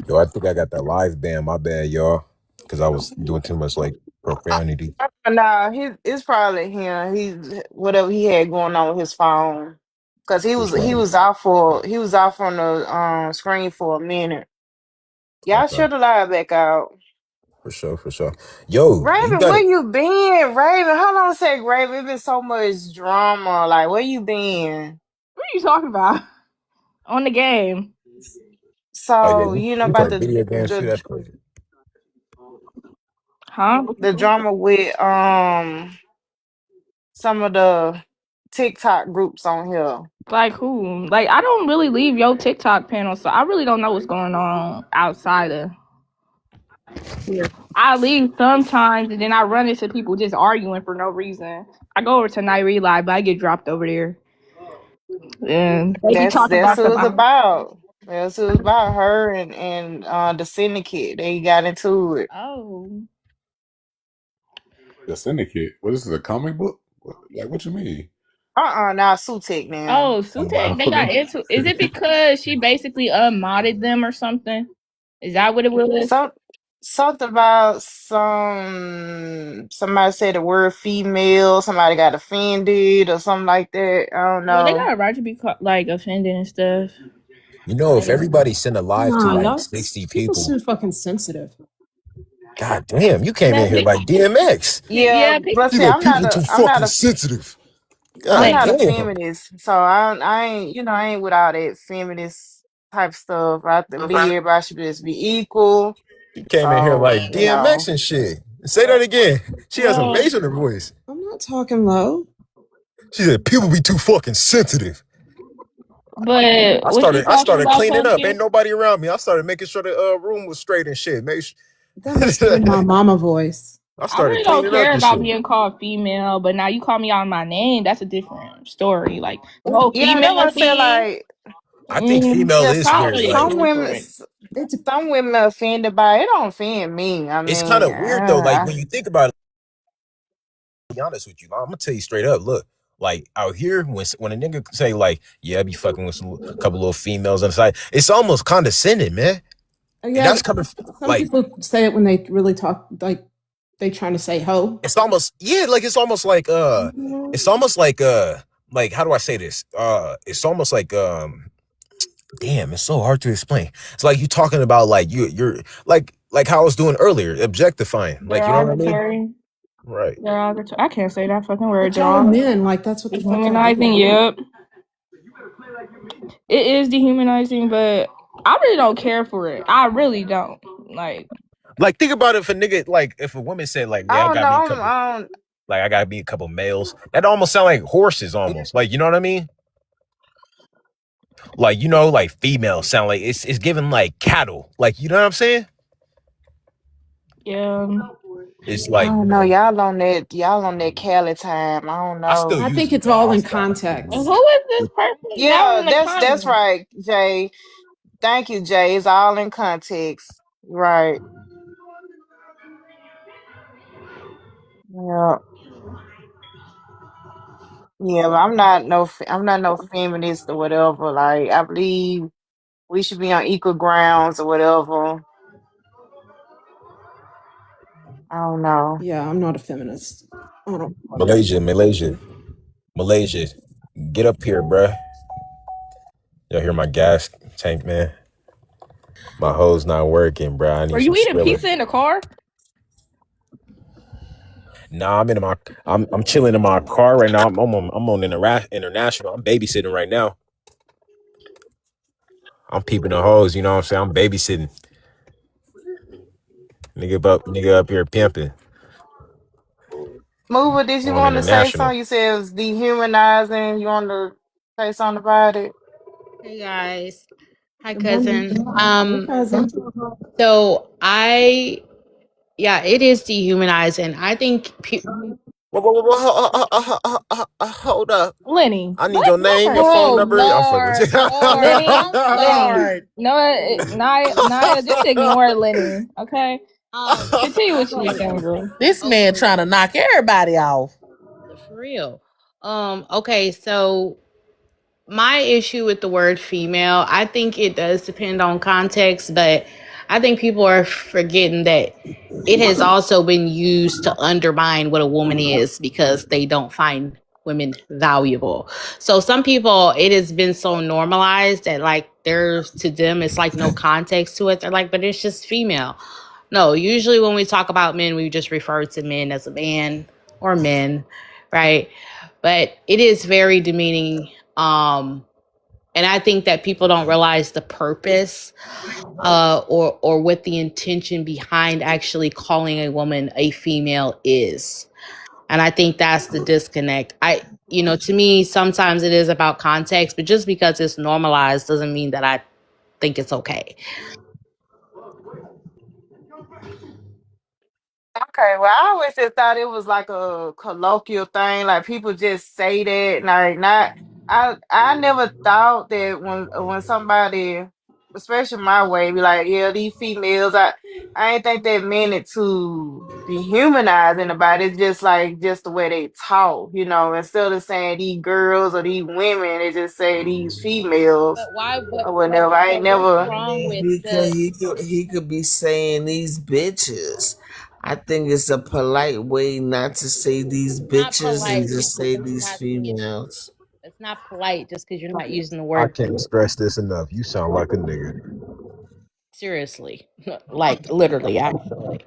Yo, I think I got that live ban. My bad, y'all, because I was doing too much like profanity. Nah, it's probably him. He whatever he had going on with his phone, cause he For was he sure. was out for he was off on the screen for a minute. Y'all Okay. should have lied back out. For sure. For sure. Yo, you Raven, got where it. you been? Raven, hold on a sec, Raven. It been so much drama. Like, where you been? What are you talking about? On the game. Oh yeah, So you, you know you about play video games too. the That's crazy. Huh? the drama with some of the TikTok groups on here. Like who? Like I don't really leave your TikTok panel, so I really don't know what's going on outside of here. I leave sometimes and then I run into people just arguing for no reason. I go over to Night Live, but I get dropped over there. And they be talking That's about who some it's about. That's who it's about. Her and the syndicate. They got into it. oh. The Syndicate. What is this, a comic book? What you mean? Now Sutek now. Oh, Oh, Sutek, they got into is it because she basically unmodded them or something? Is that what it was? Some something about somebody said the word female. Somebody got offended or something like that. I don't Well, they know. got a right to be like offended and stuff. You know, if Like, everybody sent a live to Nah, like y'all 60 people's people, too fucking sensitive. god damn, you came in that here like DMX. Yeah, yeah, but You see, know, people too fucking sensitive. I'm God not a Lenny. damn. feminist, so I ain't I ain't with all that feminist type stuff. I believe everybody should just be equal. She came in here So like DMX and shit. Say that again. She has some Well, bass in her voice. I'm not talking low. She said, "People be too fucking sensitive." but I what you started. I talking started about, cleaning up. Ain't pumpkin? nobody around me. I started making sure the room was straight and shit. That must have been my mama voice. I I started really don't cleaning up care and about shit. being called female, but now you call me out my name, that's a different story. Like the whole yeah, that's what female I said. thing, Like, I think female yeah, is weird. totally Like some women, different. It's some women are offended by it. It don't offend me. I it's kind mean, of weird though. Like when you think about it, to be honest with you, I'm gonna tell you straight up. Look, like out here, when a nigga say like, "Yeah, I be fucking with a couple little females on the side," it's almost condescending, man. And yeah. that's coming Some like people say it when they really talk like they trying to say ho. it's almost like it's almost like how do I say this? It's almost like damn, it's so hard to explain. It's like you talking about like you're like how I was doing earlier, objectifying. Like you know what I mean? Derogatory. Right. Derogatory. I can't say that fucking word. But y'all Derogatory. men, like that's what the fuck y'all Dehumanizing, do. yep. It is dehumanizing, but I really don't care for it. I really don't. Like think about it if a nigga like if a woman said like, yeah, I don't know. I gotta be a couple males. That almost sound like horses almost. Like you know what I mean? Like you know, like females sound like it's giving like cattle. Like you know what I'm saying? yeah. It's I like, don't know. Y'all on that Cali time. I don't I still know. I use think it it's though. all in And context. who is this person down Yeah, in the that's comments? right, Jay. Thank you, Jay. It's all in context. Right. Yeah. Yeah, but I'm not no feminist or whatever. Like I believe we should be on equal grounds or whatever. I don't know. Yeah, I'm not a feminist. I don't. Malaysia. Get up here, bruh. Y'all hear my gas tank, man? My hose not working, bruh. I Are need you some eating Skrilla. pizza in the car? Nah, I'm chilling in my car right now. I'm on international. I'm babysitting right now. I'm peeping the hose. You know what I'm saying? I'm babysitting. Nigga up here pimping Mover, did you on want to say international. something? You said it was dehumanizing. You want to say something about it? Hey guys. Hi Good morning. cousin. Hey, cousin. So I yeah, it is dehumanizing. I think Hold up. Lenny. I need your name, your Lord. phone oh number. I'm fucking with Lord, Lord, Lenny. oh Lenny. Lord. No, Naya, just ignore Lenny, okay? Um Continue what you were saying, girl. This man trying to knock everybody off. for real. Okay, so my issue with the word female, I think it does depend on context, but I think people are forgetting that it has also been used to undermine what a woman is because they don't find women valuable. So some people, it has been so normalized that like there's to them, it's like no context to it. They're like, but it's just female. No, usually when we talk about men, we just refer to men as a man or men, right? But it is very demeaning. And I think that people don't realize the purpose or what the intention behind actually calling a woman a female is. And I think that's the disconnect. To me, sometimes it is about context, but just because it's normalized doesn't mean that I think it's okay. Okay, well, I always just thought it was like a colloquial thing, like people just say that, like not. I never thought that when somebody, especially my way, be like, yeah, these females. I ain't think that meant it to dehumanize anybody. It's just like just the way they talk, Instead of saying these girls or these women, they just say these females But why? or whatever. I ain't What's never. I wrong mean, with because the? he could be saying these bitches. I think it's a polite way not to say these It's not bitches and polite just just say because you're these not saying. females. It's not polite just because you're not using the I word can't stress this enough. You sound like a nigga. seriously, like literally, actually.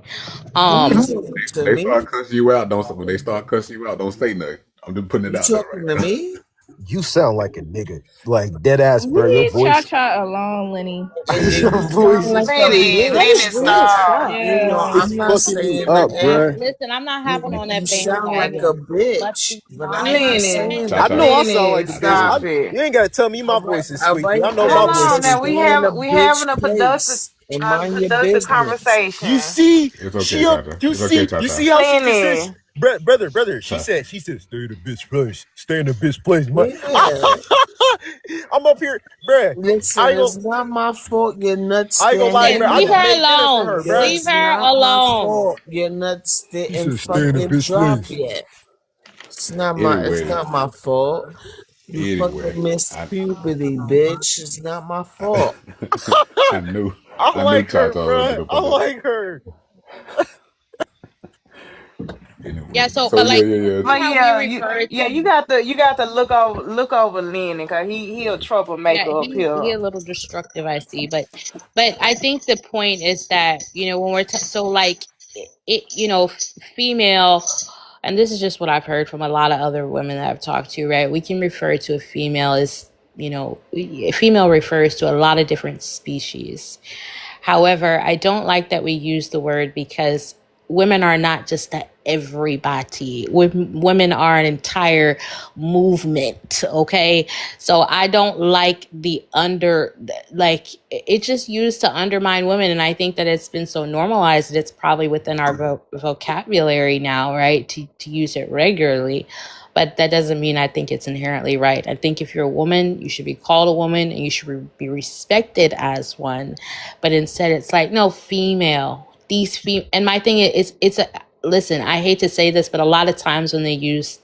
Who you Um, talking to They me? start cussing you out. Don't when they start cussing you out, don't say nothing. I'm just putting it You out there talking to right now. me? You sound like a nigga. Like dead ass, bro. Your Leave Cha voice. Cha alone, Lenny. And then Your you sound voice like is a Lenny, fucking. Lenny, bitch, Weird as bitch. stop. fuck. Yeah. I'm It's not fucking me saying up, that. bruh. listen, I'm not hopping on You that sound like bandwagon. a But bitch, the but I'm not Lenny, saying Cha I that. cha. know I sound Lenny, like a bitch. stop it. You ain't gotta tell me my All right, voice is all squeaky. right, I know my Hold then voice on. is Now we stay squeaky. in have a we bitch having a place and mind your productive business. You conversation. see, It's okay, Cha cha. It's okay, Cha you cha. see how she just said, Lenny, brother. She Cha. said, stay in the bitch place, stay in the bitch place. Yeah. I'm up here, bruh. I Listen, ain't gonna, it's not my fault you're not I ain't gonna lie, okay, bruh. standing I leave just there. her made dinner for alone. her, bruh. Leave It's her not my alone. fault you're not She didn't said, stay in the fucking bitch drop place. yet. It's Anyway, not my fault. You anyway, fucking missed I puberty, bitch. It's not my fault. I knew I I knew like Cha her, Cha was bruh. gonna I put it. like her. Yeah. Anyway, So, so but like, yeah. but how we yeah, refer you to. got to look over Lenny because he a Yeah, troublemaker up he here. a little destructive, I see, but I think the point is that when we're so like female, and this is just what I've heard from a lot of other women that I've talked to, right? We can refer to a female as a female refers to a lot of different species. However, I don't like that we use the word because women are not just a everybody. Women are an entire movement, okay? So I don't like it's just used to undermine women. And I think that it's been so normalized that it's probably within our vocabulary now, right? To use it regularly. But that doesn't mean I think it's inherently right. I think if you're a woman, you should be called a woman and you should be respected as one. But instead, it's like, no, female. And my thing is, listen, I hate to say this, but a lot of times when they use,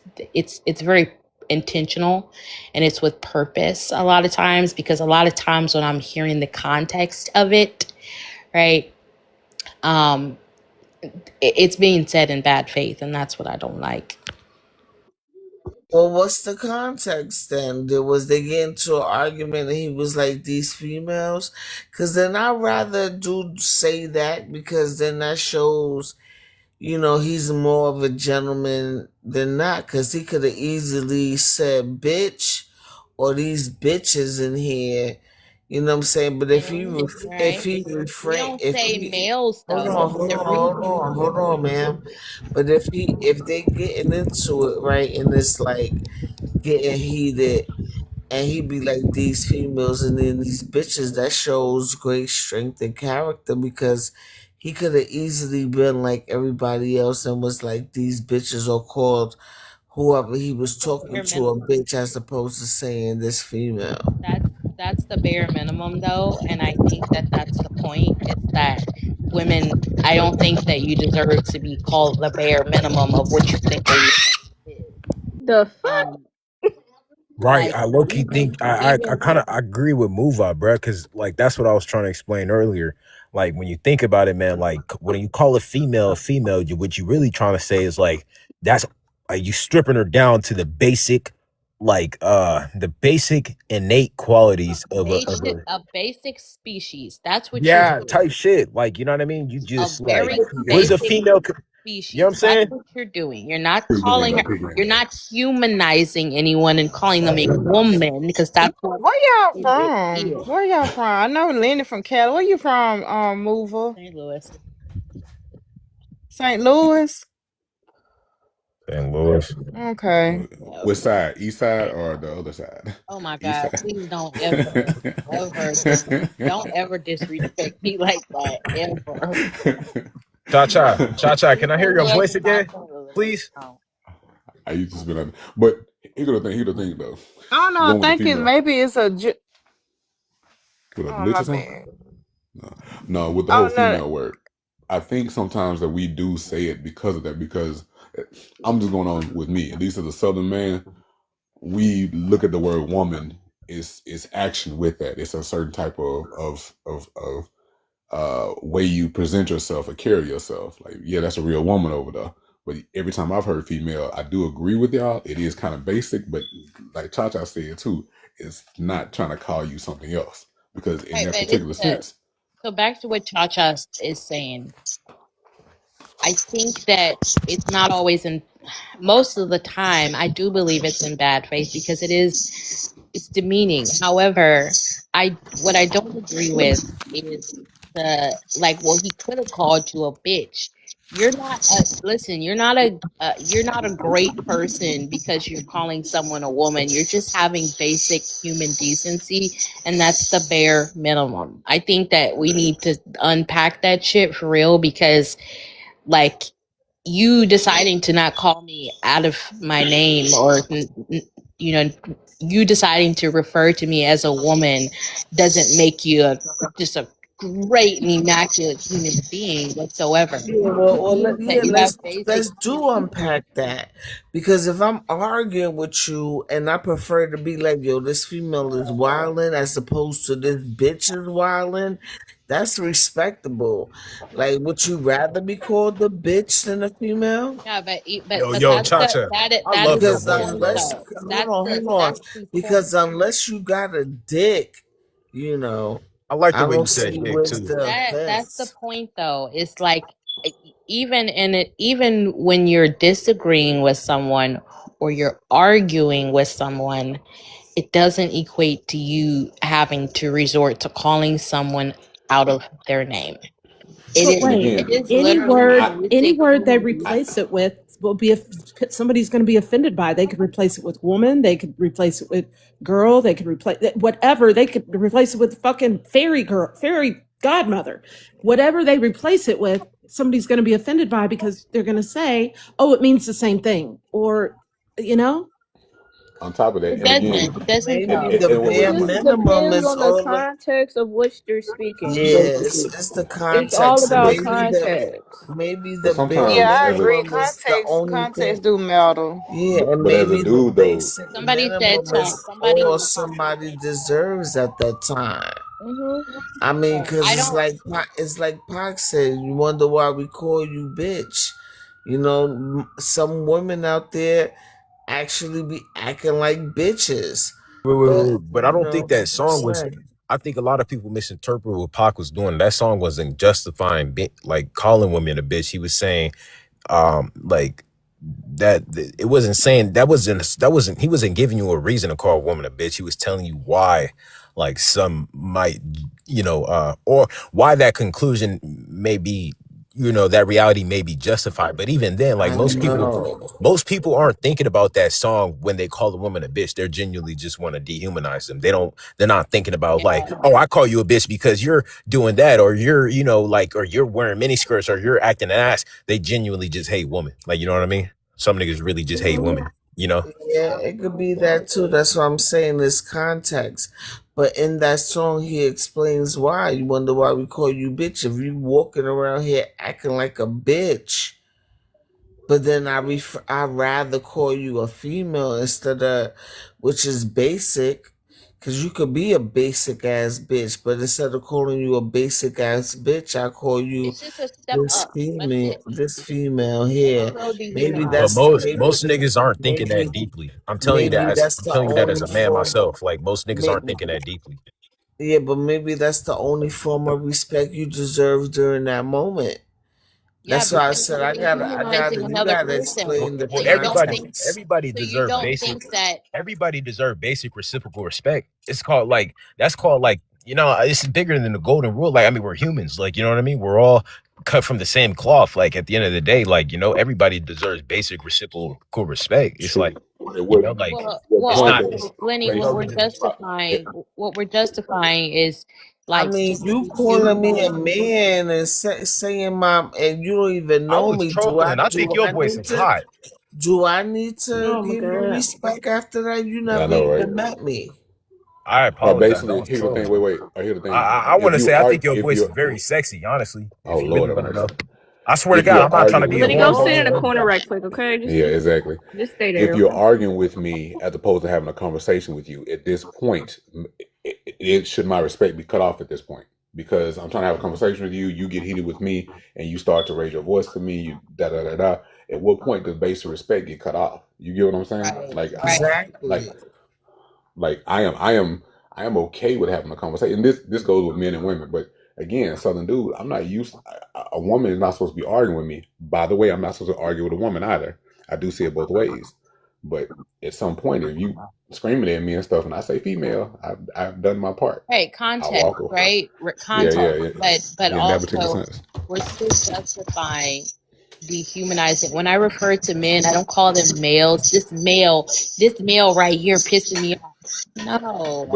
it's very intentional and it's with purpose a lot of times, because a lot of times when I'm hearing the context of it, right, it's being said in bad faith, and that's what I don't like. Well, what's the context then? Was they get into an argument and he was like these females? Because then I'd rather do say that, because then that shows, he's more of a gentleman than not. Because he could have easily said bitch or these bitches in here. You know what I'm saying? But if Right? We don't say males hold though. on, hold The on, reason. hold on, ma'am. But if they getting into it, right, and it's like getting heated, and he be like these females and then these bitches, that shows great strength and character, because he could have easily been like everybody else and was like these bitches, or called whoever he was talking to a bitch, as opposed to saying this female. That's the bare minimum though, and I think that that's the point. It's that women, I don't think that you deserve to be called the bare minimum of what you think a woman is. The fuck? Um, Right. like I low key think I even kind of agree with Move Up, bruh, because like that's what I was trying to explain earlier. like when you think about it, man, like when you call a female, what you really trying to say is like that's like you stripping her down to the basic, like the basic innate qualities of A basic species. That's what you're yeah, doing. type shit. Like, you know what I mean? You A just like very what is a basic female? species. You know what I'm That's saying? what you're doing. You're not Pick game calling though, her. pick game You're though. not humanizing anyone and calling them a woman because that's what Where y'all it from? is. Where y'all from? I know Lenny from Cali. Where you from, Mover? St. Louis. St. Louis? St. Louis. Okay. Which side? East side or the other side? Oh my East God! side. Please don't ever disrespect me like that ever. Cha-cha, can I hear St. your Louis voice is not again, St. Louis. please? No. I used to spend on, but here's the thing though. I don't know. I Going with the think female maybe it's a. with a Oh, glitch my or something. bad. No, with the Oh, whole no. female word. I think sometimes that we do say it because of that. Because I'm just going on with me, at least as a Southern man, we look at the word woman is action with that. It's a certain type of way you present yourself or carry yourself. Like, yeah, that's a real woman over there. But every time I've heard female, I do agree with y'all. It is kind of basic, but like Cha Cha said too, it's not trying to call you something else because in Right, that but particular sense, so back to what Cha Cha is saying. I think that it's not always in. Most of the time, I do believe it's in bad faith because it's demeaning. However, what I don't agree with is the like. Well, he could have called you a bitch. You're not listen. You're not a great person because you're calling someone a woman. You're just having basic human decency, and that's the bare minimum. I think that we need to unpack that shit for real because, like, you deciding to not call me out of my name or you know you deciding to refer to me as a woman doesn't make you just a great and immaculate human being whatsoever. Yeah, It means that you have basic let's do unpack that because if I'm arguing with you and I prefer to be like, yo, this female is wilding as opposed to this bitch is wilding, that's respectable. Like, would you rather be called the bitch than a female? yeah but Yo, that's Cha-Cha, I that love is your the Because voice, point bro. unless, though. hold on, That's the point. because unless you got a dick, you know, I like the I way you don't said see dick where's too. the That's the offense. point though. It's like even when you're disagreeing with someone or you're arguing with someone, it doesn't equate to you having to resort to calling someone out of their name. But and wait, It again, is literally any basic word they human replace decency. it with will be if somebody's going to be offended by. They could replace it with woman. They could replace it with girl. They could replace whatever. They could replace it with fucking fairy girl, fairy godmother. Whatever they replace it with, somebody's going to be offended by because they're going to say, "Oh, it means the same thing," or you know. on top of that, It and doesn't. again, It doesn't Maybe though. the and It bare wait, just minimum depends is on the all the, context of which they're speaking, yeah, basically. it's the It's all context. about Maybe context. but the bare Yeah, sometimes I as a agree. minimum is the Context, only context thing. do matter. Yeah, and but as a maybe the dude though, basic Somebody said minimum to is somebody. all somebody deserves at that time. Hmm. I mean, because I don't. It's like Pac said. You wonder why we call you bitch. You know, some women out there actually be acting like bitches. But But I you don't think know, that song it's was. like, I think a lot of people misinterpret what Pac was doing. That song wasn't justifying, like calling women a bitch. He was saying, like that it wasn't saying that wasn't he wasn't giving you a reason to call a woman a bitch. He was telling you why, like some might, or why that conclusion may be, that reality may be justified. But even then, like I know. most people aren't thinking about that song when they call a woman a bitch. They're genuinely just want to dehumanize them. They're not thinking about like, Yeah. oh, I call you a bitch because you're doing that, or you're, like, or you're wearing mini skirts, or you're acting an ass. They genuinely just hate women. Like, you know what I mean? Some niggas really just hate women, you know? Yeah, it could be that too. That's what I'm saying. This context. But in that song, he explains why. You wonder why we call you bitch if you walking around here acting like a bitch. But then I rather call you a female instead of, which is basic. Cause you could be a basic ass bitch, but instead of calling you a basic ass bitch, I call you It's just a step up. That's it. this female here. So Maybe But dehumanized. that's most niggas aren't thinking that deeply. that's I'm the telling you that as only a man form. myself. Like most niggas aren't Maybe, thinking that deeply. yeah, but maybe that's the only form of respect you deserve during that moment. Yeah, That's why I because said you're dehumanizing you another gotta person. Well, explain the So well, you don't think context. so you don't think that everybody deserve basic reciprocal respect. It's called like that's called like it's bigger than the golden rule. Like I mean, we're humans. Like you know what I mean. We're all cut from the same cloth. Like at the end of the day, like everybody deserves basic reciprocal respect. It's like True. It would like what it's point not. though? It's, Lenny, Like, what we're justifying is I like mean, you calling me a you man and saying and you don't even I know was me. trolling. I think your voice is hot. Do I need to Oh my give you god. respect after that? You yeah, I never know, right? even met me. I apologize. I Basically, was here's the thing. trolling. Wait. Here's the thing. I want If to you say I are, think your if voice is you, very sexy. Honestly, oh if you Lord really have want to know, mercy. I swear to If God, you're I'm not trying to arguing be with a Let it me, go hornball. sit in a Or corner anything. right quick, okay? yeah, exactly. Just stay If there, you're okay? arguing with me as opposed to having a conversation with you, at this point, it should my respect be cut off at this point because I'm trying to have a conversation with you. You get heated with me, and you start to raise your voice to me. You da da da da. At what point does basic respect get cut off? You get what I'm saying? right, Like, right. like, Exactly. like I am okay with having a conversation. And this goes with men and women, but again, Southern dude, I'm not used. A woman is not supposed to be arguing with me. By the way, I'm not supposed to argue with a woman either. I do see it both ways, but at some point, if you screaming at me and stuff, and I say female, I've done my part. Right, I context, walk away. right? Yeah, Context. But in that particular also sense. we're still justifying dehumanizing. When I refer to men, I don't call them males. This male right here pissing me off. No.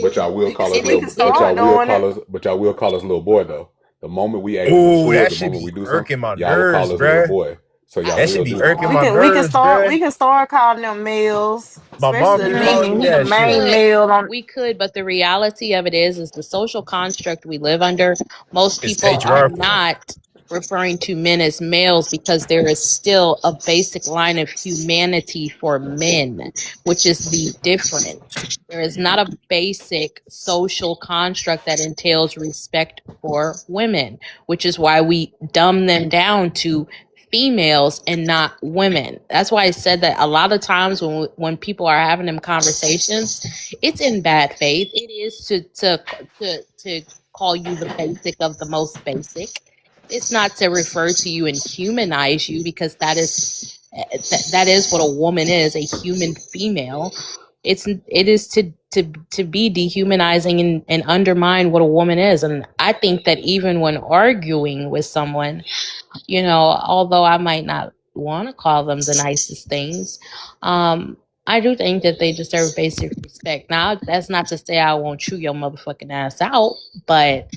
But y'all will call us We little. can start doing it. But y'all will call us little boy though. The moment we act Oh, mature, that the should moment we be do something, irking my y'all will call nerves, us little bruh. boy. So I y'all That didn't should will be do say that. irking that. my We can nerves, start bruh. we can start calling them males, My mom especially be the We calling lead me the that shit. main could, male on. we could, but the reality of it is the social construct we live under. Most It's people are patriarchal. not referring to men as males because there is still a basic line of humanity for men, which is the difference. There is not a basic social construct that entails respect for women, which is why we dumb them down to females and not women. That's why I said that a lot of times when people are having them conversations, it's in bad faith. It is to call you the basic of the most basic. It's not to refer to you and humanize you because that is what a woman is, a human female. It is to be dehumanizing and undermine what a woman is. And I think that even when arguing with someone, although I might not want to call them the nicest things, I do think that they deserve basic respect. Now, that's not to say I won't chew your motherfucking ass out, but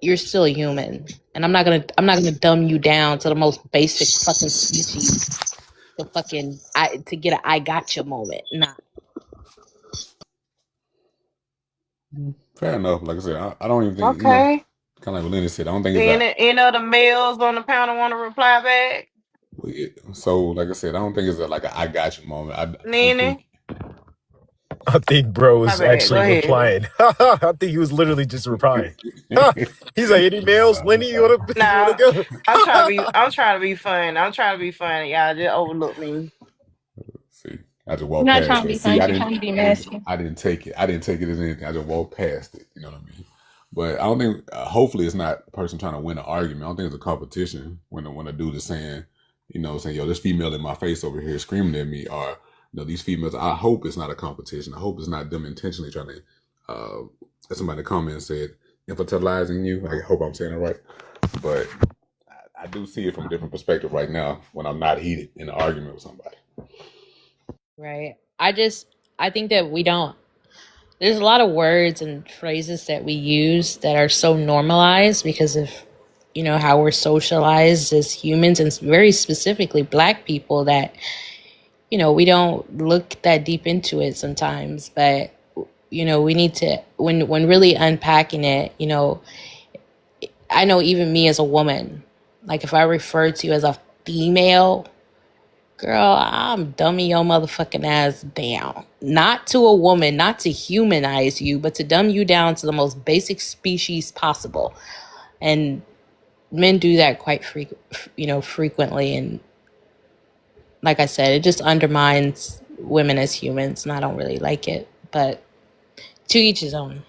you're still a human, and I'm not gonna dumb you down to the most basic fucking species to get a I gotcha moment. Nah. Fair enough. Like I said, I don't even think Okay. kind of like Lenny said. I don't think it's that. Any other males on the panel want to reply back? So, like I said, I don't think it's like a I got you moment. I Nene? think I think bro My is bad. Go actually ahead. replying. I think he was literally just replying. He's like, any males? Lenny, you wanna Nah, go? I'm trying to be fun. I'm trying to be fun. Y'all just overlook me. See, I just She's walked not trying past to it. be See, funny. She's trying to be messy. I didn't take it. I didn't take it as anything. I just walked past it. You know what I mean? But I don't think. Hopefully, it's not a person trying to win an argument. I don't think it's a competition when a dude is saying, saying, "Yo, this female in my face over here screaming at me," or these females. I hope it's not a competition. I hope it's not them intentionally trying to. Somebody comment and said infantilizing you. I hope I'm saying it right. But I do see it from a different perspective right now when I'm not heated in an argument with somebody. Right. I think that there's a lot of words and phrases that we use that are so normalized because of how we're socialized as humans, and very specifically Black people, that we don't look that deep into it sometimes. But we need to, when really unpacking it, I know even me as a woman, like if I refer to you as a female, Girl, I'm dumbing your motherfucking ass down. Not to a woman, not to humanize you, but to dumb you down to the most basic species possible. And men do that quite frequently. And like I said, it just undermines women as humans, and I don't really like it. But to each his own.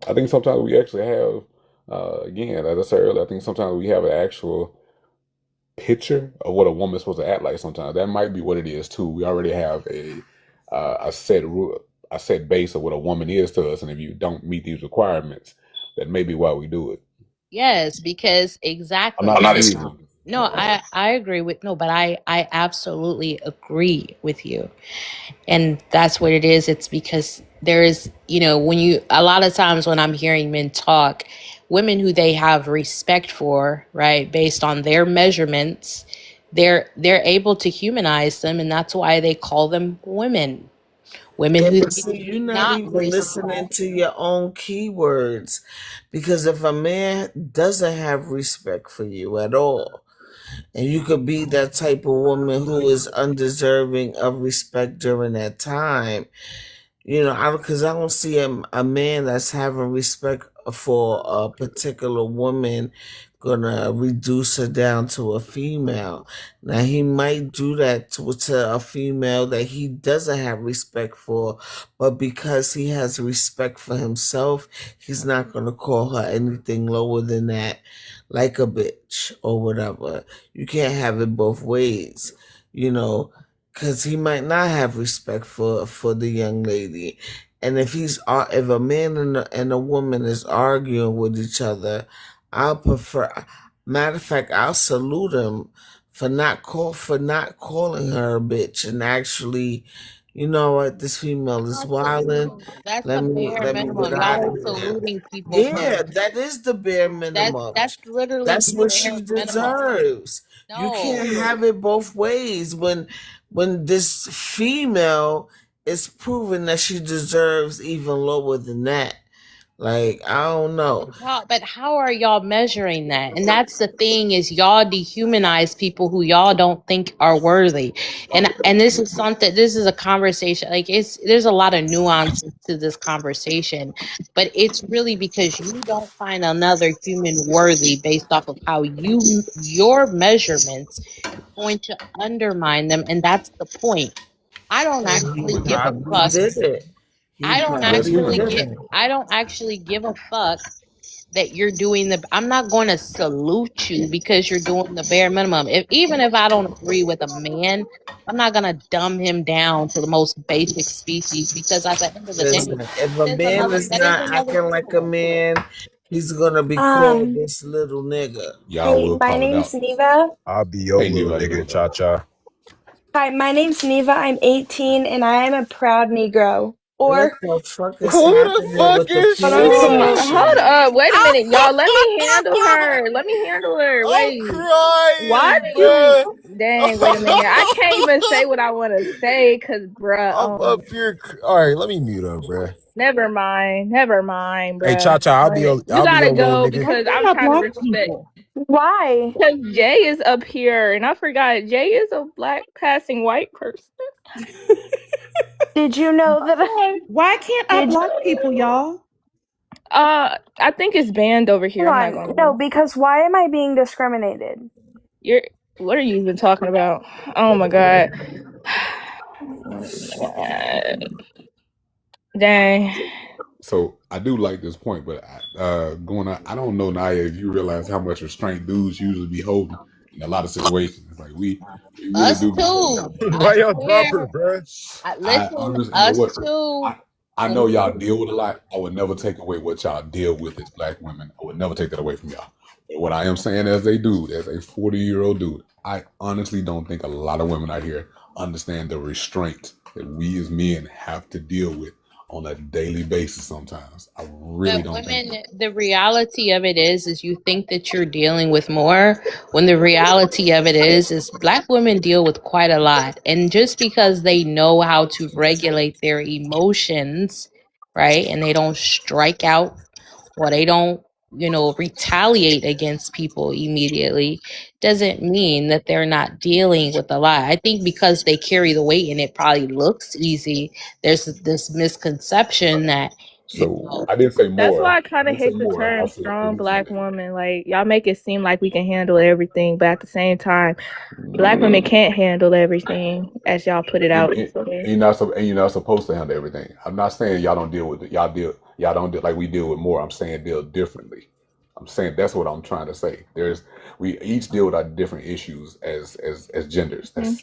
I think sometimes we actually have, again, as I said earlier, I think sometimes we have an actual picture of what a woman's supposed to act like. Sometimes that might be what it is too. We already have a set rule, a set base of what a woman is to us, and if you don't meet these requirements, that may be why we do it. Yes, because I'm exactly. not disagreeing with you. No, I agree with no, but I absolutely agree with you. And that's what it is. It's because there is, when you a lot of times when I'm hearing men talk, women who they have respect for, right, based on their measurements, they're able to humanize them, and that's why they call them women. Women Yeah, who but they see, do you're not not even listening respect. to your own keywords. Because if a man doesn't have respect for you at all, and you could be that type of woman who is undeserving of respect during that time, because I don't see a man that's having respect for a particular woman gonna reduce her down to a female. Now he might do that to a female that he doesn't have respect for, but because he has respect for himself, he's not gonna call her anything lower than that, like a bitch or whatever. You can't have it both ways, you know because he might not have respect for the young lady. And if a man and a woman is arguing with each other, I'll prefer. Matter of fact, I'll salute him for not calling her a bitch and actually, you know what, this female is wilding. That's the Let bare me get minimum. out Y'all of are here. saluting people Yeah, for that is the bare that. minimum. That's literally That's the what bare she minimum. deserves. You No, can't have it both ways when this female is proving that she deserves even lower than that. Like, I don't know. but how are y'all measuring that? And that's the thing is y'all dehumanize people who y'all don't think are worthy. And this is something. This is a conversation. Like there's a lot of nuance to this conversation, but it's really because you don't find another human worthy based off of how your measurements going to undermine them, and that's the point. I don't And he actually give a probably fuck. did it. He Yes, probably he did did. it. I don't actually give a fuck that you're doing I'm not going to salute you because you're doing the bare minimum. Even if I don't agree with a man, I'm not going to dumb him down to the most basic species because at the end of the day, Listen, if a man is that is not another acting like a human. man, he's gonna be called this little nigga. Y'all Hey, will my call it name's out. Neva. I'll be your Hey, Neva, little how you nigga, doing? cha cha. Hi, my name's Neva. I'm 18 and I am a proud Negro. What Or, the fuck Who is the happening fuck with the is Hold on, she? hold purification? up. Wait a minute, y'all. Let me handle her. Let me handle her. I'm Wait. Why crying, do you? bruh. Dang, wait a minute. I can't even say what I want to say because, bruh. I'm up here. All right, let me mute up, bruh. Never mind. Never mind, Hey, cha bruh. cha, Like, you I'll be gotta your little go nigga. Why because can't I'm I trying to block respect. people? why? Because Jay is up here, and I forgot Jay is a black passing white person. Did you know that? Why can't I Did block people, y'all? I think it's banned over here. Hang I'm not on. gonna No, lie. because why am I being discriminated? You're. What are you even talking about? Oh my god. Oh my god. Dang. So I do like this point, but going on, I don't know, Naya, if you realize how much restraint dudes usually be holding in a lot of situations. Like we really Us do be holding too. y'all. I Why y'all drop her, swear. bruh? I Listen, honestly, you know us what? too. I When know we y'all deal with a lot. I would never take away what y'all deal with as black women. I would never take that away from y'all. But what I am saying as a dude, as a 40-year-old dude, I honestly don't think a lot of women out here understand the restraint that we as men have to deal with on a daily basis sometimes. I really But don't think women, the reality of it is you think that you're dealing with more when the reality of it is black women deal with quite a lot. And just because they know how to regulate their emotions, right? And they don't strike out or they don't retaliate against people immediately doesn't mean that they're not dealing with a lot. I think because they carry the weight and it probably looks easy, there's this misconception that So I didn't say That's why more. I I kind of didn't say hate the more. I term said strong black initially. woman. Like, y'all make it seem like we can handle everything, but at the same time, black women can't handle everything, as y'all put it And, out. and, and you're not supposed to handle everything. I'm not saying y'all don't deal with it. Y'all don't deal like we deal with more. I'm saying deal differently. I'm saying that's what I'm trying to say. We each deal with our different issues as genders. That's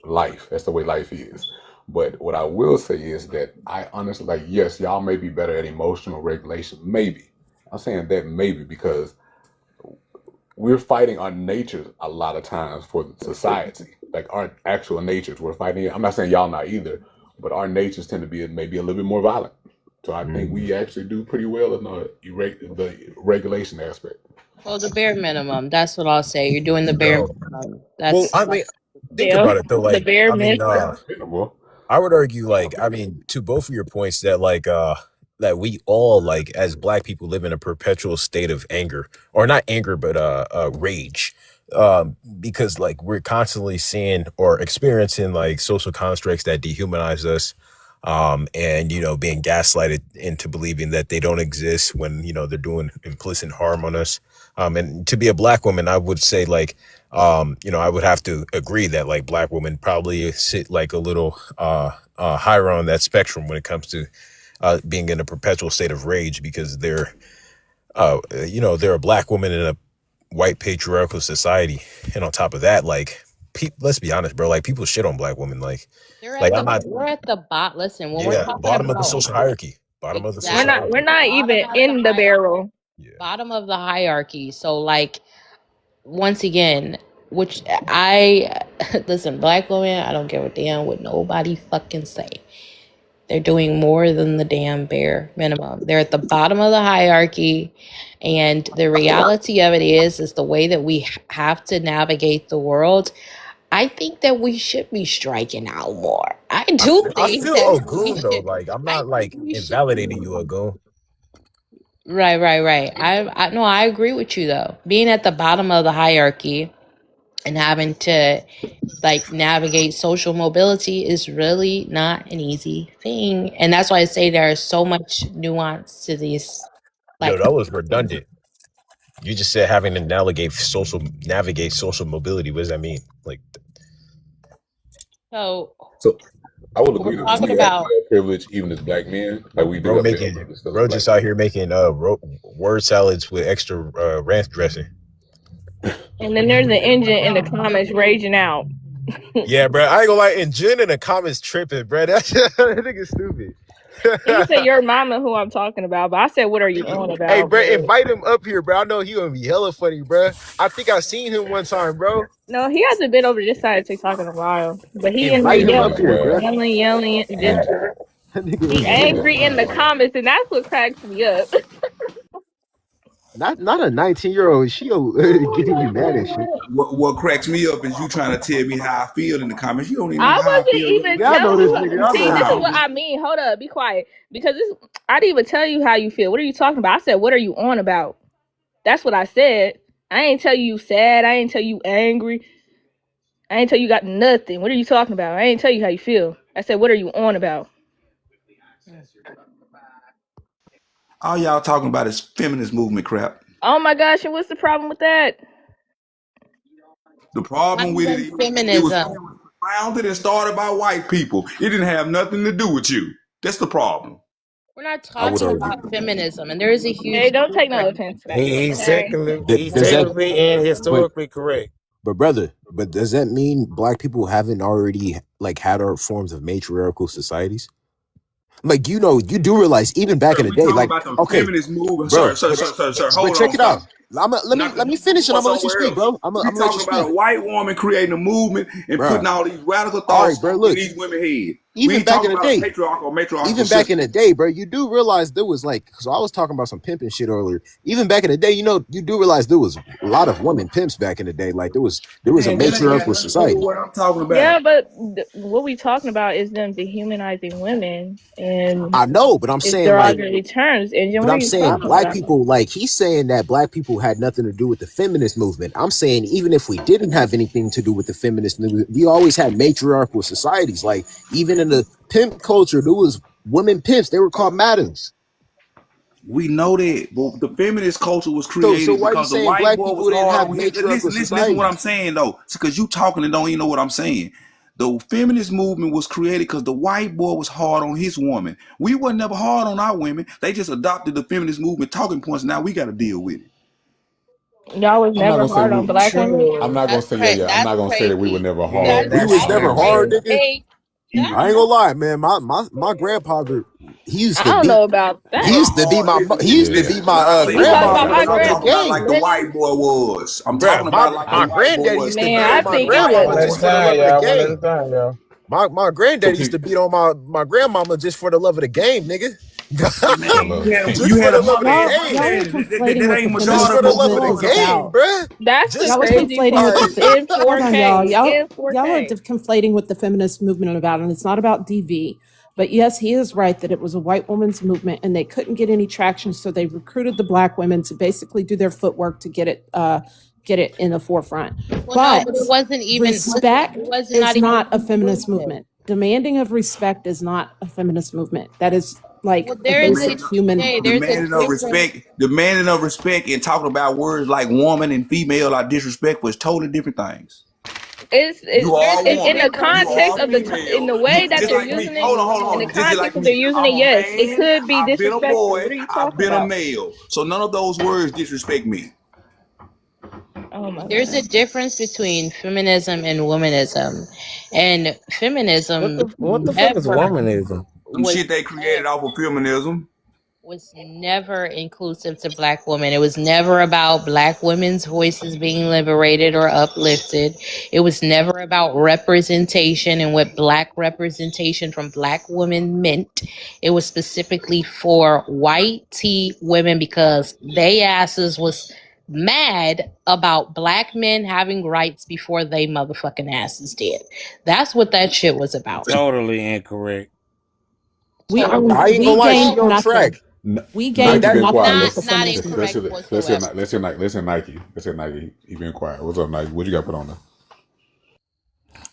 life. That's the way life is. But what I will say is that I honestly, like, yes, y'all may be better at emotional regulation. Maybe. I'm saying that maybe because we're fighting our natures a lot of times for the society, like our actual natures. We're fighting it. I'm not saying y'all not either, but our natures tend to be maybe a little bit more violent. So I think we actually do pretty well in the regulation aspect. well, the bare minimum. That's what I'll say. You're doing the bare Yo, minimum. well, That's I mean, think Yeah, about it though. the Like, bare I mean, minimum. I would argue, like, I mean, to both of your points that that we all, like, as black people, live in a perpetual state of anger, or not anger, but rage, because like we're constantly seeing or experiencing like social constructs that dehumanize us, and being gaslighted into believing that they don't exist when they're doing implicit harm on us. And to be a black woman, I would say like I would have to agree that like black women probably sit like a little higher on that spectrum when it comes to being in a perpetual state of rage, because they're a black woman in a white patriarchal society. And on top of that, like, let's be honest, bro, like people shit on black women. I'm not, we're at the bot. Listen, when we're yeah, talking bottom of the about social hierarchy. Bottom of the We're social exactly not. We're hierarchy. not even in the barrel. Yeah. bottom of the hierarchy. So like once again, which I listen, black women, I don't give a damn what nobody fucking say. They're doing more than the damn bare minimum. They're at the bottom of the hierarchy. And the reality of it is the way that we have to navigate the world. I think that we should be striking out more. I do I think feel that we Ogun though. should. Like, I'm I not think like we should. invalidating you, Ogun. Right. I no, I agree with you though. Being at the bottom of the hierarchy and having to like navigate social mobility is really not an easy thing. And that's why I say there is so much nuance to these. Yo, Like, that was redundant. You just said having to navigate social mobility. What does that mean? Like, so So I would we're agree that talking we have about. privilege even as black men. Like we do bro have making privilege still as bro black just out here making word salads with extra ranch dressing. And then there's an engine in the comments raging out. Yeah, bro. I ain't gonna lie. And Jen in the comments tripping, bro. That nigga stupid. He said your mama who I'm talking about, but I said, what are you on about? Hey, bro, invite him up here, bro. I know he gonna be hella funny, bro. I think I seen him one time, bro. No, he hasn't been over this side of TikTok in a while. But he in Invite there him up here, bro. yelling, just he angry in the comments, and that's what cracks me up. Not a 19-year-old. She getting you mad and shit. What cracks me up is you trying to tell me how I feel in the comments. You don't even know I how I wasn't feel. even Yeah, I know this telling nigga. you. I See, know this this is what nigga. I mean. Hold up, be quiet. Because I didn't even tell you how you feel. What are you talking about? I said, what are you on about? That's what I said. I ain't tell you sad. I ain't tell you angry. I ain't tell you got nothing. What are you talking about? I ain't tell you how you feel. I said, what are you on about? All y'all talking about is feminist movement crap. Oh my gosh, and what's the problem with that? The problem with it is it was founded and started by white people. It didn't have nothing to do with you. That's the problem. We're not I would talking argue. about feminism, and there is a huge. Hey, don't take no offense to that. He's Okay? technically and historically correct. But brother, does that mean black people haven't already like had our forms of matriarchal societies? Like, you do realize even back in the We day, talking like, about the okay, feminist movement, bro, sir. but Hold check on, it out. stop. Let me finish and I'm gonna let you speak, bro. I'm gonna let you Talking about speak. a white woman creating a movement and Bruh. putting all these radical All thoughts right, bro, in look. these women's head. We even ain't back talking in the about a day, patriarchal or matriarchal even back system. in the day, bro, you do realize there was like, because I was talking about some pimping shit earlier. Even back in the day, you know, you do realize there was a lot of women pimps back in the day. Like there was a Man, that ain't got matriarchal nothing to do with society. what I'm talking about. Yeah, but what we talking about is them dehumanizing women and I know, but I'm it's saying like, derogatory terms. And then but what are I'm you saying talking black about? people, like he's saying that black people had nothing to do with the feminist movement. I'm saying even if we didn't have anything to do with the feminist movement, we always had matriarchal societies. Like even in the pimp culture, there was women pimps. They were called madams. We know that, but the feminist culture was So created why are you because the saying white black boy was people didn't hard have on his. matriarchal Listen what I'm societies? saying though, because you talking and don't even know what I'm saying. The feminist movement was created because the white boy was hard on his woman. We were never hard on our women. They just adopted the feminist movement talking points. Now we got to deal with it. Y'all was I'm not never gonna say hard on we. black women. I'm True. not gonna That's say crazy. I'm That's not gonna say that we were crazy. never Yeah, hard. We That's that's was that's never true. hard, crazy. nigga. I ain't That's gonna lie, man. My grandfather, he used I to don't beat know about he that. used to beat my he used to Yeah. beat When my I say You talking grandma about hard, for the my love of the I'm talking about game, like the nigga. white boy was. I'm Bruh, talking about like the my white boy granddaddy was. used to Man, beat I on Every my think white it grandmama was. boy just was for the hard. love of the One at a game. time, y'all. My So granddaddy used to people beat on my grandmama just for the love of the game, nigga. Man, for love. Just you for had the a love mama of the that Y'all are game. conflating that what the ain't Just majority for feminist of the folks love of movement the is hard. game, about. bruh. That's the Just Y'all are crazy conflating what part. the In hold on, y'all. 4K. In Y'all are 4K. conflating what the feminist movement is about, and it's not about DV. But yes, he is right that it was a white woman's movement, and they couldn't get any traction, so they recruited the black women to basically do their footwork to get it in the forefront. well, no, but But it wasn't even. It respect was is not even not a a feminist movement. movement. Demanding of respect is not a feminist movement. That is like Well, a there is a basic human. there's a difference. Demanding of respect and talking about words like woman and female are disrespectful is totally different things. You There's are a a In the woman. You difference context are of in female. the way that Just they're like me. using it, Hold in the on. Just like context that they're me. using I'm it, a yes, it man. could be I've been a disrespectful. boy. What are you I've talking been a about? male. So none of those words disrespect me. Oh my there's a god. difference between feminism and womanism, and feminism What the fuck is never womanism? Some was shit they created off of feminism. was never inclusive to black women. It was never about black women's voices being liberated or uplifted. It was never about representation and what black representation from black women meant. It was specifically for white tea women because they asses was mad about black men having rights before they motherfucking asses did. That's what that shit was about. Totally incorrect. We I earned, ain't gonna we lie, she gained on nothing. track. We Like gained Nike that. been quiet. nothing with Not the not feminist Let's movement. incorrect hear whatsoever. Let's hear Nike. Let's hear Nike. He been quiet. What's up, Nike? What you got put on there?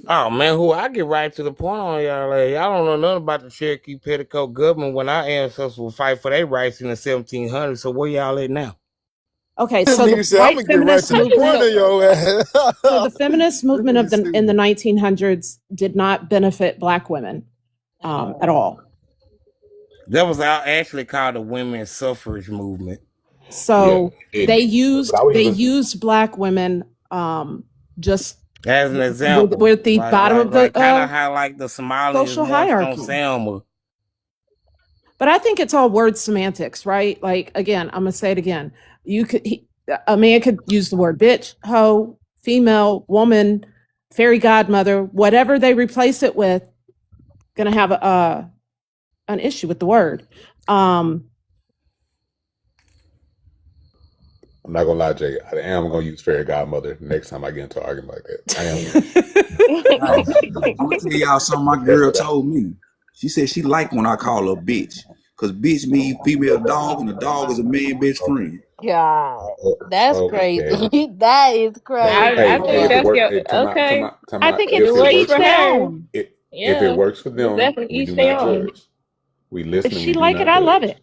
Oh man, who I get right to the point on y'all. Y'all don't know nothing about the Cherokee Petticoat government when our ancestors would fight for their rights in the 1700s. So where y'all at now? Okay, This so the nigga said, I'm white gonna get right feminist to the point movement, of your ass. so the feminist movement This of nigga in the stupid. 1900s did not benefit black women at all. That was actually called the women's suffrage movement. Yeah, So it they did. But I would even used black women just As an example, with the bottom of the kind of how like the Somalis social marched on hierarchy. Selma. But I think it's all word semantics, right? Like again, I'm gonna say it again. A man could use the word bitch, hoe, female, woman, fairy godmother, whatever they replace it with, gonna have an issue with the word. I'm not gonna lie, Jay. I am gonna use fairy godmother next time I get into an argument like that. I am. I'm gonna tell y'all something my girl told me. She said she liked when I call her bitch. Cause bitch means female dog and a dog is a man best friend. God, that's Okay. crazy. That is crazy. Hey, I think if it that's works, your time okay. I out. think If it's it If it works to each works, for their her, own. if it yeah, works for it's them, definitely we each do their not own. judge. We If listen and she we do like it, not I love judge. it.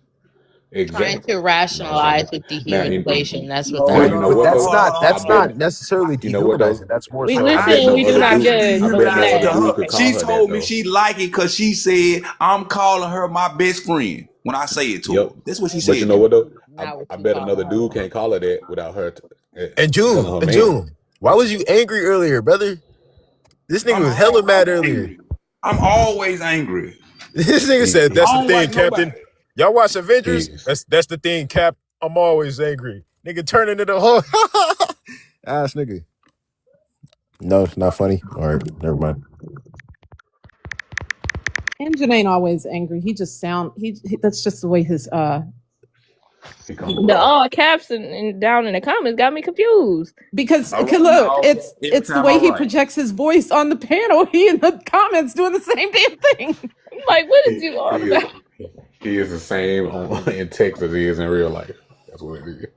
Trying Exactly. to You know what I'm saying? rationalize with Now, dehumanization. That's what No, now that you no, know But is. no, what that's though? not I bet. necessarily You know what dehumanizing. though? That's more We so I listen bet and no we educating. do other not I dude. judge. I But bet with no dehumanized other that, to dude her. could okay. call She her that told me though. she liked it because she said I'm calling her my best friend when I say it to her. Yep. That's what she But you said know to me. what though? Not what I you bet call another her. dude can't call her that without her And telling her man. June, why was you angry earlier, brother? This nigga I'm was hella mad always earlier. angry. I'm always angry. This nigga said, I "That's the don't thing, like nobody. Captain. Y'all watch Avengers? He's That's the thing, Cap. I'm always angry. Nigga turning into the whole ass nigga. No, not funny. All right, never mind. Engine ain't always angry. He just that's just the way his He comes The across. all caps and down in the comments got me confused. because All right, look, no, it's every the time way I he write. projects his voice on the panel. He in the comments doing the same damn thing. I'm like, what is you all He about? he is the same in text as he is in real life. That's what it is.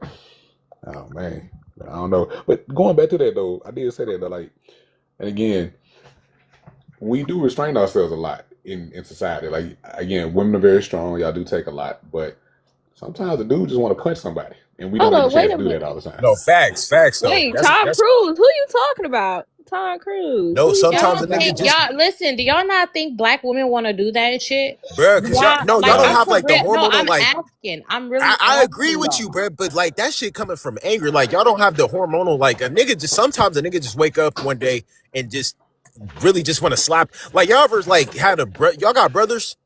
Oh man, I don't know. But going back to that though, I did say that though, like, and again, we do restrain ourselves a lot in society. Like again, women are very strong. Y'all do take a lot, but sometimes the dude just want to punch somebody, and we don't Hold get a on, chance wait a to do that minute. all the time. No, facts though. Wait, That's Tom Cruise. Who you talking about? Tom Cruise. no. Who you Y'all Sometimes a don't nigga think just, y'all listen? Do y'all not think black women want to do that shit? bruh, cause y'all Y'all like don't I'm No, have for like the real. No, hormonal I'm like. asking. I'm really I agree asking with you, though. bruh, but like that shit coming from anger. Like y'all don't have the hormonal like a nigga. Just sometimes a nigga just wake up one day and just really just want to slap. Like y'all ever like had y'all got brothers?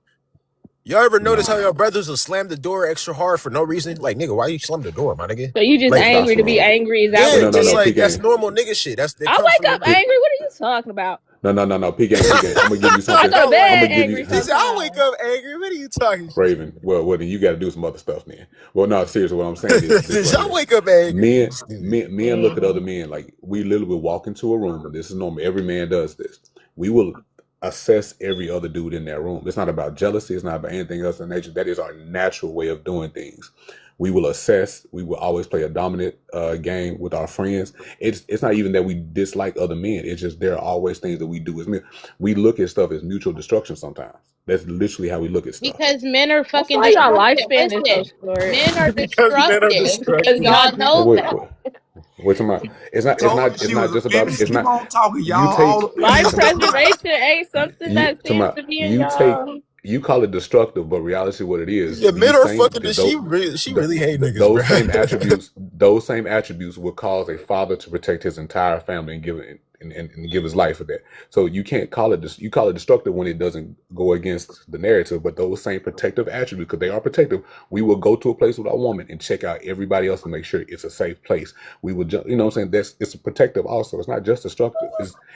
Y'all ever notice how no. your brothers will slam the door extra hard for no reason? Like, nigga, why you slam the door, my nigga? So you just Like, angry to be Testosterone. angry? Is that yeah, what But no, it just is? like that's PK. normal nigga shit. That I comes wake from up the. angry. What are you talking about? No, PK. I'm gonna give you I something. go to I'm like, I'm bed gonna give angry you. he said, I sometimes. wake up angry. What are you talking? Raven. Well, then you got to do some other stuff, man. Well, no, seriously, what I'm saying is this right I here. wake up angry. Men look at other men like we literally will walk into a room, and this is normal. Every man does this. We will assess every other dude in that room. It's not about jealousy. It's not about anything else in nature. That is our natural way of doing things. We will assess. We will always play a dominant game with our friends. It's not even that we dislike other men. It's just there are always things that we do as men. We look at stuff as mutual destruction sometimes. That's literally how we look at stuff. Because men are That's fucking why y'all destructive. lifespan is so Listen, short. men are Because men are destructive. Because destructive. y'all Y'all know that. What talking about? It's not. It's Told not. her It's she not was a just about. feminist. It's Keep not. on talking, You y'all. take. All the life feminists know that. preservation ain't something You that talking seems about. to be in You take. y'all. You call it destructive, but reality, what it is, Yeah, men these are same fucking. She really hate niggas, those bro. same attributes, will cause a father to protect his entire family and give it and give his life for that. So you can't call it. You call it destructive when it doesn't go against the narrative. But those same protective attributes, because they are protective, we will go to a place with our woman and check out everybody else to make sure it's a safe place. We will, you know, what I'm saying it's a protective also. It's not just destructive.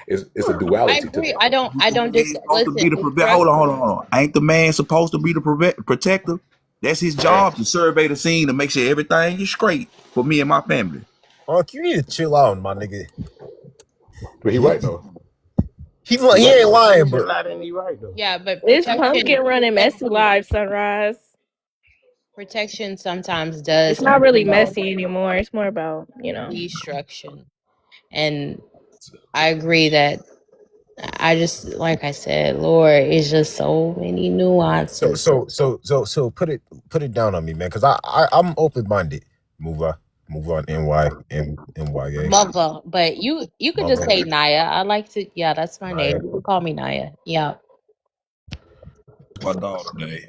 It's a I duality to agree. that. I don't Supposed to be listen, the Hold on. Ain't the man supposed to be the protector? That's his job to survey the scene to make sure everything is straight for me and my family. Unc, you need to chill out, my nigga. But he right though. He ain't lying, bro. Yeah, but It's pumpkin running messy live, Sunrise. protection sometimes It's does not really promote messy anymore. It's more about, destruction. And I agree that I just, like I said, Lord, it's just so many nuances. So put it down on me, man, because I'm open minded. Move on, NYA. Mother, but you could just Mother. say Naya. I like to, yeah, that's my Naya. name. You can call me Naya. Yeah. My dog name.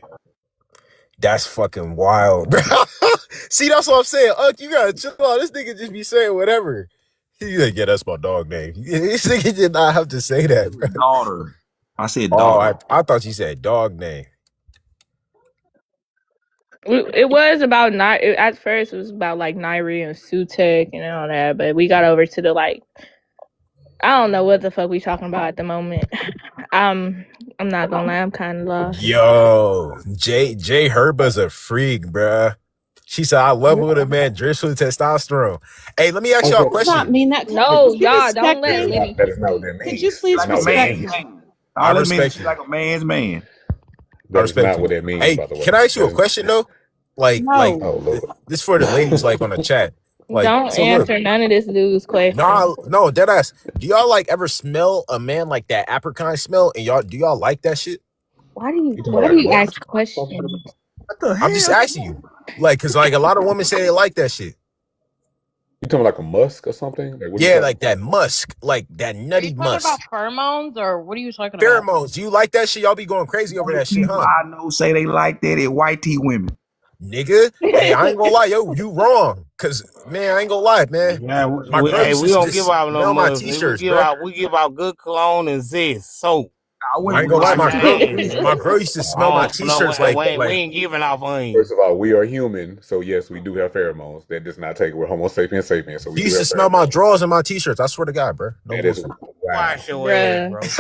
That's fucking wild, bro. See, that's what I'm saying. Unc, you gotta chill out. This nigga just be saying whatever. He's like, yeah, that's my dog name. This nigga did not have to say that, bro. Daughter. I said Oh, daughter. I thought you said dog name. it was about at first it was about like Nairi and Sutek and all that, but we got over to the like, I don't know what the fuck we talking about at the moment. I'm not gonna lie, I'm kind of lost. Yo, J Herba's a freak, bruh. She said, I love it when a man drips with testosterone. Hey, let me ask y'all a Does not question. mean that. No, Could you y'all respect don't let me? Liddy. That is not what that means. Could you please Like a respect man's me? man. I All that means respect she's you. like a man's man. I That is respect not you. what that means, Hey, by the way. can I ask you a question though? Like, No. Oh Lord. this for the ladies, like on the chat. Like, Don't so look, answer none of this dude's question. no, dead ass. Do y'all like ever smell a man like that apricot smell? And do y'all like that shit? Why do you Like what? ask questions? What the hell? I'm just asking you. Like, cause like a lot of women say they like that shit. You talking like a musk or something? Like what Yeah, like that musk, like that Are you nutty talking musk. about pheromones or what are you talking about? Pheromones. Do you like that shit? Y'all be going crazy over Only that shit, people huh? I know say they like that is white tea women. Nigga, hey, I ain't gonna lie, yo, you wrong. Cause man, I ain't gonna lie, man. Yeah, My girl used we to don't just give out no smell my mugs. t-shirts, bro. We give out good cologne and zest soap. I I went ain't with gonna lie, Wash the your hands. my girl used to smell my t-shirts like We ain't giving off onions. First of all, we are human, so yes, we do have pheromones. That does not take we're Homo sapiens sapiens, so we she do used to have smell pheromones. my drawers and my t-shirts. I swear to God, bro. No That is bullshit. wash your ass, Bruh. bro.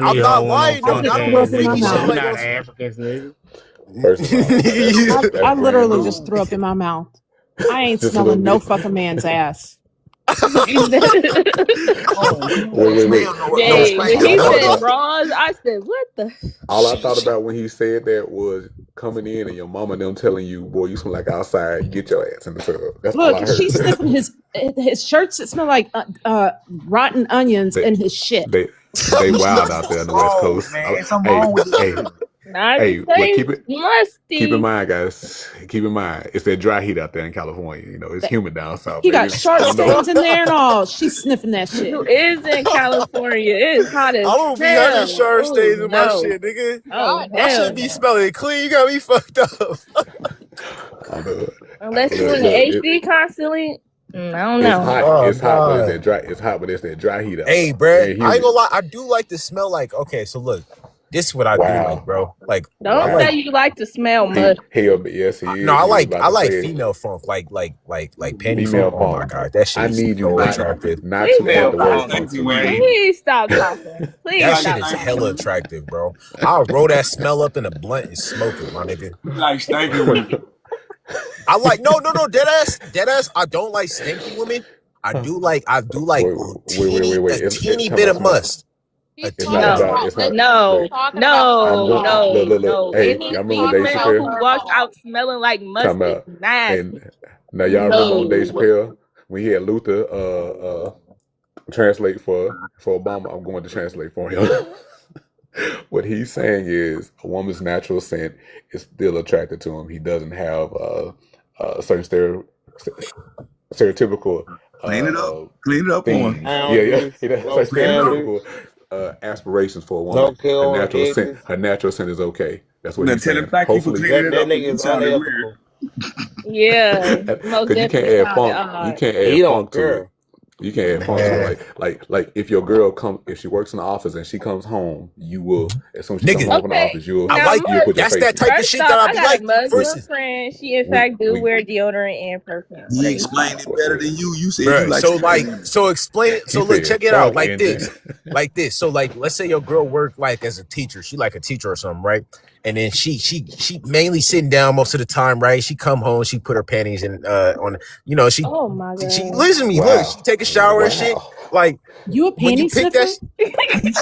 I'm not lying though. I Not just on threw no up in my freaky shit mouth. You like not on Africans, nigga. First of all, that's I brand literally new. just threw up in my mouth. I ain't Just a little smelling no bit. fucking man's ass. Oh, we don't Wait. smell no Jay, when stank he no said more. bras, I said, what the? All I thought about when he said that was coming in and your mama and them telling you, boy, you smell like outside, get your ass in the tub. That's all Look, I heard. she's sniffing his shirts that smell like rotten onions They and his shit. they wild out there on the West Oh, Coast. man, something wrong with this. Not Hey, the well, same keep in musty. mind, guys. Keep in mind, it's that dry heat out there in California. You know, it's humid down south. He Baby. got shark I don't know. stains in there and all. She's sniffing that shit. Who is in California? It's hot as I don't be having hell. shark stains Ooh, in my no. shit, nigga. Oh, My hell shit be no. smelling clean. You got me fucked up. I know it. Unless Look, you in look, the it- AC constantly, I don't it's know. hot. Oh, It's hot, but it's God. that dry. It's hot, but it's that dry heat out. Hey, there. bruh, Very I ain't humid. gonna lie. I do like to smell like. Okay, so look, this is what I do Wow. like, bro. Like, I Don't Wow. say like. you like to smell He, mud. hell, but yes, he is. No, I He was like. about I to like say it. female funk, like panty Female funk. Oh my funk. god, that shit I is need you so not attractive. to Please point stop the word talking. funk to me. Please stop talking. Please That stop shit is talking. hella attractive, bro. I'll roll that smell up in a blunt and smoke it, my nigga. Like stinking women. I like no, dead ass. I don't like stinky women. I do like Wait, wait. a teeny Time bit out, of time out. must. A It's teeny not No, about. It's not. no, Look, I'm no, going. Look. no. Hey, Any y'all remember Dave female Chappelle? who walks out smelling like must Time is out. nasty. And now y'all remember on Dave No. Chappelle when he had Luther translate for Obama. I'm going to translate for him. What he's saying is a woman's natural scent is still attracted to him. He doesn't have certain stereotypical Clean it up things. for him. Yeah. He does No certain scandals. stereotypical aspirations for a No woman. kill exes. Her natural scent is okay. That's what Now he's tell saying. him thank you for Hopefully, cleaning That it up. nigga You is sounded weird. unethical. Yeah, most because you can't definitely add sounded funk. You odd. can't He add don't funk to it. care. You can't add funk to Man, it. Like if your girl if she works in the office and she comes home, you will as soon as she comes nigga, home from the Okay, office, you'll I now like you'll put your that's face that in. type of first shit off, that I I be got a like. Muslim Versus, friend. She in We fact do we wear deodorant and perfume. He What are you explained talking it better than you. You said you bruh. like So stinking like, women. so explain it. he So look, said check it out. funk Like engine. this. So like, let's say your girl work like as a teacher. She like a teacher or something, right? And then she mainly sitting down most of the time, right? She come home, she put her panties in on, you know, she Oh my god. listen to me. Look, she Wow. take a shower and shit. Wow. Like You a when you panty pick sniffer? that,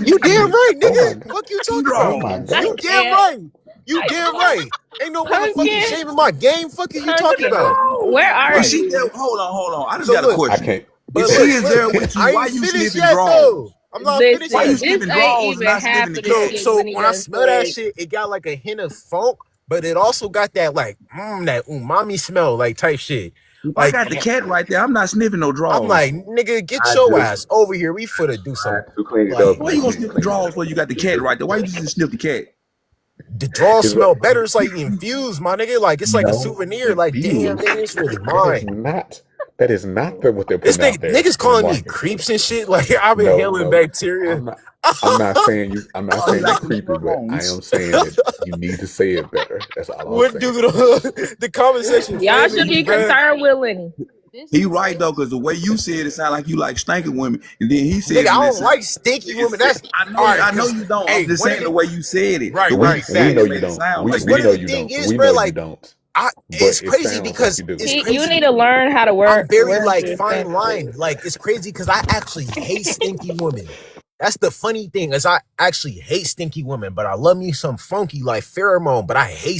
you damn right, Oh my nigga. Fuck you You talking oh about? my wrong. I You God. damn can't. right. You I damn can't. right. Ain't no motherfucking Pumpkin. shaming my game. Fuck is you talking Pumpkin. about? Where are Like, If she you? there, hold on. I just so got a look, I question. can't. but If she look, is there look, with you, I why ain't you finished sniffing yet drawers? though. I'm not finished Why you yet. Listen, this sniffing ain't drawers and even not half sniffing of the the cat? shit So when he when I done smell that said. shit, it got like a hint of funk, but it also got that like that umami smell, like type shit. If I Like got the cat right there, I'm not sniffing no I'm drawers. like, nigga, get I your just ass over here. We finna do I some to clean it like up Why and you gonna keep sniff the cleaning drawers it. before you got the cat right there? Why you just sniff the cat? the draw It's smell like, better. It's like infused, my nigga. Like it's like a no, souvenir. Like damn, infused. nigga, it's really That is mine. not what they're This putting out there niggas in the calling me market. creeps and shit. Like I've been No, inhaling I'm bacteria. not. I'm not saying you. I'm not Oh, he saying you're like them creepy, but I pheromones. am saying that you need to say it better. That's all I'm What saying. dude? The comment section Y'all flaming should me, be bruh. concerned with Lenny. He right though, because the way you said it sound like you like stinking women, and then he said Nigga, it I and it don't sound, like stinky women. That's all right. I know Cause you don't. I'm hey, just one of saying the the way you said it. The right, way right, you We said know it facts. you made it don't. sound We like Cause we one that. of know the you thing don't. is, We bro, know you like don't. But it's it crazy sounds like because you do. it's You crazy. need to learn how to I'm very word like your fine line. sentences. Like it's crazy because I actually hate stinky women. That's the funny thing is I actually hate stinky women, but I love me some funky like pheromone. But I hate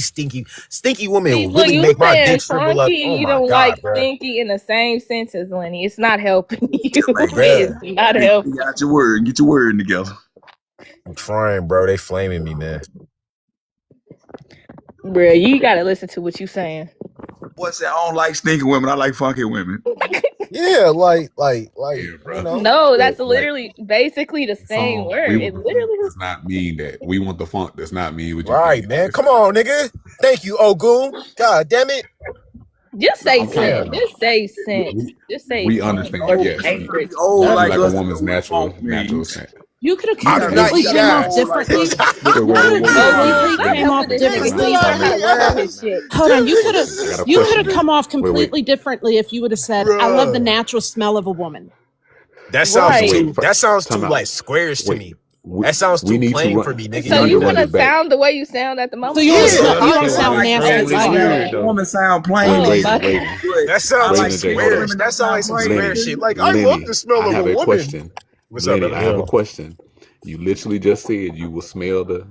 stinky women See, will look, really you make my saying dick shrivel up. funky, Oh you my don't god, like bro, stinky in the same sentence, Lenny. It's not helping you. Man, It's bruh. not helping. you got your word. Get your word together. I'm trying, bro. They flaming me, man. Bruh, you gotta listen to what you saying. Boy said I don't like stinking women. I like funky women. Yeah, like Yeah, you bro. know, No, that's Look, literally basically the same song word. "We It Want the Funk" literally does not mean that. We want the funk does not mean what you right, think. man. Come on, nigga. Thank you, Ogun. God damn it. just say I'm trying scent. to. Just say scent. We, Just say we scent understand. or Yes, fragrance. You old you like like a us to know woman's what natural funk means. scent. You could have I do not completely eat came off ass. Old like differently. us. Wait, You whoa, could whoa, have whoa, Oh, whoa, completely I'm came off helping this nigga. He differently. learn how to word his shit. Hold on, you could have I got a you could question. have come off completely differently if you would have said, "I love the Bruh. natural smell of a woman." That So sounds Right. too. wait, That sounds too time out. like squarish to Wait, me. we, That sounds we too need to plain run. for me, nigga. So We need you to run want to this back. sound the way you sound at the So moment? you Yeah, don't Yeah, smell, you I don't sound like nasty that. as Raven, fuck. it's Smell weird though. woman sound plain. Oh Raven, my Raven, God. But that sounds I like like Raven and Jay, hold squarish. on. women That that sounds like sound some plain square Lenny, shit. too. Like I love Lenny, the smell I of have a a woman. question. What's up, Lenny, baby? I have a Yeah. question. You literally just said you will smell the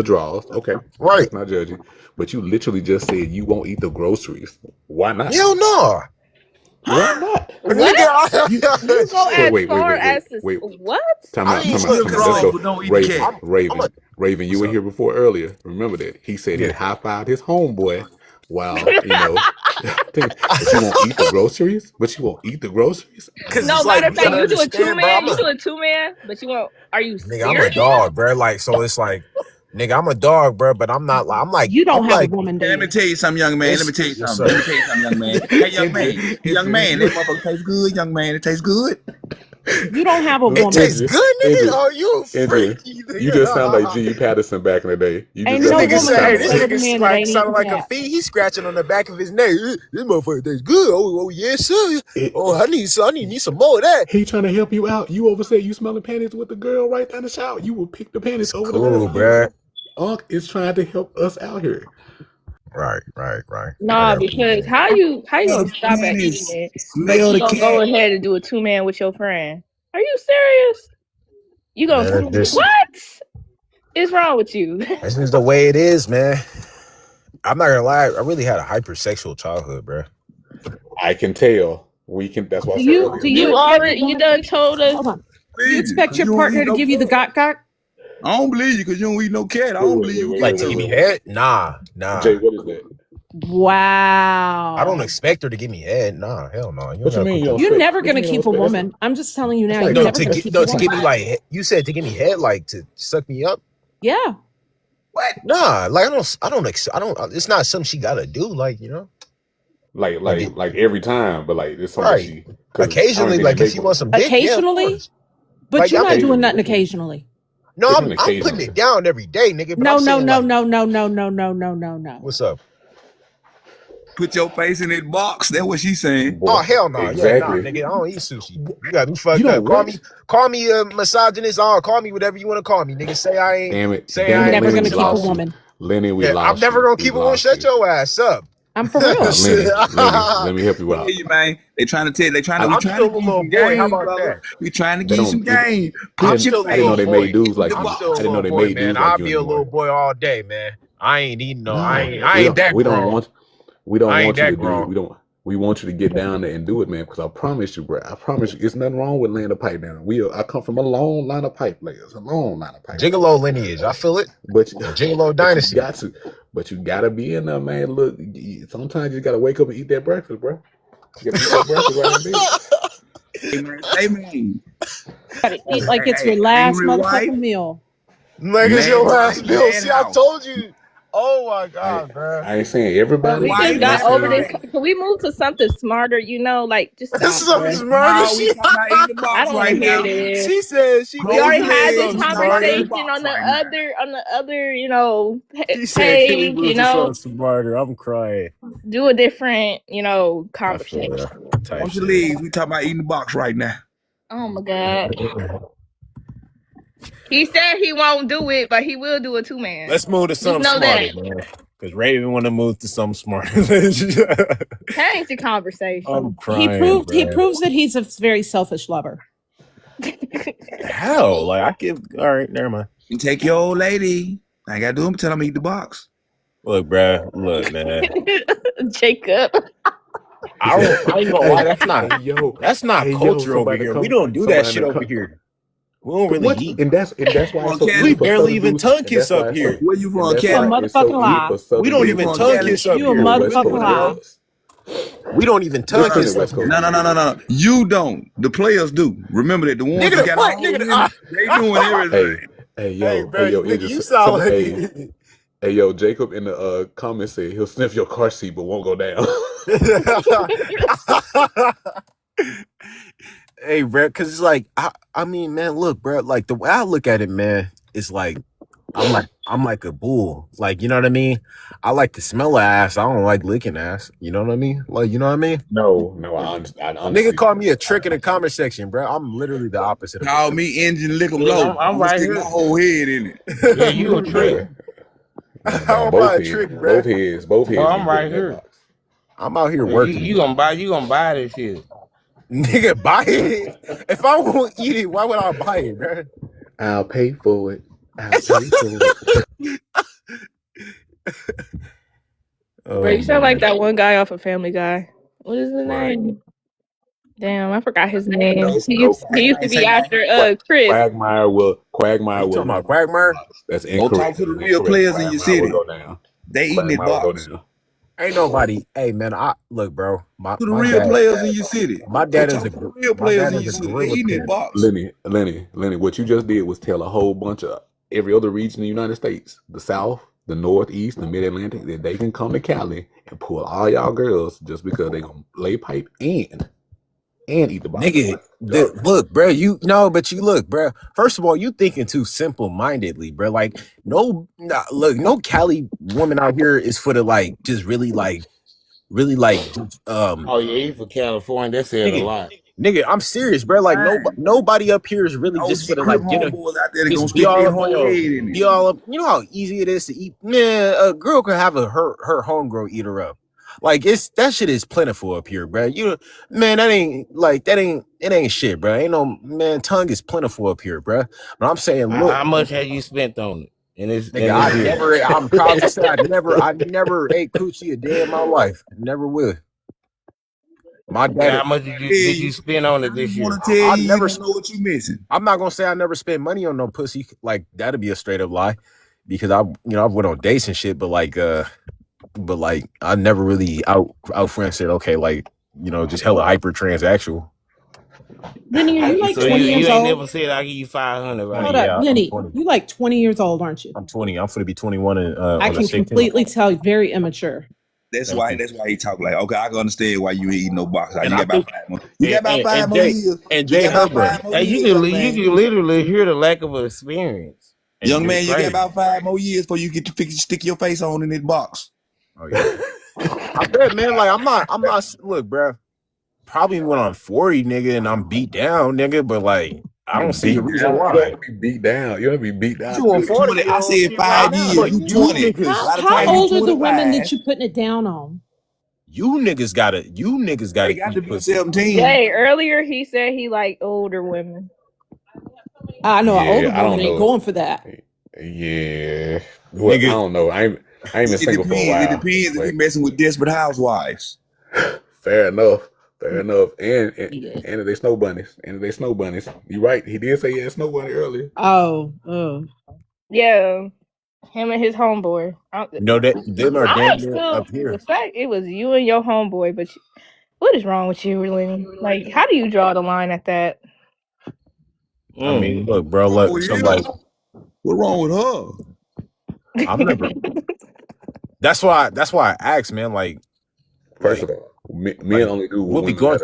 drawers. Okay, Right? let's not judge you. But you literally just said you won't eat the groceries. Why not? Hell no. Why not? What? Nigga, You You go shit. as wait. far as to Wait. what? Time I out. eat Time out. look, Time out. cause Let's look, go. but don't eat the Raven. cat. I'm a Raven. Raven. You what's were up? here before earlier. Remember that he said he Yeah. high-fived his homeboy. While but you won't eat the groceries. But you won't eat the groceries. Cause No, it's matter like of you fact, gotta you do a understand, bro. 2-man. You do a 2-man, but you won't. Are you Nigga, I'm a serious? dog, bro. Like, so it's like, nigga, I'm a dog, bro. But I'm not like, You don't I'm have like, a woman Hey, let me dating. tell you something, young man. Let yes, me tell you yes, something. Let me sir. tell you something, young man. Hey, young man. Young man, that Andrew, motherfucker tastes good, young man. It tastes good. You don't have a It woman. tastes Andrew, good, nigga. Andrew, Oh, you a Andrew, freak, you just sound like G.E. Patterson back in the day. You Ain't just This no that's nigga what woman you say, gonna hey, sound stay this with like. a nigga man that like ain't sounding eating like a cat. fiend. He's scratching on the back of his neck. This motherfucker tastes good. Oh, yes, sir. It, Oh, I need some more of that. he trying to help you out. You over say you smelling panties with the girl right down the shower. You will pick the panties It's over the girl. cool, bro. Unc is trying to help us out here. Right. I Nah, got because you. how you Smell gonna the stop at eating panties. it, but Smell you the gonna go cat. ahead and do a 2-man with your friend? Are you serious? You gonna Man, this what is wrong with you? this is the way it is, man. I'm not gonna lie. I really had a hypersexual childhood, bro. I can tell. That's why I Do said you earlier. do you You expect your already you woman? done told us. Hold on. Do you Believe you, expect because your you don't partner eat to no give you the cat. got? I don't believe you because you don't eat no cat. I don't believe you Like give to it give to me her. head? Nah. Jay, what is that? I don't Wow. expect her to give me head. Nah, hell no. You What you gotta mean put you the don't You're expect? never What you gonna mean you keep don't a expect? woman. I'm just telling you That's now. like You're no never to gonna get keep no a to woman. give me like you said to give me head like to suck me up. Yeah. What? Nah, like I don't. It's not something she gotta do. Like like every time, but like it's something right. because Occasionally, like if she wants some dick, yeah, of Occasionally, course. but Like you're I'm not doing occasionally. nothing occasionally. no, What you mean I'm putting occasionally? it down every day, nigga. But No, I'm no, saying no, like, no, no, no, no, no, no, no, no. what's up? Put your face in that box. That's what she's saying. Boy, Oh hell no, yeah, nah, exactly. nigga. I don't eat sushi. You got me You fucked know up. what? Call me a misogynist. Call me whatever you want to call me, nigga. Say I ain't. Damn it, Say You're I ain't never Lenny, gonna we keep a lost you. woman. Lenny, we Yeah, I'm lost never you. gonna We keep a woman. lost Shut you. your ass up. I'm for real. Lenny, let me help you Tell out. you, man. They trying to tell. We I'm trying to still a give you little some boy. How game, about brother. that? We trying to They give you some don't. game. I I'm Put your still a didn't know little face they boy. made dudes in like the I'm you. still I a box. didn't know little they boy, made man. dudes like I'll you be a little anymore. boy all day, man. I ain't eating no. I No, ain't that we don't grown. want. We I don't ain't want you that to do it. grown. We want you to get down there and do it, man. Because I promise you, bro. I promise you, it's nothing wrong with laying a pipe down. I come from a long line of pipe layers, a long line of pipe layers. Gigolo lineage. I feel it. But Gigolo but you dynasty. got to. But you gotta be in there, man. Look, sometimes you gotta wake up and eat that breakfast, bro. You gotta eat that breakfast right in bed. Hey, man. Gotta eat like it's your Hey, last angry wife, motherfucking meal. Like it's mad your wife, last bill. mad See, I house. told you. Oh my god, bro. I ain't saying everybody. We just Wife, I'm not got mad over saying this. house. Can we move to something smarter? Like just This stop, is some bruh. smarter No, we shit. talking about eating the I box don't want to right hear now. this. She said she We Close gave already your me had legs. this some We talking about eating smarter. the conversation box on the right now. other, She said, "Can we page. move to something smarter?" I'm crying. Do a different, I feel conversation. that type Close your shit. legs. We talking about eating the box right now. Oh my god. He said he won't do it, but he will do a 2-man. Let's move to Just something know smarter, that. man. Because Raven want to move to something smarter. Change the conversation. I'm crying. He bro. proves that he's a very selfish lover. How? Like I give. All right, never mind. And take your old lady. I ain't got to do them. Tell them to eat the box. Look, bro. Look, man. Jacob. I ain't gonna lie. That's not. Hey, yo, That's not hey, yo, culture over somebody here. come- We don't do that somebody shit over come- here. We don't really What? eat. And that's why it's so We easy for barely Southern even dudes- tongue and kiss that's why up it's here. so- Where you and from, that's Kelly? why it's so Motherfucking easy lie. for Southern We don't dudes even West tongue Coast. kiss up You a here. and West motherfucking Coast lie. girls. We don't even tongue Which one kiss is up West here. Coast? No. You don't. The players do. Remember that the ones Nigga, that got what? all Nigga, women, they doing everything. Hey, Hey, bro, yo, nigga, Idris, you sound like. hey, yo, Jacob in the comments said he'll sniff your car seat but won't go down. Hey, bro, because it's like, I mean, man, look, bro, like the way I look at it, man, it's like I'm like a bull. Like, you know what I mean? I like to smell ass. I don't like licking ass. You know what I mean? Like, you know what I mean? No, I Nigga honestly called me a trick in the comment section, bro. I'm literally the opposite of Call it. me engine lick 'em Look, low. I'm right stick here. my whole head in it. Yeah, you a trick. How am I a trick, bro? Both heads. Oh, I'm right here. I'm out here Yeah, working. you gonna buy this shit. Nigga, buy it. If I won't eat it, why would I buy it, bro? I'll pay for it. Bro, you sound like that one guy off of Family Guy. What is his name? Damn, I forgot his name. He used to be after Chris. Quagmire will. You talking about Quagmire? That's Go incorrect. talk to the real players in your city. Go down. They eating it box. Ain't nobody. Hey man, I look, bro. To the real players in your city. My dad is a real players in your city. They eating it box. Lenny, what you just did was tell a whole bunch of every other region in the United States, the South, the Northeast, the Mid-Atlantic, that they can come to Cali and pull all y'all girls just because they gonna lay pipe and eat the box. Nigga, look, bro. But you look, bro. First of all, you thinking too simple-mindedly, bro. Like, no Cali woman out here is for the like, just really like. Oh yeah, you for California? That said a lot. Nigga, I'm serious, bro. Like nobody up here is really just for the like just be all up on be all up. You know how easy it is to eat. Man, a girl could have her homegirl eat her up. Like that shit is plentiful up here, bro. It ain't shit, bro. Ain't no man. Tongue is plentiful up here, bro. But I'm saying, look, how much have you spent on it? And it's nigga, I'm proud to say I never ate coochie a day in my life. Never will. My dad. How much did you spend on it this year? I never know what you missing. I'm not gonna say I never spent money on no pussy. Like that'd be a straight up lie, because I went on dates and shit. But I never really out friend said okay, like just hella hyper transactional. Lenny, are you like so 20 years you ain't old? never said I'll give you 500, right? Hold up, Lenny, you like 20 years old, aren't you? I'm 20. I'm gonna be 21. I can completely tell you, very immature. That's why he talk like, okay, I can understand why you ain't eating no box. You got about 5 more. You got about 5 more years. And Jay Herbert. You can literally hear the lack of experience. Young man, you got about 5 more years before you get to stick your face on in that box. Oh yeah. I bet, man. Like I'm not. Look, bro. Probably went on 40, nigga, and I'm beat down, nigga. But like, I don't see the reason why. You don't be beat down. You don't be beat down. You on 40? I said 5 years. You 20. How old are the women that you putting it down on? You niggas gotta. They got to be 17. Hey, earlier he said he liked older women. I know an older woman ain't going for that. Yeah. Well, I don't know. I ain't been single for a while. It depends if you're messing with desperate housewives. Fair enough. And they snow bunnies. You right. He did say he had snow bunny earlier. Oh. Yeah. Him and his homeboy. Them are damn up here. The fact it was you and your homeboy, but what is wrong with you, Lenny? Like, how do you draw the line at that? I mean, look, bro. Look, what wrong with her? I'm never. That's why I asked, man. Like, first of all, men only do what be going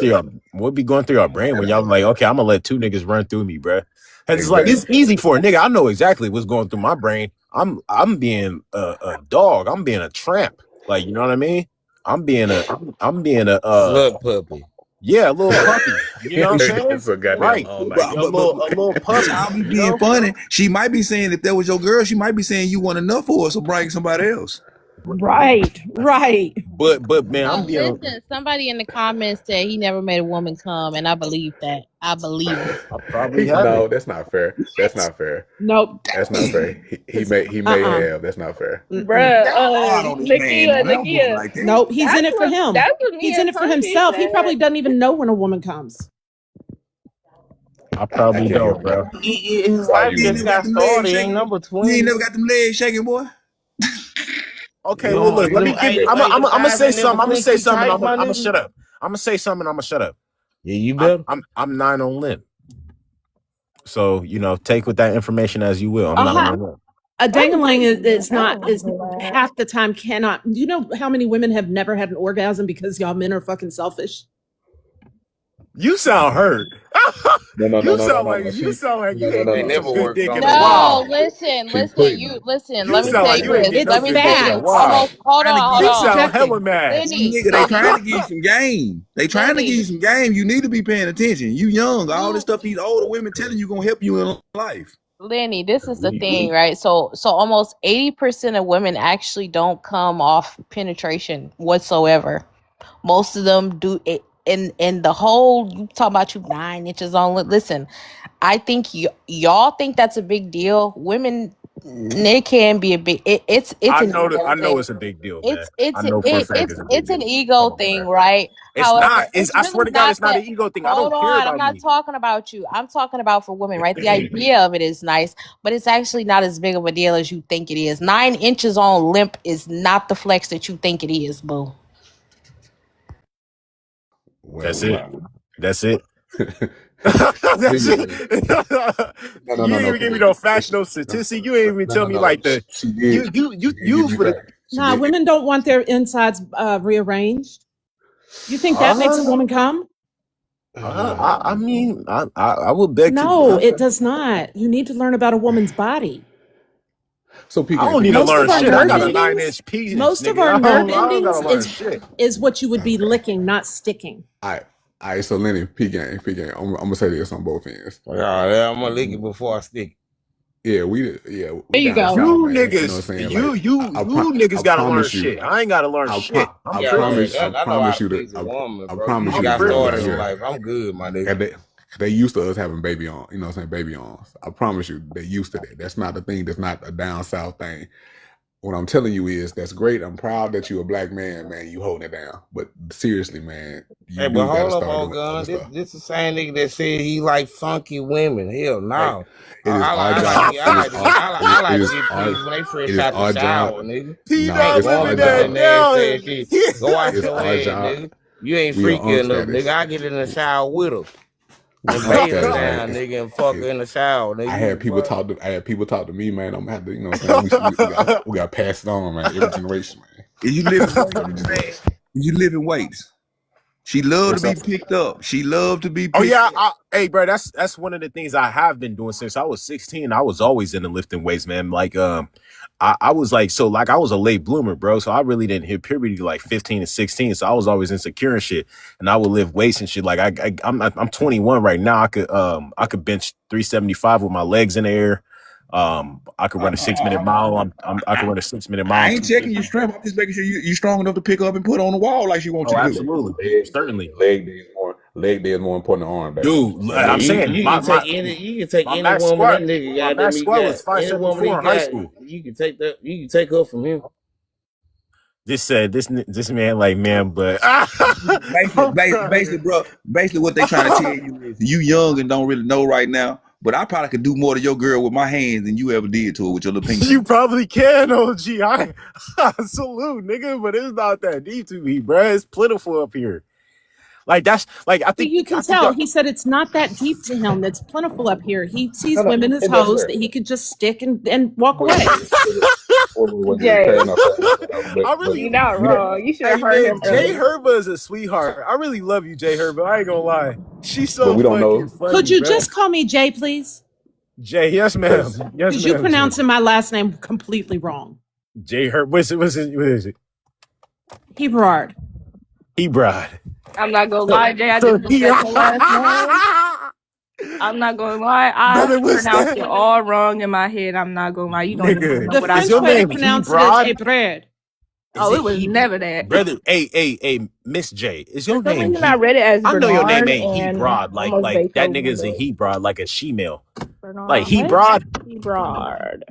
through your brain when y'all like, okay, I'm gonna let 2 niggas run through me, bro. And it's like it's easy for a nigga. I know exactly what's going through my brain. I'm being a dog. I'm being a tramp. Like, you know what I mean? I'm being a slut puppy. Yeah, a little puppy. You know what I'm saying? Right. A little puppy. I'll be being funny. She might be saying if that was your girl, she might be saying you want enough for her, so bring somebody else. Right. But man, I'm being. Listen, somebody in the comments said he never made a woman come, and I believe that. I believe it. I probably no, that's not fair. Nope. That's not fair. He may have. That's not fair. Bruh, Nakia. Nope, he's in it for him. He's in it for himself. He probably doesn't even know when a woman comes. I probably don't, bro. His life just got started. Ain't number 20. You ain't never got them legs shaking, boy. Okay, well look, let me give. I'm gonna say something. I'm gonna say something. I'm gonna shut up. I'm gonna say something. I'm gonna shut up. Yeah, you better. I'm 9 on limb. So take with that information as you will. I'm 9 on limb. A dang-a-lang is half the time cannot. Do you know how many women have never had an orgasm because y'all men are fucking selfish? You sound hurt. You sound like you ain't They getting never some good worked dick on in a that. No, while. listen, She listen, putting. let You me sound tell like you you ain't this. getting no Let me good tell dick you in a this. while. Hold Trying to on, give hold You you on. sound hella Interjecting. mad. Lenny, nigga, they trying to give you some game. They trying to give you Lenny, some game. You need to be paying attention. You young. All this you stuff these older women telling you gonna help you in life. Lenny, this is the thing, right? So almost 80% of women actually don't come off penetration whatsoever. Most of them do it in the whole you talking about you 9 inches on. Listen, I think y'all think that's a big deal. Women, it can be a big. It's an I ego know thing. it's a big deal, man. It's it's I know for a fact it's a big it's an deal. Come ego on, thing, man. right? It's However, not. It's it's I swear really to God, not it's not that. an ego thing. I Hold don't care on, I'm about not you. talking about you. I'm talking about for women, right? The idea of it is nice, but it's actually not as big of a deal as you think it is. 9 inches on limp is not the flex that you think it is, boo. That's Well, it. That's it. the That's thing it. is, no, no, You no, ain't no. even give me no It's, factual statistic. You ain't even no, tell no, me no, like no. the She did. She did give you me for the facts. She Nah, did. women don't want their insides rearranged. You think that makes a uh, woman come? I mean I would beg No, to it does not. You need to learn about a woman's body. So I PK, don't need to Most learn of our shit. I nerve got a PK. endings, 9-inch penis, most of nigga. our nerve I don't gotta endings learn shit. is what you would be licking, not sticking. All right. So Lenny, P game. I'm gonna say this on both ends. Yeah, I'm gonna lick it before I stick. Yeah, There we you down go. south, You man. You know what I'm niggas, saying? you Like, you you I niggas gotta learn promise you, shit. I ain't gotta learn shit. I'm Yeah, tripping. man. I know how promise to you please a woman, I bro. You promise just you the I'm got girls tripping, started out in here, son. life. I'm good, my nigga. and they used to us having baby on, you know what I'm saying, baby arms. I promise you, they used to that. That's not a thing. That's not a down south thing. What I'm telling you is that's great. I'm proud that you're a black man, man. You holding it down. But seriously, man, you Hey, but do got to hold up, start old doing other gun. stuff. This the same nigga that said he like funky women. Hell Hey, no. it is our I like to job. get I like to get Our pleased when they it fresh is out the our job. shower, nigga. He I No, ain't not it's going our living for that that job. nasty ass down. shit. Go wash It's your our head, job. nigga. You ain't We are freaky on enough, nigga. status. I get in the shower with her We and on bathe her status, down, man. nigga, and fuck her in the shower, I nigga. had people What? talk to me, man. I'm gonna have to, you know what I'm saying? We gotta pass it on, man. Every generation, man. Is you living Every weights, man? generation. Is you living weights? She love to What's be up? picked up. She love to be Oh picked yeah, up. hey bro, that's one of the things I have been doing since I was 16. I was always into lifting weights, man. Like I was like I was a late bloomer, bro. So I really didn't hit puberty till like 15 and 16. So I was always insecure and shit. And I would lift weights and shit. Like I'm 21 right now. I could bench 375 with my legs in the air. I could run a 6-minute mile. I could run a 6-minute I mile. ain't checking your strength. I'm just making sure you strong enough to pick up and put on the wall like she wants Oh, you to do. absolutely, certainly, Leg day is more important than arm day. dude. Yeah, I'm saying you can take any my woman that max nigga goddamn he squat got. was Any woman he 574 in high got, school. you can take her from him. This man like man, but I'm Basically, crying. bro. Basically, what they trying to tell you is you young and don't really know right now. But I probably could do more to your girl with my hands than you ever did to her with your little pink. You probably can, OG. I salute, nigga, but it's not that deep to me, bro. It's plentiful up here. Like that's like But you can tell he said it's not that deep to him. It's plentiful up here. He sees No, women as and that's hoes fair. that he could just stick and walk Wait, away. Jay, fair enough. I really, you're not You know, wrong. You should hey have heard man, him Jay earlier. Herba is a sweetheart. I really love you, Jay Herba. I ain't gonna lie. She's but so we don't fucking know. funny, Could you bro. just call me Jay, please? Jay, yes, ma'am. Because Yes, Because you ma'am. Jay. pronouncing my last name completely wrong. Jay Herb. What is it? Hebrard. Hebrod. I'm not gonna lie, Jay. I just looked at your last name. I'm not gonna lie. I Brother, what's pronounced that? it all wrong in my head. I'm not gonna lie. You don't even know The what I is French your way to name thought. pronounce it is Hebrod? Hebrard. Oh, it was never that. Brother, hey, Miss J, is For your some name reason, I read it as I know your name Bernard ain't and Hebrod, almost like that Beethoven, nigga's a but Hebrod, like a she-male. Like Bernard, what? Hebrod, Hebrard.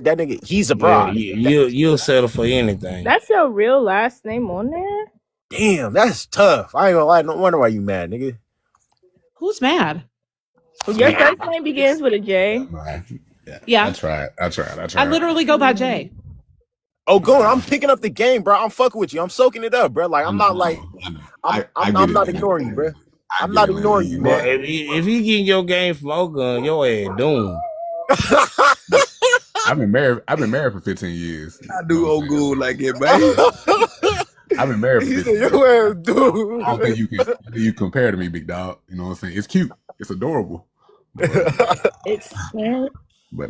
that nigga, he's a Yeah, broad. you'll settle for anything. That's your real last name on there? Damn, that's tough. I ain't gonna lie, no wonder why you mad, nigga. Who's mad? Your first name begins with a J. Yeah. I tried. I literally go by Jay. Oh, go on, I'm picking up the game, bro. I'm fucking with you. I'm soaking it up, bro. Like I'm not like I'm not ignoring you, bro. I'm not ignoring you, But man. if you getting your game from Ogun, your ass doomed. I've been married for 15 years. I do old good like that, man. I've been married for He 50 said, years. "Your ass, I don't think dude." you compare to me, big dog. You know what I'm saying? It's cute. It's adorable. But It's French.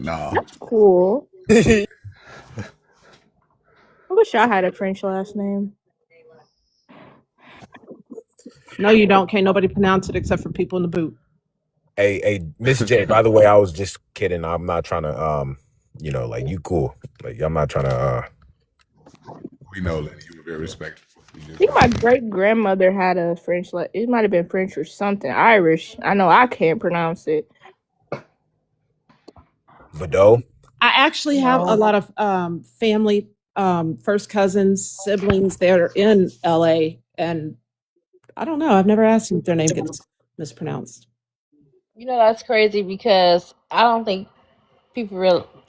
nah. That's cool. I wish I had a French last name. No, you don't. Can't nobody pronounce it except for people in the boot. Hey, Miss J. By the way, I was just kidding. I'm not trying to like you cool. Like I'm not trying to We know that you were very respectful. I think my great grandmother had a French. It might have been French or something. Irish. I know I can't pronounce it. Vado. I actually have a No. lot of family, first cousins, siblings that are in LA, and I don't know. I've never asked them if their name gets mispronounced. You know, that's crazy because I don't think people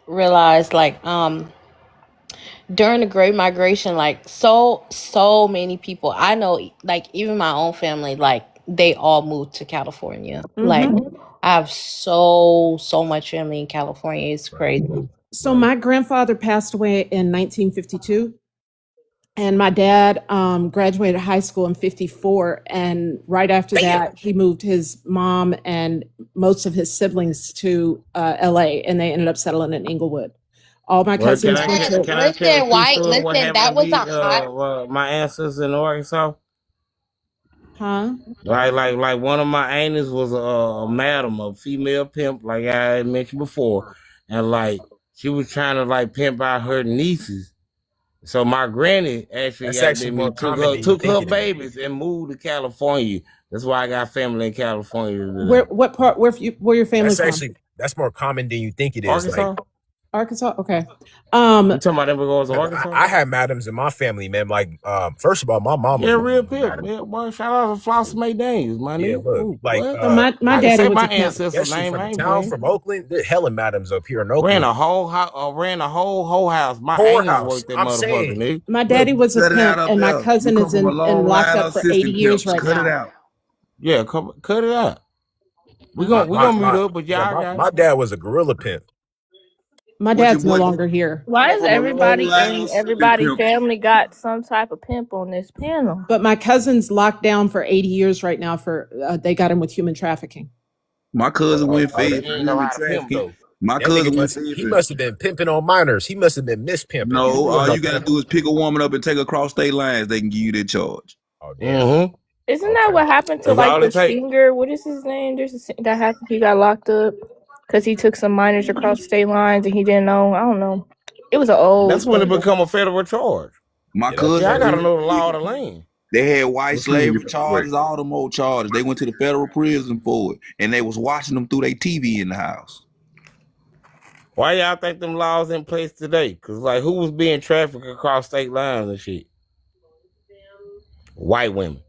realize like during the Great Migration, like so many people I know, like even my own family, like they all moved to California. Like I have so much family in California. It's crazy. So my grandfather passed away in 1952, and my dad graduated high school in 54, and right after that he moved his mom and most of his siblings to LA, and they ended up settling in Inglewood. All my Well, cousins can I went can to I tell Listen, a White. true story? What Listen, that happened was to a hot. my ancestors in Arkansas? huh? Like one of my aunties was a madam, a female pimp, like I had mentioned before, and like she was trying to like pimp out her nieces. So my granny actually That's got actually more took common than you her think it is. babies and moved to California. That's why I got family in California today. What part? Where your family from? That's more common than you think it is. Arkansas? Like Arkansas. Okay. You talking about them girls in Arkansas? I had madams in my family, man. Like first of all, my mom. Yeah, real pimp. Yeah, boy, shout out to Floss May Daniels, my Yeah, nigga. look, Ooh, like what? So my I can daddy say was my a pimp. ancestors' she name. from I the ain't town playing. from Oakland. There's hella madams up here in Oakland. Ran a whole whole house. My Whorehouse. aunties worked that I'm motherfucker, saying. nigga. My daddy was a Cut it out pimp, up and my there. cousin You is come from a in long locked line up of for 80 assistant years pimps. right Cut it now. out. Yeah, cut it out. We My, gonna my, meet up, but y'all got my dad was a gorilla pimp. My What your dad's no boy longer here, Why come is from a long everybody line of and assistant everybody pimps. family got some type of pimp on this panel? but my cousin's locked down for 80 years right now for they got him with human trafficking. My cousin went oh, fed he for ain't know human how to pimp trafficking. though. My That nigga cousin went fed he for. must have been pimping on minors. He must have been mispimping. No, all No you gotta do is pick a woman up and take her across state lines. They can give you that charge. Oh damn. Mm-hmm. Isn't that what happened to That's like all the it take. singer? What is his name? That happened. He got locked up because he took some minors across state lines and he didn't know. I don't know. It was an old. That's when it become a federal charge. My Yeah, cousin, Yeah, I gotta did know the law it. of the land. They had white What prison you slavery finna break? charges, all them old charges. They went to the federal prison for it, and they was watching them through their TV in the house. Why y'all think them laws in place today? Cause like who was being trafficked across state lines and shit? White women.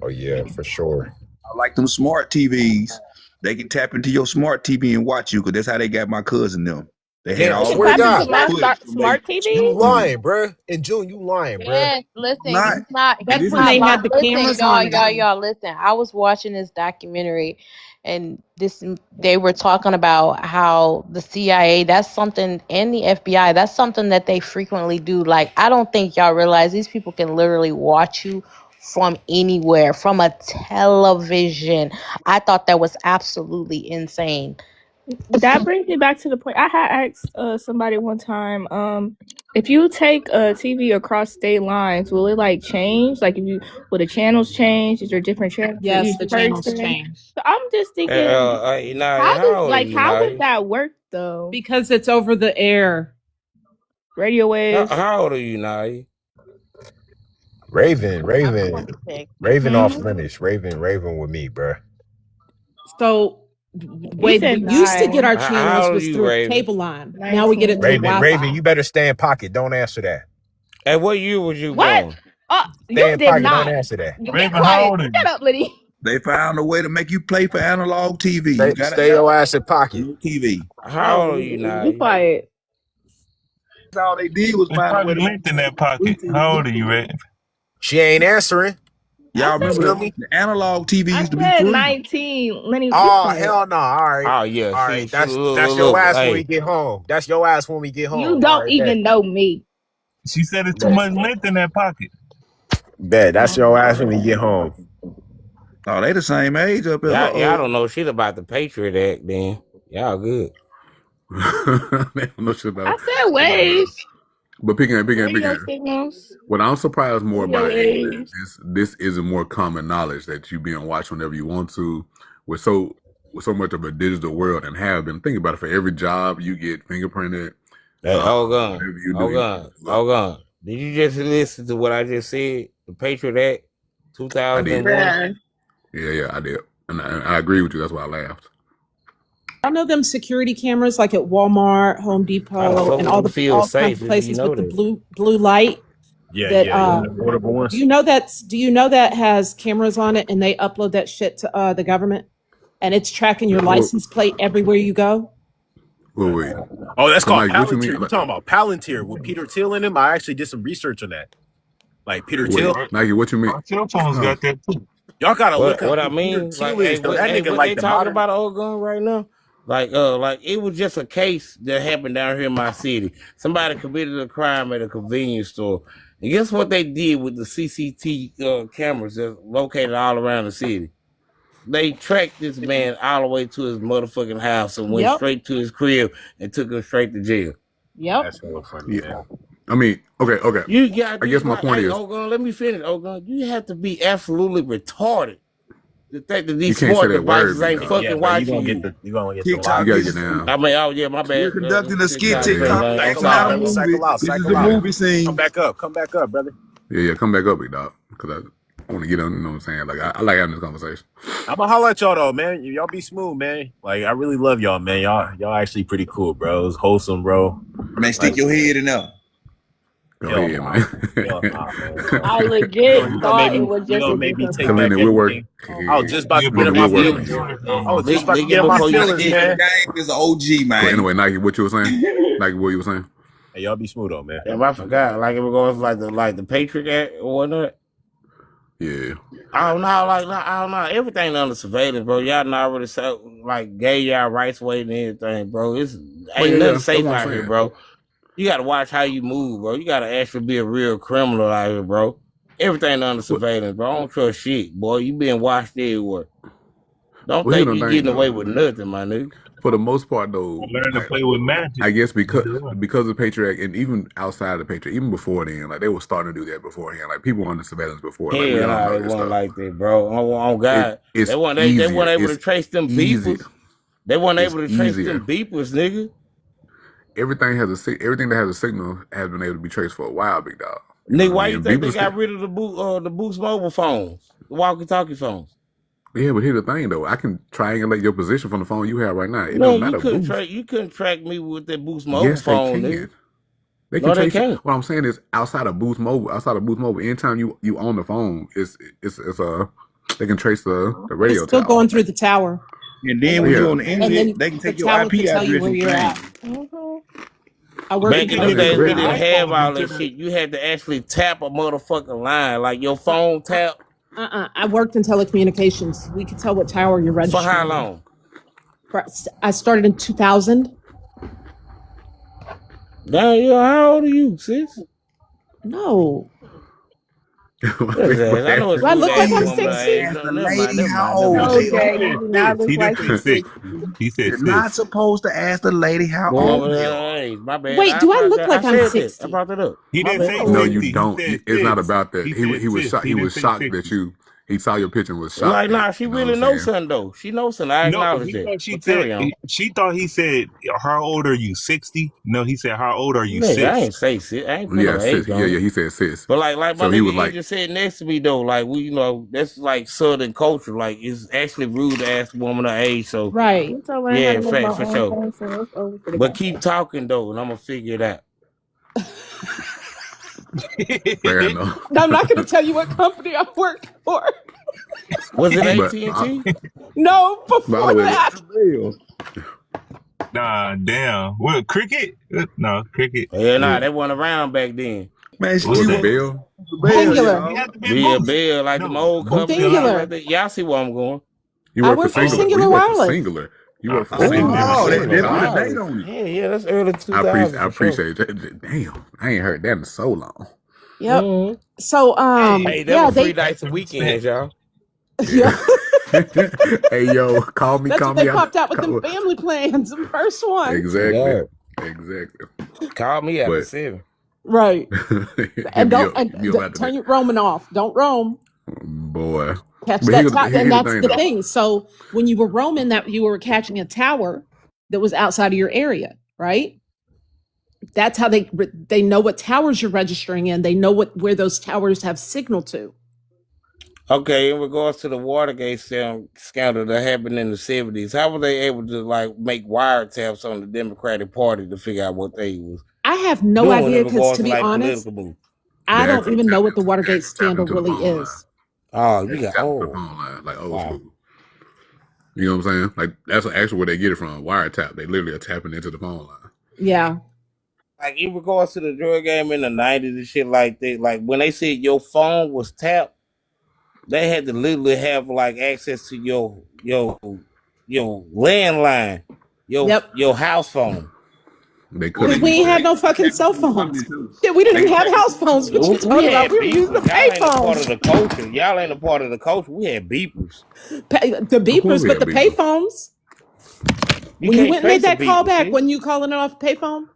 Oh yeah, for sure. I like them smart TVs. They can tap into your smart TV and watch you, because that's how they got my cousin them. They had Damn, I all swear to the God. my footage from smart they TV. You lying, bruh. In June, you lying, bruh. Yes, listen, Not. he's not. That's He's This when not they is lying. had the Listen, cameras on them. y'all. Listen, I was watching this documentary, and they were talking about how the CIA, that's something, and the FBI, that's something that they frequently do. Like, I don't think y'all realize these people can literally watch you from anywhere, from a television. I thought that was absolutely insane. That brings me back to the point. I had asked somebody one time, if you take a TV across state lines, will it like change? Like, will the channels change? Is there different channels? Yes, the channels change So I'm just thinking, how does that work though? because it's over the air. Radio waves. How old are you now? Raven off Mhm. limits. Raven with me, bruh. So when said we used to nine. get our How channels old are was you, through a Raven? cable line. Now we get it through Wi-Fi. Raven, you better stay in pocket. Don't answer that. At what year was you What? born? You Stay in did pocket. not. Don't answer that. Get Raven, quiet. how old are you? Shut up, Liddy. They found a way to make you play for analog TV. Stay, You gotta stay your ass in pocket. no TV. How old are you now? Be quiet. That's all they did was It's find a way probably to linked in that pocket. How old are you, Red? She ain't answering. Y'all I remember feel the, me? the analog TV I used to be said free. 19. Lenny, be Oh quiet. hell no! All right, Oh yeah. all right. See, That's look, your look, ass when hey. we get home. That's your ass when we get home. You All don't right, even know me. She said it's too Bet. much length in that pocket. Bet. That's your ass when you get home. Oh, they the same age up there. Y'all don't know shit about the Patriot Act, then. Y'all good. They don't know shit about I it. said waves. But picking. Radio signals. What I'm surprised more Radio about is that waves. this isn't more common knowledge that you being watched whenever you want to. With so much of a digital world and have been. Think about it. For every job you get fingerprinted. Hey, hold on. Whatever you do, Hold you- on. Hold on. Did you just listen to what I just said? The Patriot Act, 2001. Yeah, I did, and I agree with you. That's why I laughed. I know them security cameras like at Walmart, Home Depot, and all the feel safe if places you know with the that. blue light. Yeah, That, the portable ones. Do you know that has cameras on it and they upload that shit to the government, and it's tracking your license plate everywhere you go? Wait. Oh, that's So, called Mike, what you Palantir. mean? You're talking about Palantir with Peter Thiel in him. I actually did some research on that. Like Peter Thiel. Nike, what you mean? Our cell phones got that too. Y'all gotta look up What I who mean, Peter like, Thiel is. Though. That nigga what like they the talking modern. about old gun right now? Like it was just a case that happened down here in my city. Somebody committed a crime at a convenience store. And guess what they did with the CCTV cameras that's located all around the city? They tracked this man all the way to his motherfucking house and went Yep. straight to his crib and took him straight to jail. Yep. That's so funny. Yeah. I mean, okay. You got. I guess my point is- Ogun, let me finish. Ogun, you have to be absolutely retarded to think that these You can't smart say that word, devices ain't bro. fucking Yeah, bro, watching you gonna you. get the You gotta get down. I mean, oh yeah, my bad. You're conducting a skit, TikTok, TikTok, man. I'm acting out a sorry. movie. Cycle out, This is cycle the out. movie scene. Come back up, brother. Yeah, come back up, big dog. Because I want to get on. You know what I'm saying? Like I like having this conversation. I'm gonna holler at y'all though, man. Y'all be smooth, man. Like I really love y'all, man. Y'all actually pretty cool, bro. It's wholesome, bro. Man, stick your head in there. Go Hell ahead, nah. man. Hell nah, man. I legit You gonna thought make me- it was you just gonna a make me take different back Kalina, we're everything. working. I was just about to Yeah, get in but my we're feelings. working. I was just about to Nigga, get in my before you feelings, get man. Game is an OG, man. But anyway, Nike, what you were saying? Nike, what you were saying? Hey, y'all be smooth though, man. Damn, I forgot. Like it was going like the Patriot Act or whatnot. Yeah. I don't know. I don't know. Everything under surveillance, bro. Y'all not already so like gay y'all rights away and everything, bro. It's ain't yeah, nothing that's safe what I'm out here, saying. bro. You gotta watch how you move, bro. You gotta actually be a real criminal out here, bro. Everything under surveillance, bro. I don't trust shit, boy. You being watched everywhere. Don't Well, think here's you the getting thing, away though. with nothing, my nigga. For the most part, though, Learn to play with magic. I guess because of the Patriot Act, and even outside of the Patriot, even before then, like they were starting to do that beforehand. Like people were under surveillance before. Like, we Hell all nah, know it this wasn't stuff. like that, bro. On God. It's They weren't easier. able to It's trace them easier. beepers. They weren't It's able to trace easier. them beepers, nigga. Everything that has a signal has been able to be traced for a while, big dog. Nigga, why you And think they beepers got still- rid of the Boost mobile phones, the walkie-talkie phones? Yeah, but here's the thing, though. I can triangulate your position from the phone you have right now. It Man, don't you matter. couldn't Boost. track. You couldn't track me with that Boost mobile Yes, phone, they nigga. can. They No, can they trace you. can't. What I'm saying is, outside of Boost Mobile, anytime you on the phone, it's they can trace the radio It's still tower. going through the tower, And then when Yeah. you're on the and then internet, they can the take your tower IP can tell you address where and you're at. things. I work Back in in That's the days, we correct. didn't have all that iPhone, shit. You had to actually tap a motherfucking line, like your phone tap. I worked in telecommunications. We could tell what tower you're For registered. how in. long? I started in 2000. Damn, how old are you, sis? No, That's it. I know it's Do I cool look to like ask I'm a woman her 60? age. Ask No, the never lady mind, never how mind, never old mind. she Okay, is. you do not look He like didn't you're say 60. 60. He said You're not 6. supposed to ask the lady how Go old over she her is. age. My bad. Wait, do I look like I'm said that. 60? I brought that up. He My didn't bad. say No, 60. you He don't. said It's not 6. about that. He He said was 6. shocked. He He didn't was say shocked 60. that he saw your picture and was shocked. Like, nah, she You know really what I'm knows saying? something though. She knows something. I No, acknowledge he that. thought she But carry said on. she thought he said, "How old are you? 60?" No, he said, "How old are you? Nigga, I 6?" ain't say shit. I ain't put Yeah, no sis. age on it. He said sis. But like my So he nigga was E like, just said next to me though, like we, that's like Southern culture. Like it's actually rude to ask a woman her age. So right. I'm still learning how yeah, to make my fact for own sure. phone, so it's over for the But guy. keep talking though, and I'm gonna figure it out. fair enough. I'm not going to tell you what company I worked for. Was it But AT&T? No, by before the way, that. Nah, damn. What, cricket? No, cricket. Yeah, nah, they wasn't around back then. Man, she What was was it that? Bill? Singular. He had to be Bill, Boost. Bill, like them No, old Boost companies Singular. like that. Y'all see where I'm going. You I work for work for Singular. Singular We work for Wireless. Singular. You work for I seen Cindy. that. Oh, Seen they it. put a Wow. date on it. Yeah, that's early I 2000 for sure. appreciate that. Damn, I ain't heard that in so long. Yep. Mhm. So Hey, that yeah, was free they nights and weekends, y'all. yeah. Hey yo, call me. That's Call what they me. popped out with Call, them family plans, the first one. exactly. Yeah. Exactly. Call me after But 7. Right. hit And me don't up. and Hit me up after turn that. your roaming off. Don't roam. Boy. Catch But that tower. And here's the that's thing the though. thing. So when you were roaming, that you were catching a tower that was outside of your area, right? That's how they know what towers you're registering in. They know where those towers have signal to. Okay, in regards to the Watergate scandal that happened in the 70s, how were they able to like make wiretaps on the Democratic Party to figure out what they was I have no doing idea in because regards to to be like honest, political moves? I They don't actually even know tapped what the into Watergate tapped scandal into the really phone line. is. Oh, you They got tapped into the phone line, like old wow. school. You know what I'm saying? Like that's actually where they get it from. Wiretap. They literally are tapping into the phone line. Yeah. Like in regards to the drug game in the 90s and shit like that, like when they said your phone was tapped, they had to literally have like access to your landline, Yep. your house phone. They Well, Because couldn't they we use ain't had that. no fucking cell phones. Yeah, we didn't They, even have house phones. What you we talking about? had We were using the beepers. Y'all pay ain't a part of phones. the culture. Y'all ain't a part of the culture. We had beepers. The Of course beepers, we but had the pay beepers. phones. You When you can't went and made trace a that call beeper, back, see? when you calling it off payphone?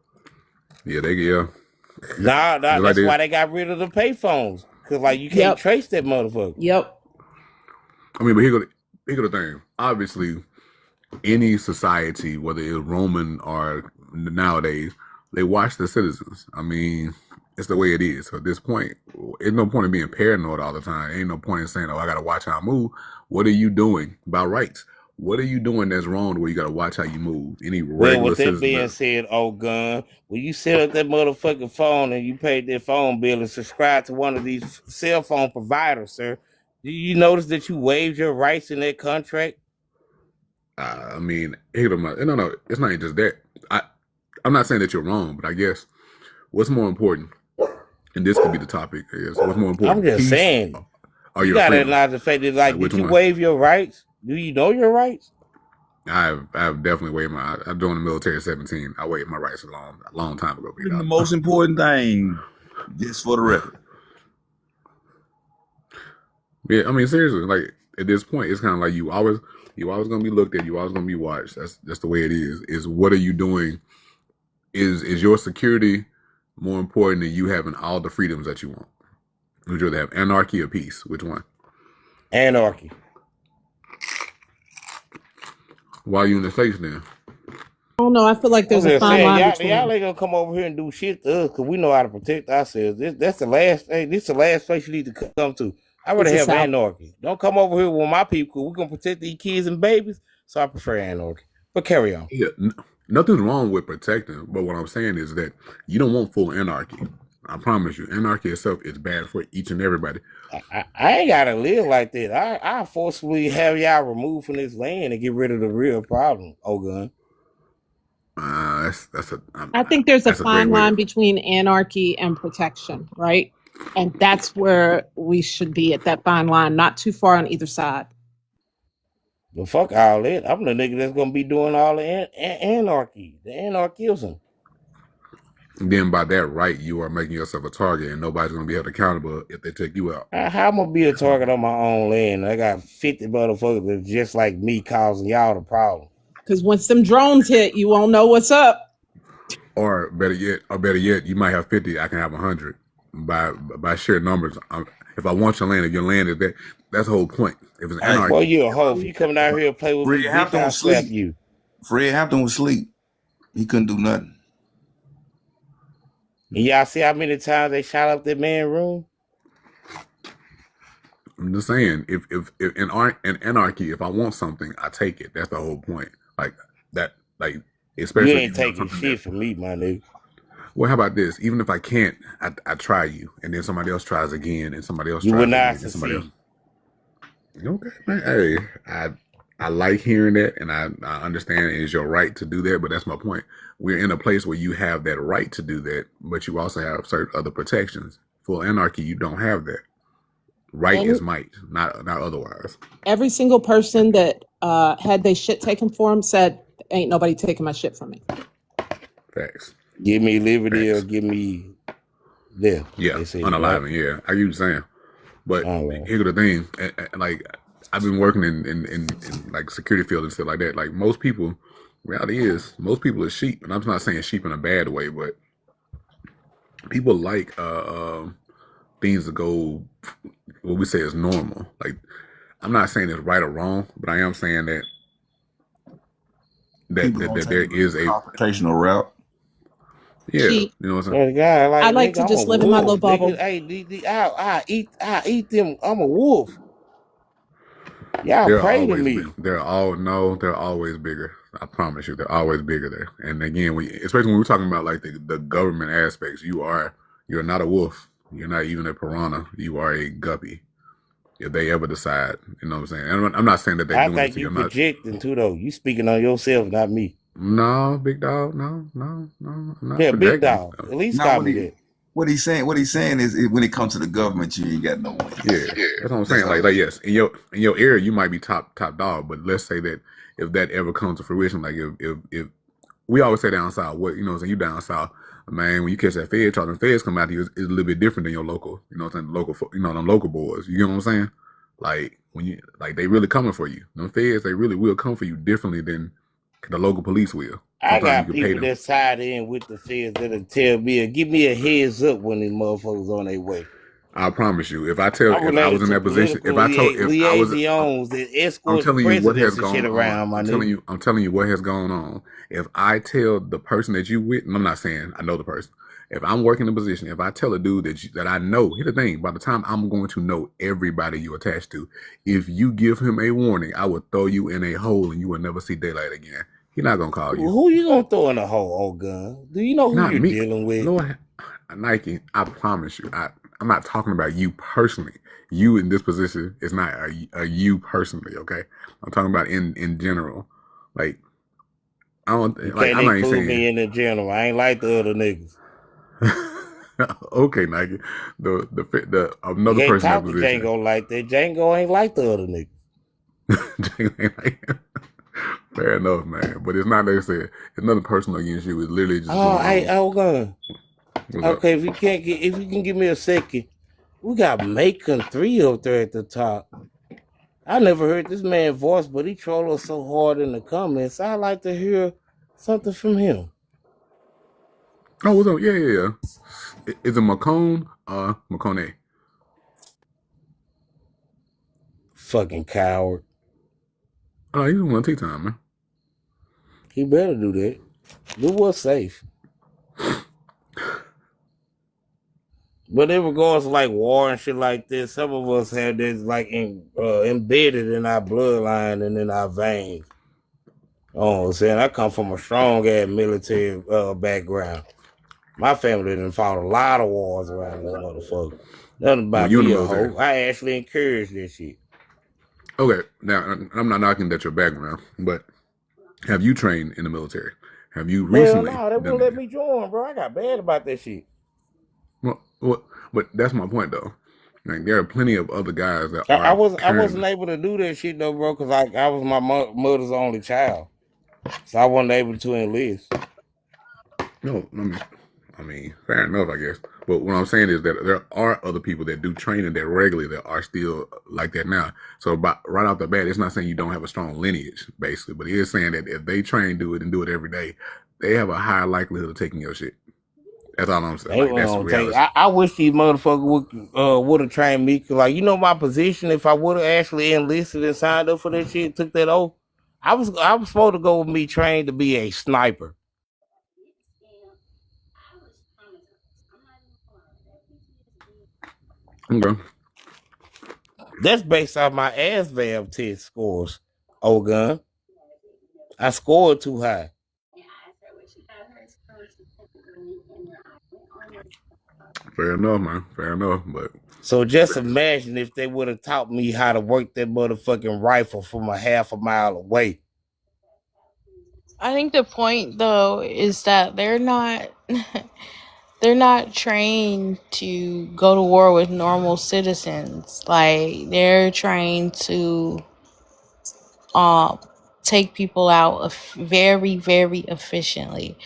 Yeah, Nah, just like that's they, why they got rid of the pay phones. Cause like you can't Yep. trace that motherfucker. Yep. I mean, but here go the thing. Obviously, any society, whether it's Roman or nowadays, they watch the citizens. I mean, it's the way it is. So at this point, ain't no point in being paranoid all the time. Ain't no point in saying, "Oh, I gotta watch how I move." What are you doing about rights? What are you doing that's wrong where you gotta watch how you move? Any Well, regular with that citizen being does. said, oh gun, when you set up that motherfucking phone and you paid that phone bill and subscribe to one of these cell phone providers, sir, do you notice that you waived your rights in that contract? I mean, no, it's not just that. I'm not saying that you're wrong, but I guess what's more important, and this could be the topic, is what's more important, I'm just peace saying, or you your gotta freedom? acknowledge the fact that, like, Which did you one? waive your rights? Do you know your rights? I've definitely waived I joined the military at 17. I waived my rights a long time ago. the most important thing, just for the record. Yeah, I mean seriously, like at this point, it's kind of like you always gonna be looked at. You always gonna be watched. That's the way it is. Is what are you doing? Is your security more important than you having all the freedoms that you want? Would you rather have anarchy or peace? Which one? Anarchy. Why are you in the States then? I don't know. I feel like there's I'm a just fine saying, line between. y'all ain't gonna come over here and do shit to us because we know how to protect ourselves. That's the last. Hey, this is the last place you need to come to. I rather It's the have South. anarchy. Don't come over here with my people. We're gonna protect these kids and babies. So I prefer anarchy. But carry on. Yeah, nothing's wrong with protecting, but what I'm saying is that you don't want full anarchy. I promise you, anarchy itself is bad for each and everybody. I ain't gotta live like that. I forcefully have y'all removed from this land and get rid of the real problem. Ogun. I think there's a that's a fine great way line to- between anarchy and protection, right? And that's where we should be at that fine line, not too far on either side. But fuck all that. I'm the nigga that's gonna be doing all the anarchy, the anarchism. Then by that right, you are making yourself a target, and nobody's gonna be held accountable if they take you out. How I'm gonna be a target on my own land? I got 50 motherfuckers that's just like me causing y'all the problem. Because once them drones hit, you won't know what's up. Or better yet, you might have 50. I can have 100 by sheer numbers. If I want your land, if your land is that, that's the whole point. If it's anarchy, Boy, you a hoe. If you coming out here and play with me, Fred bitch, Hampton I'll was slap asleep. you. Fred Hampton was asleep. He couldn't do nothing. And y'all see how many times they shot up that man's room? I'm just saying, if in anarchy, if I want something, I take it. That's the whole point. Like that, like especially You if ain't you want taking something shit from me, my nigga. Well, how about this? Even if I can't, I try you, and then somebody else tries again, and somebody else You tries will not again, and somebody else. succeed. Okay, man. Hey, I like hearing that, and I understand it is your right to do that, but that's my point. We're in a place where you have that right to do that, but you also have certain other protections. For anarchy, you don't have that. Right Any is might, not otherwise. every single person that had their shit taken for them said, "Ain't nobody taking my shit from me." Facts. Give me liberty or Facts. give me death. Yeah, They say, unaliving. right? Yeah, I get what you're saying. But Alright. here's the thing, like I've been working in like security field and stuff like that. Like most people, reality is most people are sheep, and I'm not saying sheep in a bad way, but people like things to go what we say is normal. Like I'm not saying it's right or wrong, but I am saying that People gonna there take is a a confrontational route. yeah, See, you know what I'm saying? Well, God, like, I like nigga, to I'm just a live in my little wolf, bubble. nigga. Hey, I eat them. I'm a wolf. Y'all They're pray to always me. they're always bigger. I promise you, they're always bigger there. And again, especially when we're talking about like the government aspects, you're not a wolf. You're not even a piranha. You are a guppy. If they ever decide, you know what I'm saying. And I'm not saying that they're I doing it think to you. you I'm not. projecting too, though. You speaking on yourself, not me. No, big dog. No. I'm not Yeah, big projecting. dog. At least Now call me that. what he's saying is when it comes to the government, you ain't got no wins. Yeah, that's what I'm That's saying. all. Like yes, in your area, you might be top dog, but let's say that if that ever comes to fruition, like if we always say down south, what you know, what I'm saying, you down south, man, when you catch that Fed truck, the feds come out to you, it's a little bit different than your local, you know, what I'm saying, local, you know, them local boys. You know what I'm saying? Like when you like they really coming for you. Them feds, they really will come for you differently than the local police will. I Sometimes you got can pay people them. that's tied in with the feds that'll tell me, give me a heads up when these motherfuckers on their way. I promise you, if I related was in to that position, political liaisons that I'm escort the telling you what has presidents and gone shit on. around, my nigga. I'm telling you what has gone on. If I tell the person that you with, and I'm not saying I know the person. If I'm working in a position, if I tell a dude that I know, here's the thing, by the time I'm going to know everybody you attached to, if you give him a warning, I will throw you in a hole and you will never see daylight again. He's not gonna call you. Who you gonna throw in a hole, old gun? Do you know who Not you're me. dealing with? Lord, Nike, I promise you, I'm not talking about you personally. You in this position is not a you personally, okay? I'm talking about in general. Like I don't You like. can't I'm not even include me saying. in the general. I ain't like the other niggas. Okay, Nike. The You another can't person in that talk to position. Django like that. Django ain't like the other niggas. Fair enough, man. But it's not like I said. It's nothing personal against you. It's literally just. Oh, hey, old gun. What's up? Okay, if you can give me a second, we got Macon 3 up there at the top. I never heard this man's voice, but he trolled us so hard in the comments. I'd like to hear something from him. Oh, what's up? Yeah. Is it McCone? McCone. Fucking coward. Oh, he's on tea time, man. He better do that. Do what's safe. But in regards to like war and shit like this, some of us have this like embedded in our bloodline and in our veins. Oh, I'm saying I come from a strong ass military background. My family done fought a lot of wars around this motherfucker. Nothing about you in me the a military. hoe. I actually encourage this shit. Okay, now I'm not knocking that your background, but have you trained in the military? Have you recently? Hell no, they wouldn't let me join, bro. I got bad about that shit. Well, but that's my point though. Like there are plenty of other guys that I are. wasn't able to do that shit though, bro, because I was my mother's only child, so I wasn't able to enlist. No, I mean, fair enough, I guess. But what I'm saying is that there are other people that do training that regularly that are still like that now. So right off the bat, it's not saying you don't have a strong lineage, basically, but it is saying that if they do it every day, they have a higher likelihood of taking your shit. That's all I'm saying. Like, that's the reality. I wish these motherfuckers would have trained me. Cause like, you know, my position, if I would have actually enlisted and signed up for that shit, took that oath, I was supposed to go with me trained to be a sniper. Okay. That's based off my ASVAB test scores, old gun. I scored too high. Fair enough, man. Fair enough, but so just imagine if they would have taught me how to work that motherfucking rifle from a half a mile away. I think the point though is that they're not they're not trained to go to war with normal citizens. Like they're trained to take people out very, very efficiently.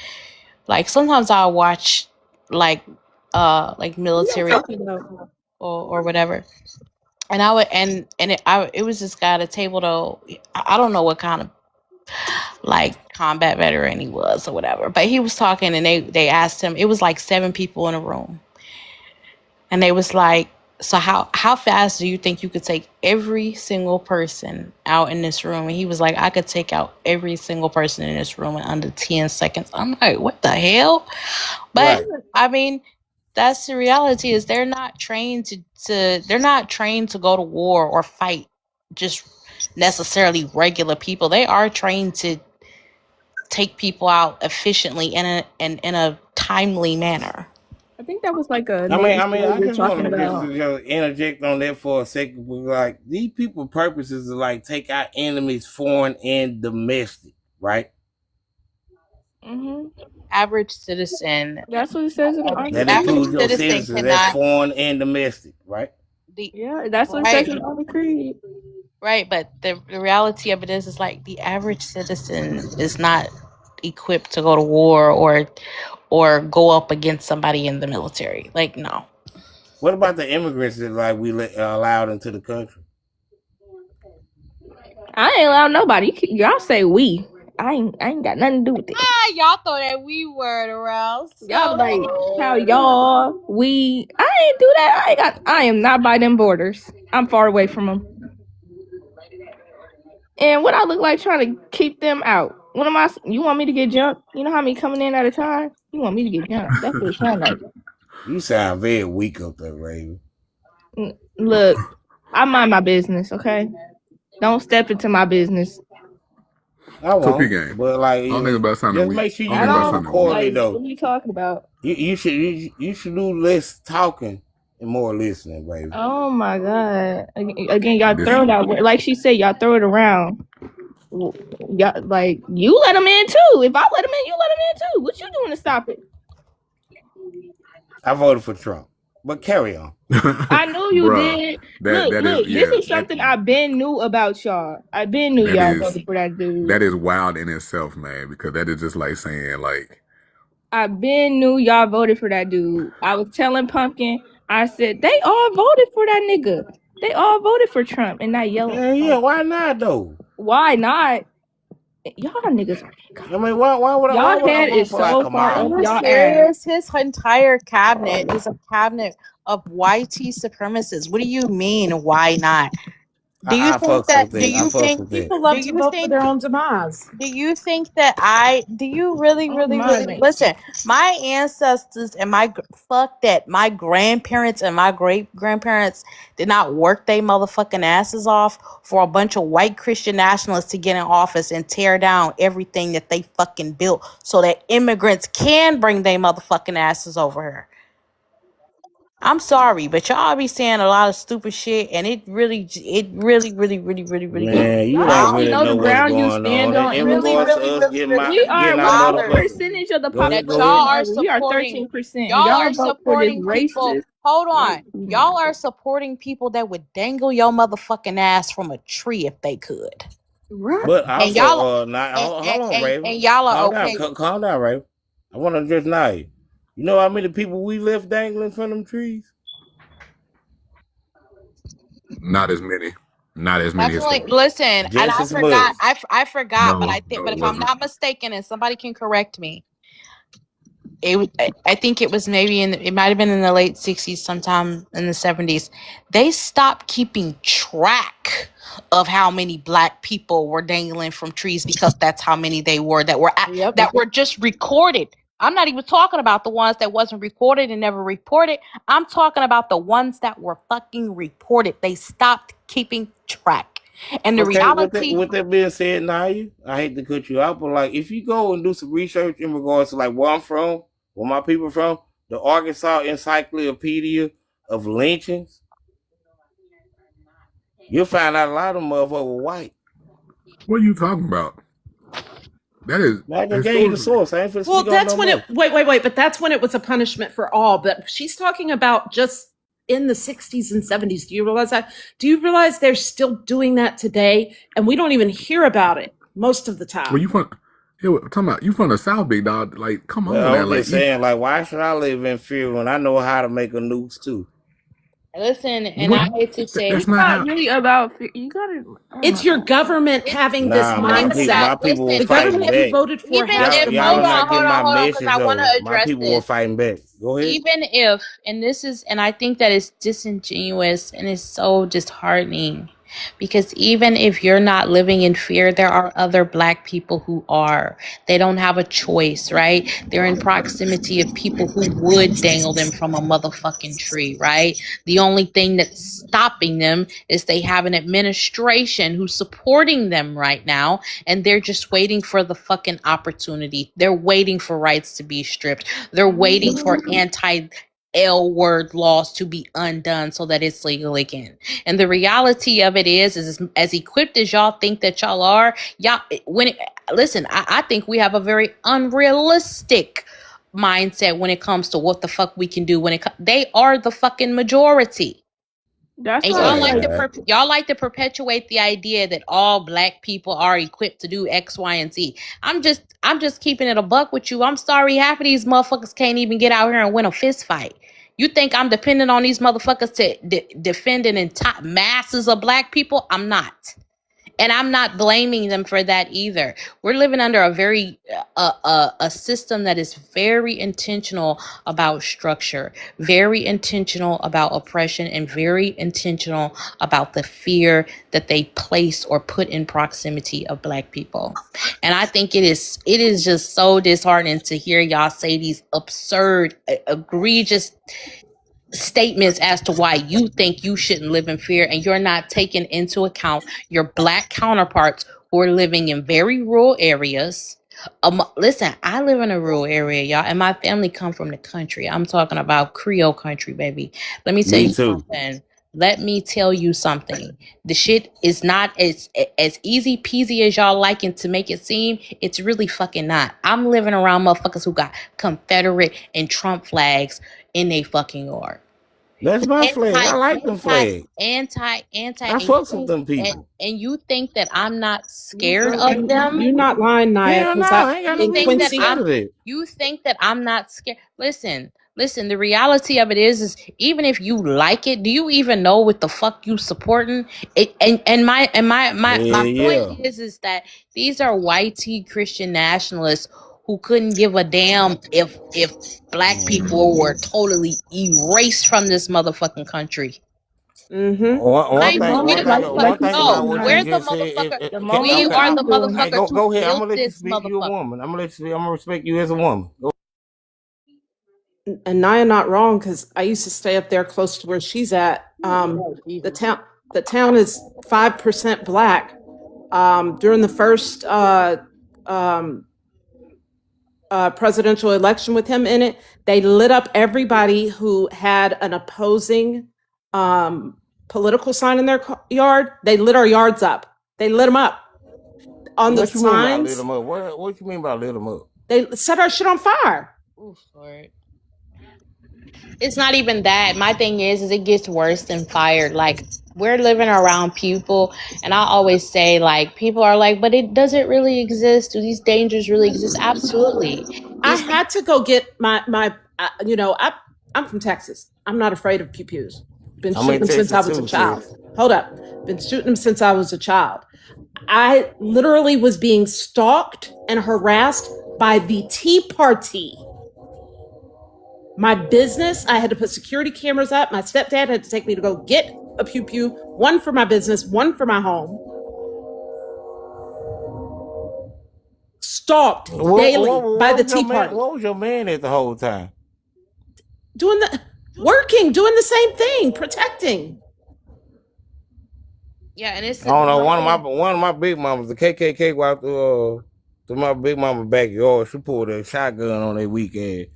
Like sometimes I'll watch like military or whatever. And I would it was this guy at a table though. I don't know what kind of like combat veteran he was or whatever, but he was talking and they asked him. It was like 7 people in a room, and they was like, "So how fast do you think you could take every single person out in this room?" And he was like, "I could take out every single person in this room in under 10 seconds." I'm like, "What the hell?" But Right. I mean, that's the reality. Is they're not trained to go to war or fight just necessarily regular people. They are trained to take people out efficiently in a timely manner. I think that was like a I mean, Navy I soldier just want talking to about. just interject on that for a second. But like these people' purposes are like take out enemies, foreign and domestic, right? Hmm. Average citizen, That's what it says in the That article. average includes your citizen citizens. That's cannot foreign and domestic, right? Yeah, that's what it Right, says in the creed. right. But the reality of it is like the average citizen is not equipped to go to war or go up against somebody in the military. Like, no. What about the immigrants that like we allowed into the country? I ain't allowed nobody. Y'all say we. I ain't got nothing to do with it. Y'all throw that we word around. Y'all like how y'all we. I ain't do that. I am not by them borders. I'm far away from them. And what I look like trying to keep them out. What am I? You want me to get jumped? You know how many coming in at a time? You want me to get jumped? That's what it sounds like. You sound very weak up there, Raven. Look, I mind my business, okay? Don't step into my business. I So won't. P-Game. But like, I don't think about something just weak. make sure you I I don't think about listen don't something weak. accordingly, like. though. What are you talking about? You should do less talking and more listening, baby. Oh my god! Again, y'all This throw it out. Like she said, y'all throw it around. Y'all like you let them in too. If I let them in, you let them in too. What you doing to stop it? I voted for Trump, but carry on. I knew you Bruh, did. that Look. is This is that something I've been knew about y'all. I've been knew that y'all is voted for that dude. that is wild in itself, man. Because that is just like saying like I've been knew y'all voted for that dude. I was telling Pumpkin. I said they all voted for that nigga. They all voted for Trump and not yellow. Yeah, why not though? Why not? Y'all niggas are I mean, why would I y'all head vote is for like so far Are up Kamala? you y'all ass. serious? His entire cabinet is a cabinet of YT supremacists. What do you mean? Why not? Do you I think fucks that? with Do that. I you fucks think? with that. People Do love to you vote for think? their own demise. Do you think that I? Do you really, Oh really, my really listen? My ancestors and fuck that. My grandparents and my great grandparents did not work their motherfucking asses off for a bunch of white Christian nationalists to get in office and tear down everything that they fucking built, so that immigrants can bring their motherfucking asses over here. I'm sorry, but y'all be saying a lot of stupid shit, and it really, really Man, you y'all don't don't really know the know what's ground you going stand on. on. In And regards to us getting we are. getting our What bothered motherfucking. percentage of the Go ahead, that go population y'all ahead. are are we? We are supporting. 13%. And Y'all y'all are vote for this supporting people. racist. Hold Like, on, y'all are supporting people that would dangle your motherfucking ass from a tree if they could. right? But And also, y'all, not and, hold on, Raven. and y'all are Calm down, okay. calm down, Raven. I want to just know you. You know how many people we left dangling from them trees? not as many. Not as many as Definitely listen, and Just I as forgot. much. I forgot, but no, I think, no, but it if I'm wasn't. not mistaken, and somebody can correct me, I think it was maybe it might have been in the late 60s, sometime in the 70s. They stopped keeping track of how many black people were dangling from trees because that's how many they were that were just recorded. I'm not even talking about the ones that wasn't recorded and never reported. I'm talking about the ones that were fucking reported. They stopped keeping track. And the Okay, reality, with that being said, Naya, I hate to cut you out, but like if you go and do some research in regards to like where I'm from, where my people from, the Arkansas Encyclopedia of Lynchings, you'll find out a lot of them motherfuckers were white. What are you talking about? That is I just gave you the historically. source. I ain't finna Well, speak on that's no when more. it wait, but that's when it was a punishment for all. But she's talking about just in the 60s and 70s. Do you realize that? Do you realize they're still doing that today? And we don't even hear about it most of the Well, time. you from? Yeah, talking about you from the South, big dog. Like, come on, Well, now. I'm Like, just saying, like, why should I live in fear when I know how to make a nukes too? Listen, and what? I hate to say That's It's not not how. really about you gotta. Oh my It's your god. government it's having this Nah, not my even people, mindset. that. my people were The Listen, fighting government you back. voted for even has if the Y'all are hold not on, mindset. getting hold on, my hold on, because message I want though. to My address people were this. fighting back. Go ahead. Even if, and this is, and I think that is disingenuous and it's so disheartening, because even if you're not living in fear, there are other Black people who are. They don't have a choice, right? They're in proximity of people who would dangle them from a motherfucking tree, right? The only thing that's stopping them is they have an administration who's supporting them right now, and they're just waiting for the fucking opportunity. They're waiting for rights to be stripped. They're waiting for anti L word laws to be undone so that it's legal again. And the reality of it is as equipped as y'all think that y'all are, y'all listen, I think we have a very unrealistic mindset when it comes to what the fuck we can do they are the fucking majority. That's And why I y'all feel Hey, like y'all like to perpetuate the idea that all Black people are equipped to do X, Y, and Z. I'm just keeping it a buck with you. I'm sorry, half of these motherfuckers can't even get out here and win a fist fight. You think I'm dependent on these motherfuckers to defend an entire masses of Black people? I'm not. And I'm not blaming them for that either. We're living under a very a system that is very intentional about structure, very intentional about oppression, and very intentional about the fear that they place or put in proximity of Black people. And I think it is just so disheartening to hear y'all say these absurd, egregious statements as to why you think you shouldn't live in fear, and you're not taking into account your Black counterparts who are living in very rural areas. Listen, I live in a rural area, y'all, and my family come from the country. I'm talking about Creole country, baby. Let me tell me you too. something. Let me tell you something. The shit is not as easy peasy as y'all liking to make it seem. It's really fucking not. I'm living around motherfuckers who got Confederate and Trump flags in they fucking yard. That's my flag. I like them flags. Anti, I fucks with them people. and you think that I'm not You scared of them? you're not lying, Naya, Hell no, because I ain't got no You in think reason to be that Quincy, scared of that. you think that I'm not scared? Listen, the reality of it is even if you like it, do you even know what the fuck you supporting? It my Yeah, point yeah. is that these are white Christian nationalists who couldn't give a damn if Black people were totally erased from this motherfucking country. mm-hmm. One Mind thing, you, we Mama, the like one you motherfuckers. thing said, about No, what you we're Naya, the just said. motherfucker. the We moment Okay, are you the do, hey, motherfuckers go who ahead. I'm built gonna let you this speak. You're a motherfucker. woman. I'm gonna respect you as a woman. And Naya not wrong, because I used to stay up there close to where she's at. Oh, The Jesus. town is 5% Black. During the first um, presidential election with him in it, they lit up everybody who had an opposing political sign in their yard. They lit our yards up. They lit them up on the What you mean by lit signs. them up? What you mean by lit them up? They set our shit on fire. Ooh, Lord. It's not even that. My thing is it gets worse than fired. Like, we're living around people, and I always say, like, people are like, but it doesn't really exist. Do these dangers really exist? Absolutely. I These things. had to go get my I'm from Texas. I'm not afraid of pew pews. Been I'm shooting in them since I Texas was a too, sis. child. Hold up. Been shooting them since I was a child. I literally was being stalked and harassed by the Tea Party. My business, I had to put security cameras up. My stepdad had to take me to go get a pew pew, one for my business, one for my home. Stalked daily by What the was your Tea man? Party. What was your man at the whole time? Doing the doing the same thing, protecting. Yeah, and it's I don't know. the One of my big mamas, the KKK, walked to my big mama backyard. She pulled a shotgun on that weekend.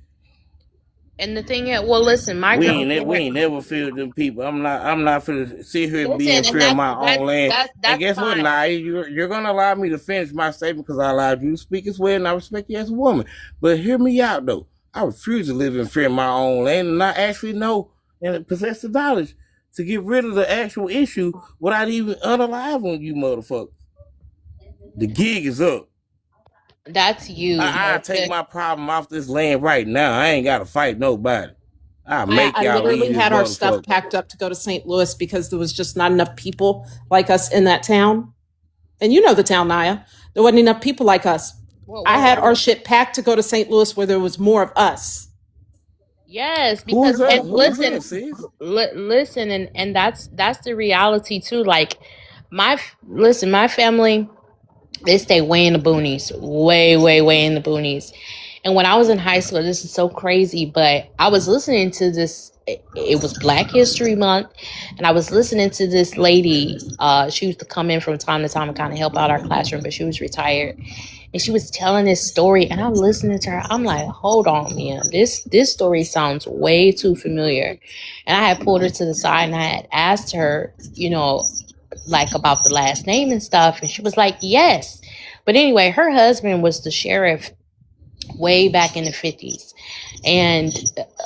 And the thing is, well, listen, my We grandparents. ain't never feared them people. I'm not finna sit here and be in Listen, and fear of my own land. And that's guess what, fine. Nah, you're gonna allow me to finish my statement because I allowed you to speak as well, and I respect you as a woman. But hear me out though. I refuse to live in fear of my own land, and I actually know and possess the knowledge to get rid of the actual issue without even unaliving you motherfuckers. The gig is up. That's you. I take my problem off this land right now. I ain't gotta fight nobody. I make I y'all leave literally this had our stuff motherfucker. packed up to go to St. Louis because there was just not enough people like us in that town. And you know the town, Naya. There wasn't enough people like us. I had our shit packed to go to St. Louis where there was more of us. Yes, Who's because that? and Who's listen, that, sis? listen, and that's the reality too. Like my family, they stay way in the boonies, way in the boonies. And when I was in high school, this is so crazy, but I was listening to this. It was Black History Month, and I was listening to this lady. She used to come in from time to time and kind of help out our classroom, but she was retired. And she was telling this story, and I'm listening to her. I'm like, hold on, man. This story sounds way too familiar. And I had pulled her to the side, and I had asked her, like about the last name and stuff. And she was like, yes. But anyway, her husband was the sheriff way back in the 50s and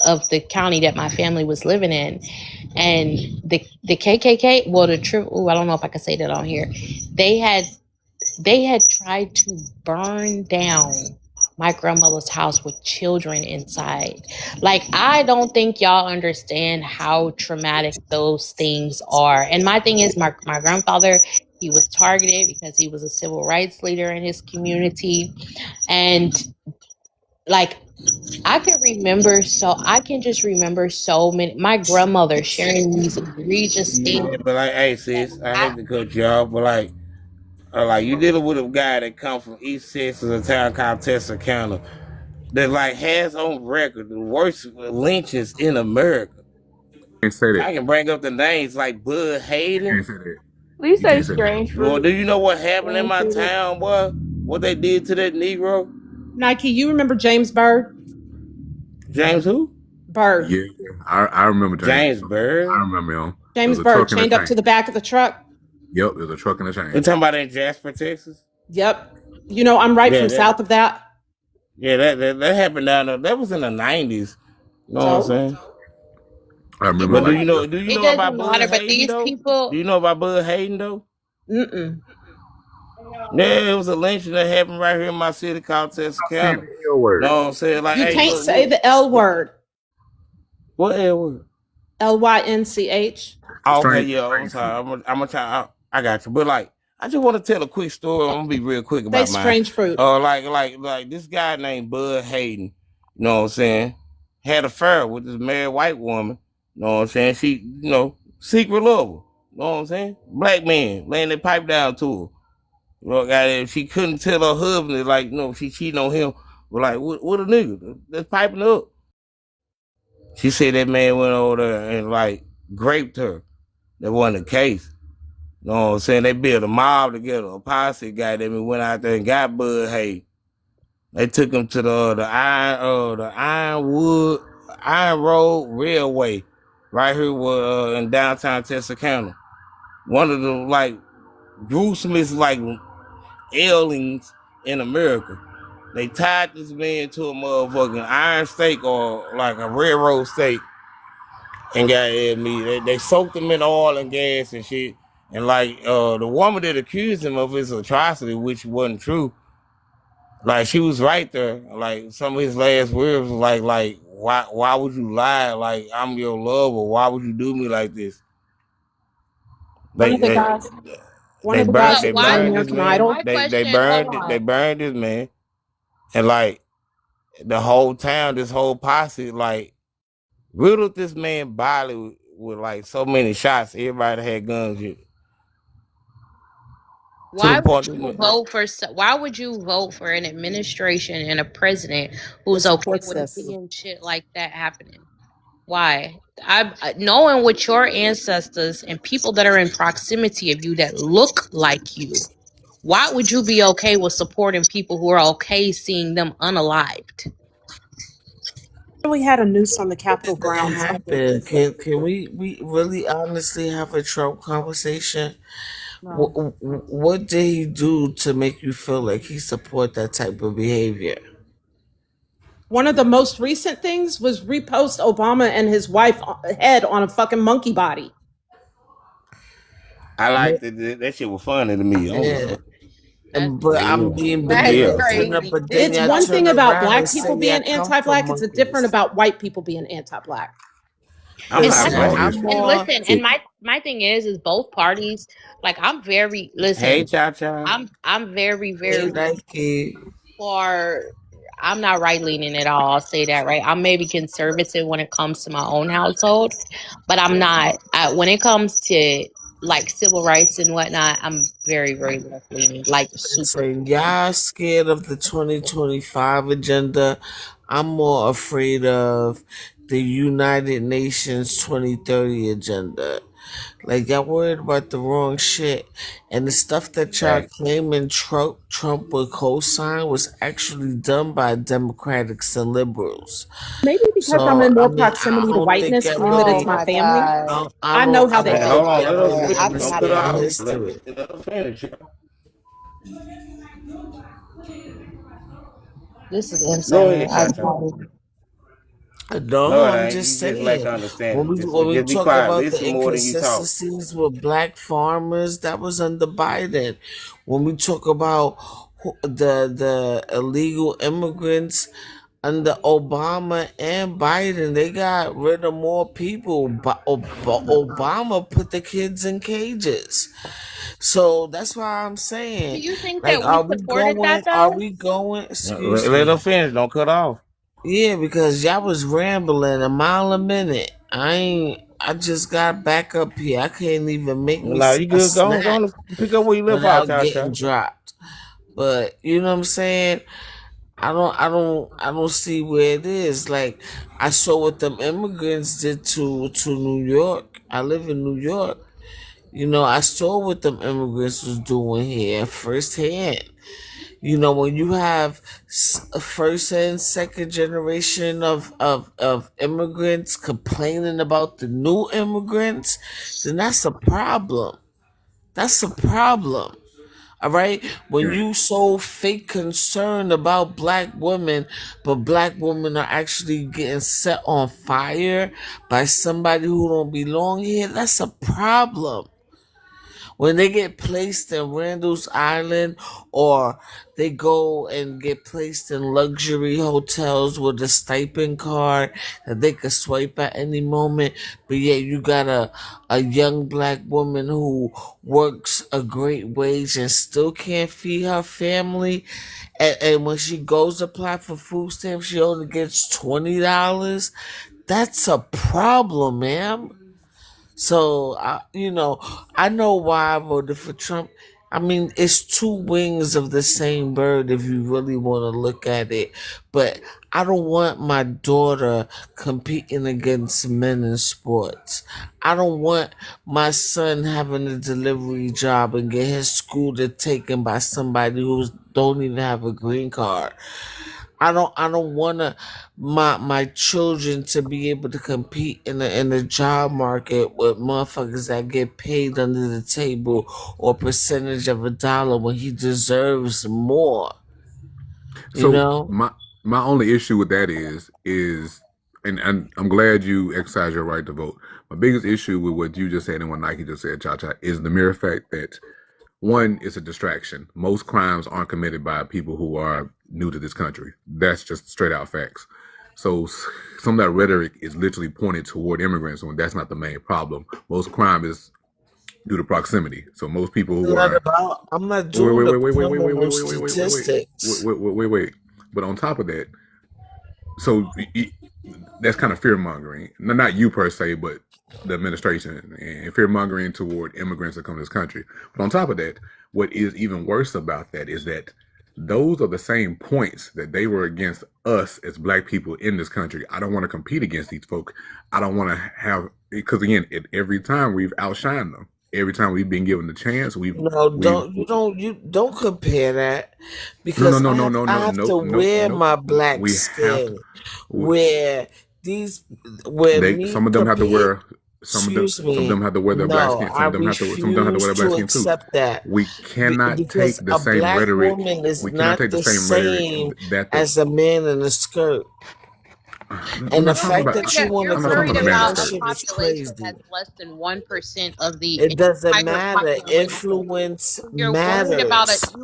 of the county that my family was living in. And the KKK, well, I don't know if I can say that on here. They had tried to burn down my grandmother's house with children inside. Like, I don't think y'all understand how traumatic those things are. And my thing is, my grandfather, he was targeted because he was a civil rights leader in his community. And like, I can just remember so many, my grandmother sharing these egregious things. Yeah, but like, hey, sis, I hate to cut you off, but like you dealing with a guy that come from East Texas, a town called Texarkana, that like has on record the worst lynches in America. Can't say that. I can bring up the names like Bud Hayden. Can't say that. Please You say can't say that. strange Well, fruit. do you know what happened in my Strange fruit. town, boy? What they did to that Negro? Nike, you remember James Byrd? James who? Byrd. Yeah, I remember James Byrd. I remember him. James Byrd chained up to the back of the truck. Yep, there's a truck in the chain. You talking about in Jasper, Texas? Yep. I'm right from south of that. Yeah, that happened down there. That was in the 90s. You know what I'm saying? I remember. But do you know about Bud Hayden, but these though? people. Do you know about Bud Hayden though? Mm-mm. Yeah, it was a lynching that happened right here in my city called Texarkana. Know what I'm saying? Like, You hey, can't look, say the L word. What L word? LYNCH. Okay, yeah, I'm sorry. I'm gonna try. I got you. But like, I just want to tell a quick story. I'm gonna be real quick about mine. Strange fruit. Like this guy named Bud Hayden. You know what I'm saying? Had an affair with this married white woman. You know what I'm saying? She, secret lover. You know what I'm saying? Black man laying that pipe down to her. She couldn't tell her husband, like, she cheating on him. But like, what a nigga? That's piping up. She said that man went over there and like raped her. That wasn't the case. You know what I'm saying? They built a mob together, a posse guy that went out there and got Bud Hayden. They took him to the Iron Road Railway, right here in downtown Texarkana. One of the like gruesomest like aliens in America. They tied this man to a motherfucking iron stake or like a railroad stake, and got me. They soaked him in oil and gas and shit. And like the woman that accused him of his atrocity, which wasn't true, like she was right there. Like some of his last words was like why would you lie? Like, I'm your lover. Why would you do me like this? One of the guys that was on American Idol. They burned this man, and like the whole town, this whole posse, like riddled this man body with like so many shots. Everybody had guns. Why would you vote for an administration and a president who's okay with seeing shit like that happening? Why? Knowing what your ancestors and people that are in proximity of you that look like you, why would you be okay with supporting people who are okay seeing them unalived? We had a noose on the Capitol What grounds. happened? Can we really honestly have a Trump conversation? No. What did he do to make you feel like he support that type of behavior? One of the most recent things was repost Obama and his wife head on a fucking monkey body. I like that shit was funny to me. I don't give a Yeah. fuck. But I'm being That's Yeah. bananas, but then It's y'all one turn thing about around black and say people y'all being come from anti-black. It's a different monkeys. about white people being anti-black. I'm And not Listen, that's black. I'm and more. listen, and my thing is both parties. Like I'm very Hey, listen. Cha Cha. I'm very Hey, very Nike. for. I'm not right leaning at all. I'll say that right. I'm maybe conservative when it comes to my own household, but I'm not. When it comes to like civil rights and whatnot, I'm very very left leaning. Like super. Listen, y'all scared of the 2025 agenda. I'm more afraid of the United Nations 2030 agenda. Like y'all worried about the wrong shit, and the stuff that y'all Right. claiming Trump would co-sign was actually done by Democrats and liberals. Maybe because I'm So in I more mean, I proximity to don't think whiteness y'all due that Oh it's really. my my family. god. I know how I they Hey, don't think. hold think on. y'all Let us really Yeah, I've don't cut her been understand off. history. Let us finish. this is Go insane. ahead, Cha Cha. No, No, it I'm ain't. just You just lack saying. When understanding. we Just when we be talk quiet. about the Listen more than you talk. inconsistencies with black farmers, that was under Biden. When we talk about the illegal immigrants under Obama and Biden, they got rid of more people. But Obama put the kids in cages. So that's why I'm Do saying, you think like, that we supported that Are though? we going? Excuse Let her me. finish. Don't cut off. Yeah, because y'all was rambling a mile a minute. I just got back up here. I can't even make me No, you a good. Go snack on. Pick up where you left off, without Cha getting Cha. dropped. But you know what I'm saying? I don't see where it is. Like I saw what them immigrants did to New York. I live in New York. You know, I saw what them immigrants was doing here firsthand. You know, when you have first and second generation of immigrants complaining about the new immigrants, then that's a problem. That's a problem. All right. When you so fake concerned about black women, but black women are actually getting set on fire by somebody who don't belong here, that's a problem. When they get placed in Randall's Island or they go and get placed in luxury hotels with a stipend card that they could swipe at any moment, but yet you got a young black woman who works a great wage and still can't feed her family. And when she goes to apply for food stamps, she only gets $20. That's a problem, ma'am. So I know why I voted for Trump. I mean, it's two wings of the same bird if you really want to look at it. But I don't want my daughter competing against men in sports. I don't want my son having a delivery job and get his scooter taken by somebody who don't even have a green card. I don't want my children to be able to compete in the job market with motherfuckers that get paid under the table or percentage of a dollar when he deserves more. You So know? my only issue with that is and I'm glad you exercise your right to vote. My biggest issue with what you just said and what Nike just said, Cha Cha, is the mere fact that one, it's a distraction. Most crimes aren't committed by people who are new to this country. That's just straight out facts. So some of that rhetoric is literally pointed toward immigrants when that's not the main problem. Most crime is due to proximity. So most people who are I'm not doing the criminal wait statistics. wait. But on top of that, so that's kind of fear mongering. Not you per se, but the administration and fear mongering toward immigrants that come to this country. But on top of that, what is even worse about that is that those are the same points that they were against us as black people in this country. I don't want to compete against these folk. I don't want to have, because again, every time we've outshined them. every time we've been given the chance, No, you don't compare that, because I have to wear my black We have skin, to. where me Some of them have to compared. wear. Some of Excuse them me. have to wear their black No, skin. I Some of them have to wear refuse their black to skin too. accept that. We cannot Because take the a same black rhetoric. woman is We cannot not take the the same rhetoric same that as a man in a skirt. I'm And the not talking fact about. that you want to I'm not talking You're worried about a man in compare a about that a skirt. shit is population crazy. that's less than 1% of the It doesn't entire matter. population. Influence You're worried about it. matters.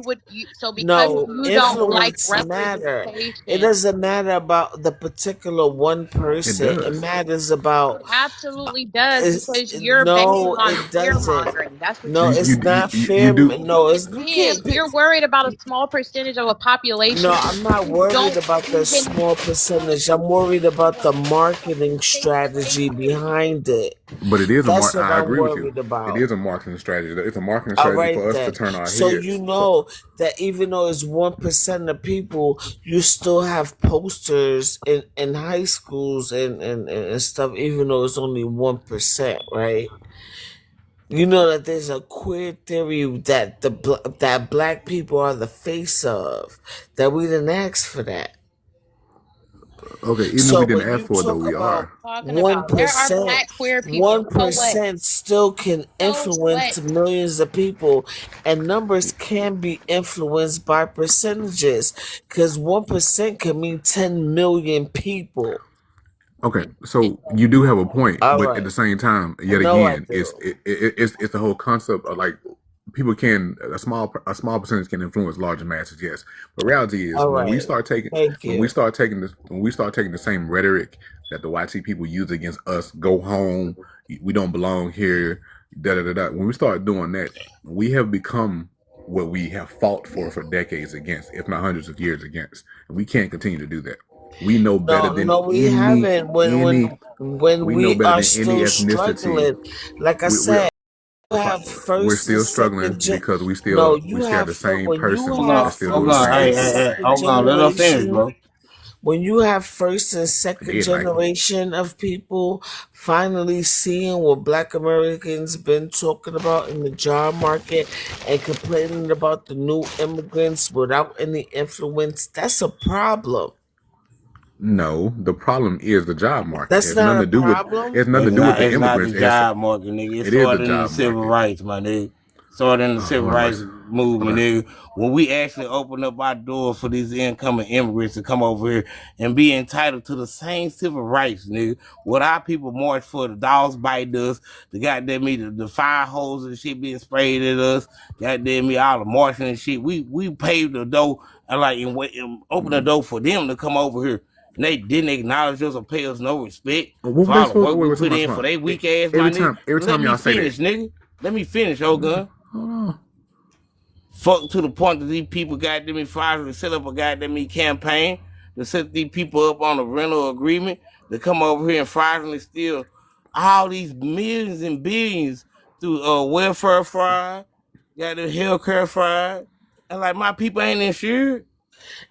So because No, you don't like influence matter. It representation, doesn't matter about the particular one It person. It does. matters about. it absolutely does, because you're basing No, on it fear doesn't. mongering. That's what No, you're it's doing. not You fair. do. No, It it's you is. can't pick. You're worried about a small percentage of a population. No, I'm not You worried don't about the even small percentage. I'm worried about the marketing strategy behind it. But it is That's what I I'm agree with you. worried about. It is a marketing strategy. It's a marketing All strategy right for us to then. turn our So heads. you know that even though it's 1% of people, you still have posters in high schools and stuff, even though it's only 1%, right? You know that there's a queer theory that that black people are the face of, that we didn't ask for that. Okay, even if So we didn't when ask you for it, though, talk we about are. talking about. There are 1%, black queer people. So what? 1% still can So what? influence millions of people, and numbers can be influenced by percentages, because 1% can mean 10 million people. Okay, so you do have a point, All but at the right. same time, yet No, I again, do. it's the whole concept of like people can a small percentage can influence larger masses, yes. But reality is All when we right. start taking Thank when you. we start taking the same rhetoric that the YT people use against us, go home, we don't belong here, da da da da. When we start doing that, we have become what we have fought for decades against, if not hundreds of years against, and we can't continue to do that. We know better than No, we haven't. When we know we better are than any still ethnicity. struggling, like I We, said, you we're have we're first still and struggling second because we No, still you have have the same when person you Hold have on, that's still doing the hold on, first same hey, and hey, thing. hey, second hold on, let her finish, generation, bro. when you have first and I second did, Nike. generation of people finally seeing what Black Americans been talking about in the job market and complaining about the new immigrants without any influence, that's a problem. No, the problem is the job market. It That's has not nothing a to do with problem. it's nothing to do with the It's not the immigrants. It has job market, nigga. It it is the started in the job civil market. rights, my nigga. Started in the Oh, civil Lord rights mercy. movement, Okay. nigga. When we actually open up our doors for these incoming immigrants to come over here and be entitled to the same civil rights, nigga. What our people march for, the dogs bite us, the goddamn me, the fire hoses and shit being sprayed at us, goddamn me, all the marching and shit. We paved the door and open the door for them to come over here. And they didn't acknowledge us or pay us no respect What for they all the supposed work we wait, put in for they weak ass, my nigga. every Let time me y'all say that. finish, nigga. Let me finish, old gun. Hold on. Fuck to the point that these people goddamn me fired to set up a goddamn me campaign to set these people up on a rental agreement to come over here and fraudulently steal all these millions and billions through welfare fraud, goddamn healthcare fraud. And like my people ain't insured.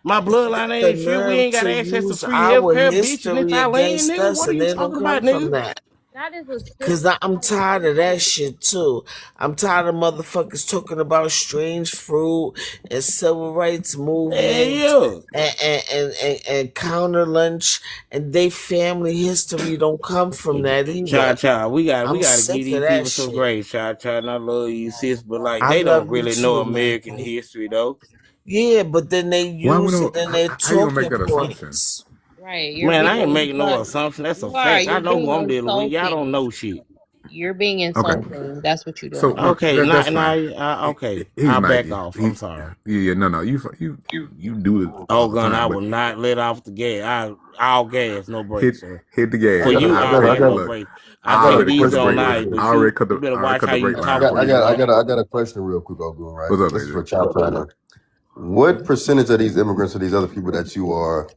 My bloodline The ain't insured. We nerve ain't got to access to use free our healthcare, bitch, and it's history our land, against nigga. us, What are and you they don't talking come about, from nigga? that. That is a Cause I'm tired of that shit too. I'm tired of motherfuckers talking about strange fruit and civil rights movement Yeah. and counter lunch, and they family history don't come from that either. Cha, we gotta I'm give sick these of that people some shit. grace, Cha, and I love you, sis, but like I they don't love you really know too, American Nike. history though. Yeah, but then they Why we use don't it in their how you gonna make talking that assumption? points. right. Man, I ain't making no assumption. That's a fact. I You're know who being I'm dealing with. Y'all insulting. don't know shit. You're being Okay. insulting. That's what you're So doing. no, Okay, that's now, fine. okay, He's I'll back Nike. off. I'm sorry. Yeah, no, you do it Oh, all the gun, I time, but will not let off the gas. All gas, no brakes, sir. hit the gas. For you, all gas, no Look, brakes. I I take already it cut easy the on brake night, line. but I already cut you better watch how the you brake line talk for to you. me, right? I got a question real quick, Ogun, right? What's up, This is for AJ? Chop China. What percentage of these immigrants or these other people that you are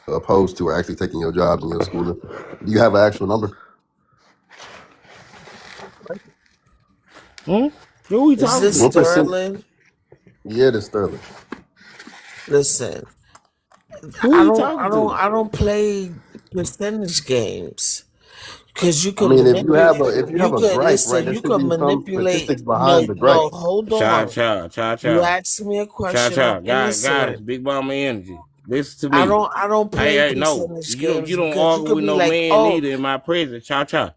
opposed to are actually taking your jobs and your schooling? Do you have an actual number? Who we Is talking this to? What percent? Sterling? Yeah, this Sterling. Listen, Who we talking to? I don't play percentage games. Because you I can mean, if you have manipulate. a You could gripe, right, listen. there You should could be some manipulate. statistics behind No, the no. gripe. Hold Cha on. cha cha You cha asked me a cha question. cha. I'm Got answering. it. Big Mama energy. Listen to I me. don't play Hey, no. percentage You games don't because you argue could with be no like, man oh, neither in my presence. Cha cha.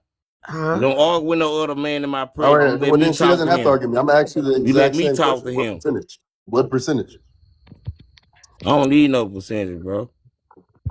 You huh? don't argue with no other man in my All presence. right, You let well me then she talk doesn't to have to him. argue me. I'm gonna ask you the You let exact me same talk question. to What him. percentage? What percentage? I don't need no percentage, bro.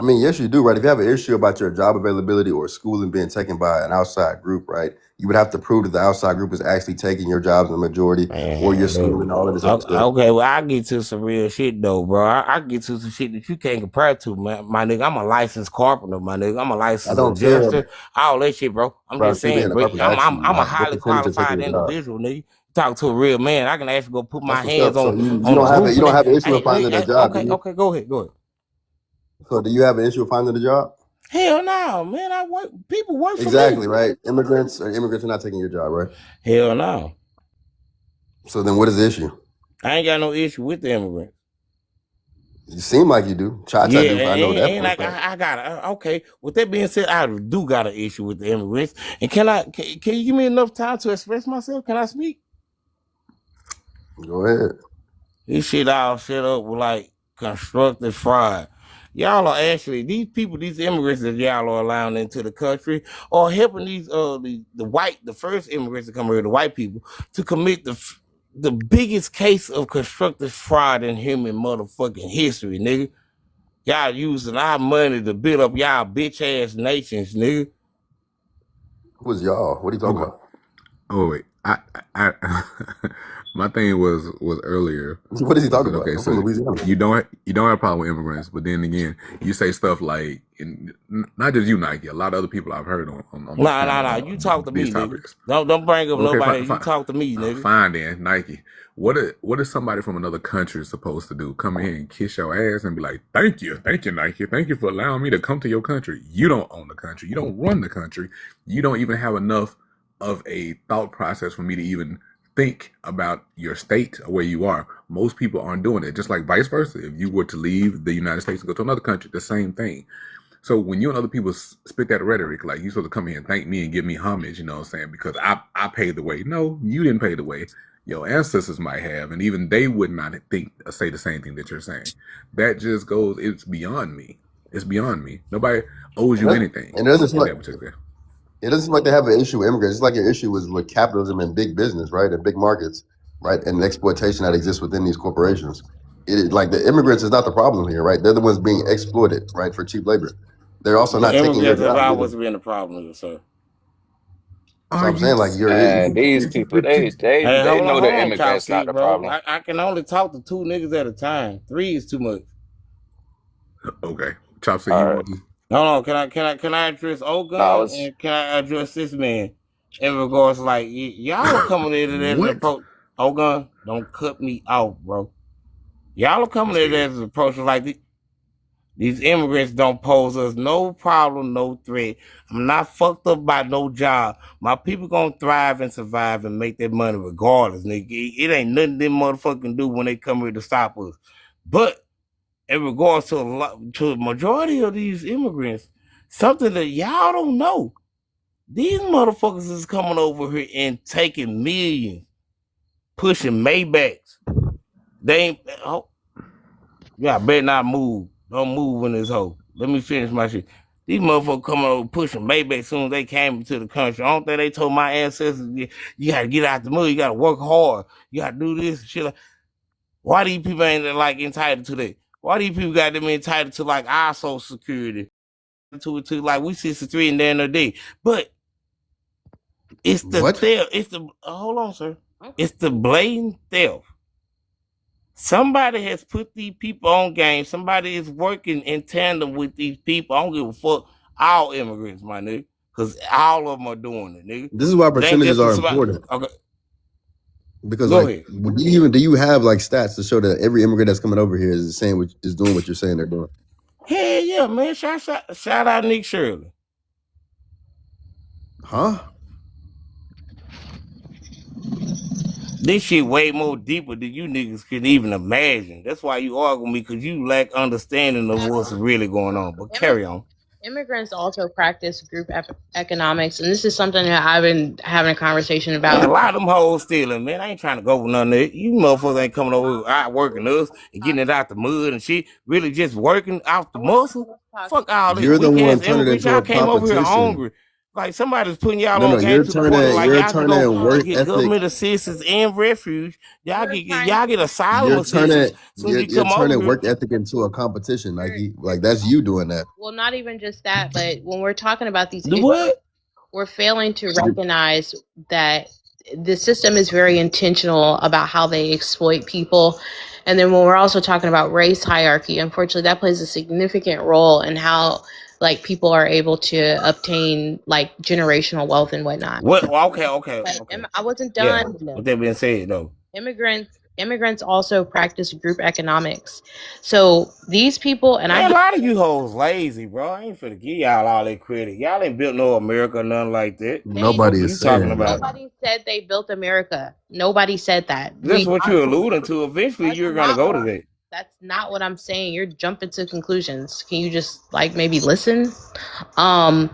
I mean, yes, you do, right? If you have an issue about your job availability or schooling being taken by an outside group, right, you would have to prove that the outside group is actually taking your jobs in the majority or your Man, schooling, all of this other stuff. okay, well, I get to some real shit though, bro. I get to some shit that you can't compare to, man. My nigga, I'm a licensed carpenter, my nigga. I'm a I licensed don't care adjuster, all that shit, bro. I'm just about you being saying, a bro. carpenter. I asked you I'm a what highly percentage are taking qualified your job. individual, nigga. Talk to a real man. I can actually go put That's my what's hands up. So you on the don't have roof you and don't that. have an issue Hey, with finding a nigga, job, do you? okay, go ahead. So do you have an issue with finding a job? Hell no, man. People work for Exactly, me. right? Immigrants are not taking your job, right? Hell no. So then what is the issue? I ain't got no issue with the immigrants. You seem like you do. Cha Yeah, do. I know that ain't for a like fact. I got it. Okay. With that being said, I do got an issue with the immigrants. And can you give me enough time to express myself? Can I speak? Go ahead. This shit all set up with like constructive fraud. Y'all are actually these immigrants that y'all are allowing into the country, are helping these the first immigrants to come here, the white people, to commit the biggest case of constructive fraud in human motherfucking history, nigga. Y'all using our money to build up y'all bitch ass nations, nigga. Who's y'all? What are you talking Okay. about? Oh wait, I my thing was earlier. What is he Was talking that about? okay? I'm from So Louisiana. you don't have a problem with immigrants, but then again, you say stuff like, not just you, Nike. A lot of other people I've heard on this panel Nah. You talk to me, these nigga. topics. Don't bring up Okay, nobody. fine, You talk to me, nigga. fine then, Nike. What is somebody from another country supposed to do? Come in here and kiss your ass and be like, thank you, Nike. Thank you for allowing me to come to your country. You don't own the country. You don't run the country. You don't even have enough of a thought process for me to even think about your state or where you are. Most people aren't doing it. Just like vice versa. If you were to leave the United States and go to another country, the same thing. So when you and other people spit that rhetoric, like you supposed to come here and thank me and give me homage, you know what I'm saying? Because I paid the way. No, you didn't pay the way. Your ancestors might have, and even they would not think or say the same thing that you're saying. That just goes, it's beyond me. It's beyond me. Nobody owes you anything. And it doesn't seem in like that particular. it doesn't seem like they have an issue with immigrants. It's like your issue is with capitalism and big business, right? And big markets, right? And the exploitation that exists within these corporations. It is like the immigrants is not the problem here, right? They're the ones being exploited, right, for cheap labor. They're also The not taking your immigrants have job either. always been a problem, sir. So Are I'm you saying like you're And these people, they Hey, know hold the on, Chop immigrants not Seat, the bro. problem. I can only talk to 2 niggas at a time. 3 is too much. okay? Chop, so All you right. want to? Hold on, can I address Ogun No, it's and can I address this man in regards to like y'all are coming in as an What? approach? Ogun, don't cut me off, bro. Y'all are coming in as an approach like these immigrants don't pose us no problem, no threat. I'm not fucked up by no job. My people gonna thrive and survive and make their money regardless, nigga. It ain't nothing them motherfucking do when they come here to stop us. But in regards to the majority of these immigrants, something that y'all don't know, these motherfuckers is coming over here and taking millions, pushing Maybachs. They ain't. Oh, yeah, better not move. Don't move in this hole. Let me finish my shit. These motherfuckers coming over pushing Maybach as soon as they came into the country. I don't think they told my ancestors, you gotta get out the mud, you gotta work hard, you gotta do this and shit. Why these people ain't like entitled to that? Why these people got them entitled to like our social security? To like we 63 and then a day. But it's the theft. It's the hold on, sir. It's the blatant theft. Somebody has put these people on game. Somebody is working in tandem with these people. I don't give a fuck. All immigrants, my nigga. Because all of them are doing it, nigga. This is why percentages are important. Okay. Because Go like, do you have like stats to show that every immigrant that's coming over here is doing what you're saying they're doing? Hell yeah, man. Shout out Nick Shirley. Huh? This shit way more deeper than you niggas could even imagine. That's why you argue with me, because you lack understanding of what's really going on. But carry on. Immigrants also practice group economics, and this is something that I've been having a conversation Man, a about. lot of them hoes stealing, man. I ain't trying to go with none of it. You motherfuckers ain't coming over out working us and getting it out the mud and shit. Really just working out the muscle. Fuck all this You're the weak one ass turning it immigrants. into Y'all a came over here competition. hungry. Like somebody's putting y'all No, on game you're to the point of like you're y'all can go turning work get ethic. government assistance and refuge. Y'all get asylum You're assistance turning soon as you you're come over turning here. work ethic into a competition. Like that's you doing that. Well, not even just that, but when we're talking about these The issues, what? we're failing to recognize that the system is very intentional about how they exploit people. And then when we're also talking about race hierarchy, unfortunately, that plays a significant role in how like people are able to obtain like generational wealth and whatnot. What? Okay. But I wasn't Yeah. done. With that being said, though. Immigrants also practice group economics. So these people, and Man, I a lot of you hoes lazy, bro. I ain't finna give y'all all that credit. Y'all ain't built no America or nothing like that. Nobody What is you talking saying about? that. nobody said they built America. Nobody said that. This is what you're alluding to. Eventually, That's you're gonna not go what to that. that's not what I'm saying. You're jumping to conclusions. Can you just like maybe listen? Um,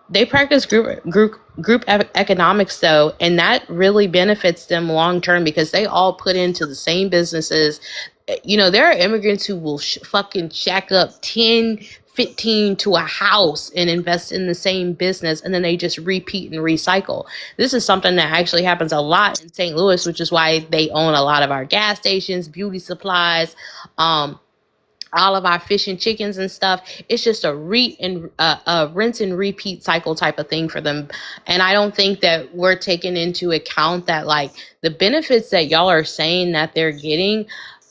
they practice group economics though, and that really benefits them long term because they all put into the same businesses. You know, there are immigrants who will fucking shack up 10, 15 to a house and invest in the same business, and then they just repeat and recycle. This is something that actually happens a lot in St. Louis, which is why they own a lot of our gas stations, beauty supplies, all of our fish and chickens and stuff. It's just a rinse and repeat cycle type of thing for them. And I don't think that we're taking into account that like the benefits that y'all are saying that they're getting,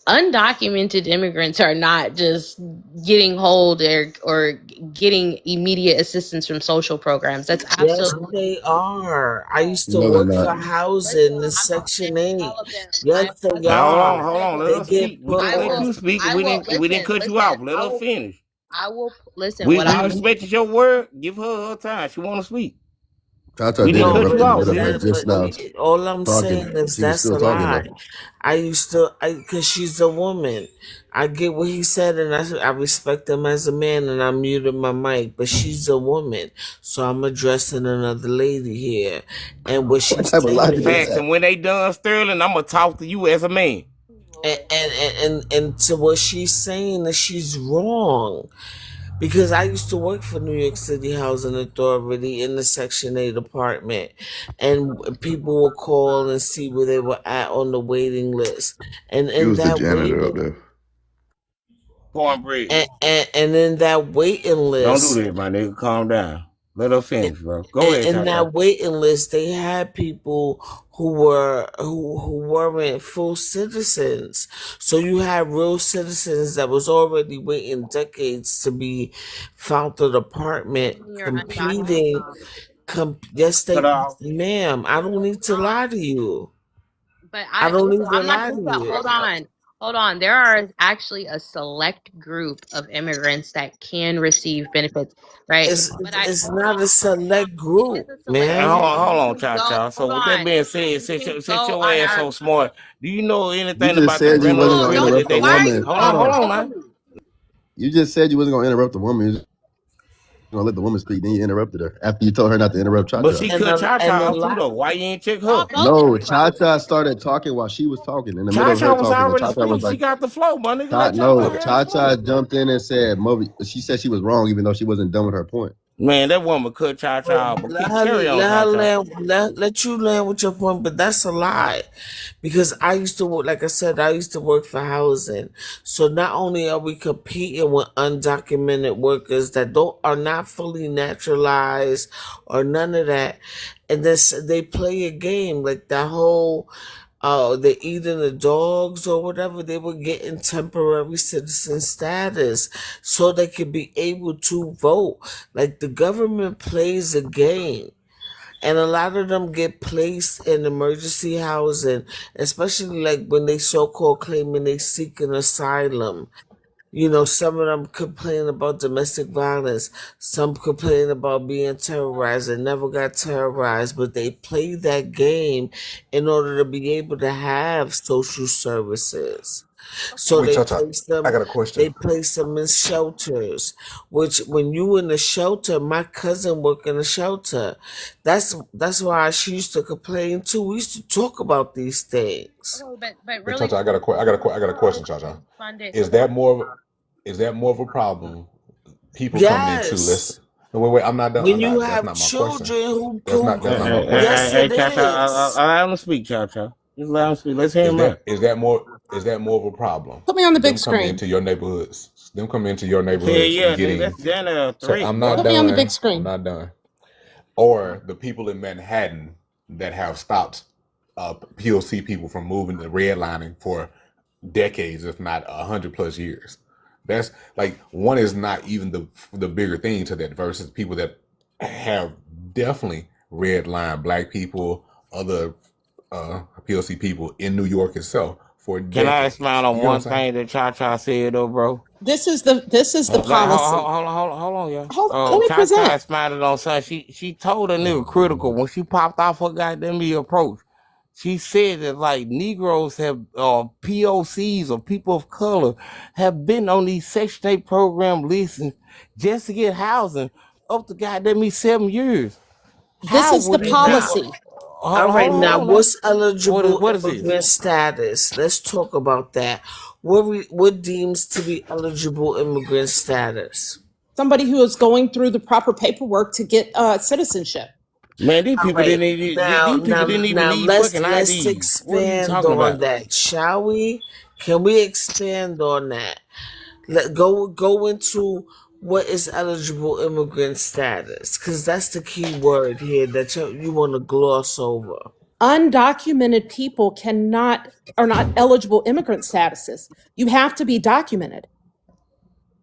undocumented immigrants are not just getting hold or getting immediate assistance from social programs. That's Yes, absolutely they are. I used to No, they're work not. for housing in Section 8. Yes, they Now, are. hold on. Let They us get speak. We put gonna let on. you speak. We didn't cut you off. Let us finish. I will listen. We What I respected your word. Give her time. She want to speak. Tata We did didn't cut No, you interrupt in the off, middle of her sis. just now all I'm talking. saying is She was that's still a talking lie. though. Cause she's a woman. I get what he said, and I respect him as a man, and I muted my mic. But she's a woman, so I'm addressing another lady here, and what What she's type of saying logic is Facts. is, that? And when they done Sterling, I'm gonna talk to you as a man. and to what she's saying is she's wrong. Because I used to work for New York City Housing Authority in the Section 8 department, and people would call and see where they were at on the waiting list. And He in was the that janitor up waiting there. Cornbread. and in that waiting Don't do list, that, my nigga. Calm down. Let her finish, bro. Go ahead, in Tata. that waiting list, they had people who weren't full citizens. So you had real citizens that was already waiting decades to be found the department you're undocumented. competing. Yes, Cut off. ma'am. I don't need to lie to you. But I don't need to I'm not lie just to you. hold on. There are actually a select group of immigrants that can receive benefits, right? But It's hold not a on. select It group, is a select And ma'am. group. hold You on, can go. Cha. So Hold with that on. being said, You can set go your on ass our. so smart. Do you know You anything just about the said you rental wasn't No, gonna credit don't. that interrupt a they Why are got? you woman. Hold Hold on, talking on. now. over me? You just said you wasn't gonna interrupt the woman. You was gonna let the woman speak, then you interrupted her after you told her not to interrupt Cha But Cha. she And cut a, Cha and a off too, lot. though. Why you ain't check Y'all her? both No, talk about Cha Cha started talking while she was talking. In the middle of her Cha was talking, and already Cha Cha was speaking. She like, got the flow, my nigga. Let Cha No, have the Cha Cha flow. jumped in and said, Moby, she said she was wrong, even though she wasn't done with her point. Man, that woman cut Cha off. But carry on, Let her Cha. land, let you land with your point, but that's a lie. Because I used to work, like I said, I used to work for housing. So not only are we competing with undocumented workers that are not fully naturalized or none of that, and this they play a game like that whole they eating the dogs or whatever, they were getting temporary citizen status so they could be able to vote. Like the government plays a game. And a lot of them get placed in emergency housing, especially like when they so-called claiming they seeking asylum. You know, some of them complain about domestic violence. Some complain about being terrorized. They never got terrorized, but they play that game in order to be able to have social services. So Wait, they Cha-Cha, place I them. got a question. They place them in shelters. Which, when you in a shelter, my cousin worked in a shelter. That's why she used to complain too. We used to talk about these things. Okay, but But really, Cha-Cha, I got a question, Cha-Cha. funded. Is that more of a problem? People coming into Yes. no, wait, I'm not done. When you That's have not my question. children That's not my Hey, question. yes, hey, it Cha-Cha, is. allow him to speak, Cha-Cha. Just allow him to speak. Let's hear him out. Is that more of a problem? Put me on the big Them coming screen. into your neighborhoods. Them coming into your Hell neighborhoods yeah, and nigga, getting. that's down there a So threat, I'm not Put me on the done. big I'm screen. not done. Or the people in Manhattan that have stopped POC people from moving to redlining for decades, if not 100+ years. That's like, one is not even the bigger thing to that versus people that have definitely redlined Black people, other POC people in New York itself for Can I decades. expound You on get what one I'm saying? thing that Cha-Cha said though, bro? This is the policy. Hold on, y'all. Let me Cha-Cha present. expounded on something. She told a nigga critical when she popped off her goddamn approach. She said that like Negroes have POCs or people of color have been on these Section 8 program lists just to get housing up to goddamn 7 years. This How is the would it now? policy. All right, now Hold on. what's eligible What is immigrant this? status? Let's talk about that. What deems to be eligible immigrant status? Somebody who is going through the proper paperwork to get citizenship. Man, these All people right, didn't even need fucking let's IDs. What are you expand talking on about? that, shall we? Can we expand on that? Let go into what is eligible immigrant status, because that's the key word here that you want to gloss over. Undocumented people are not eligible immigrant statuses. You have to be documented.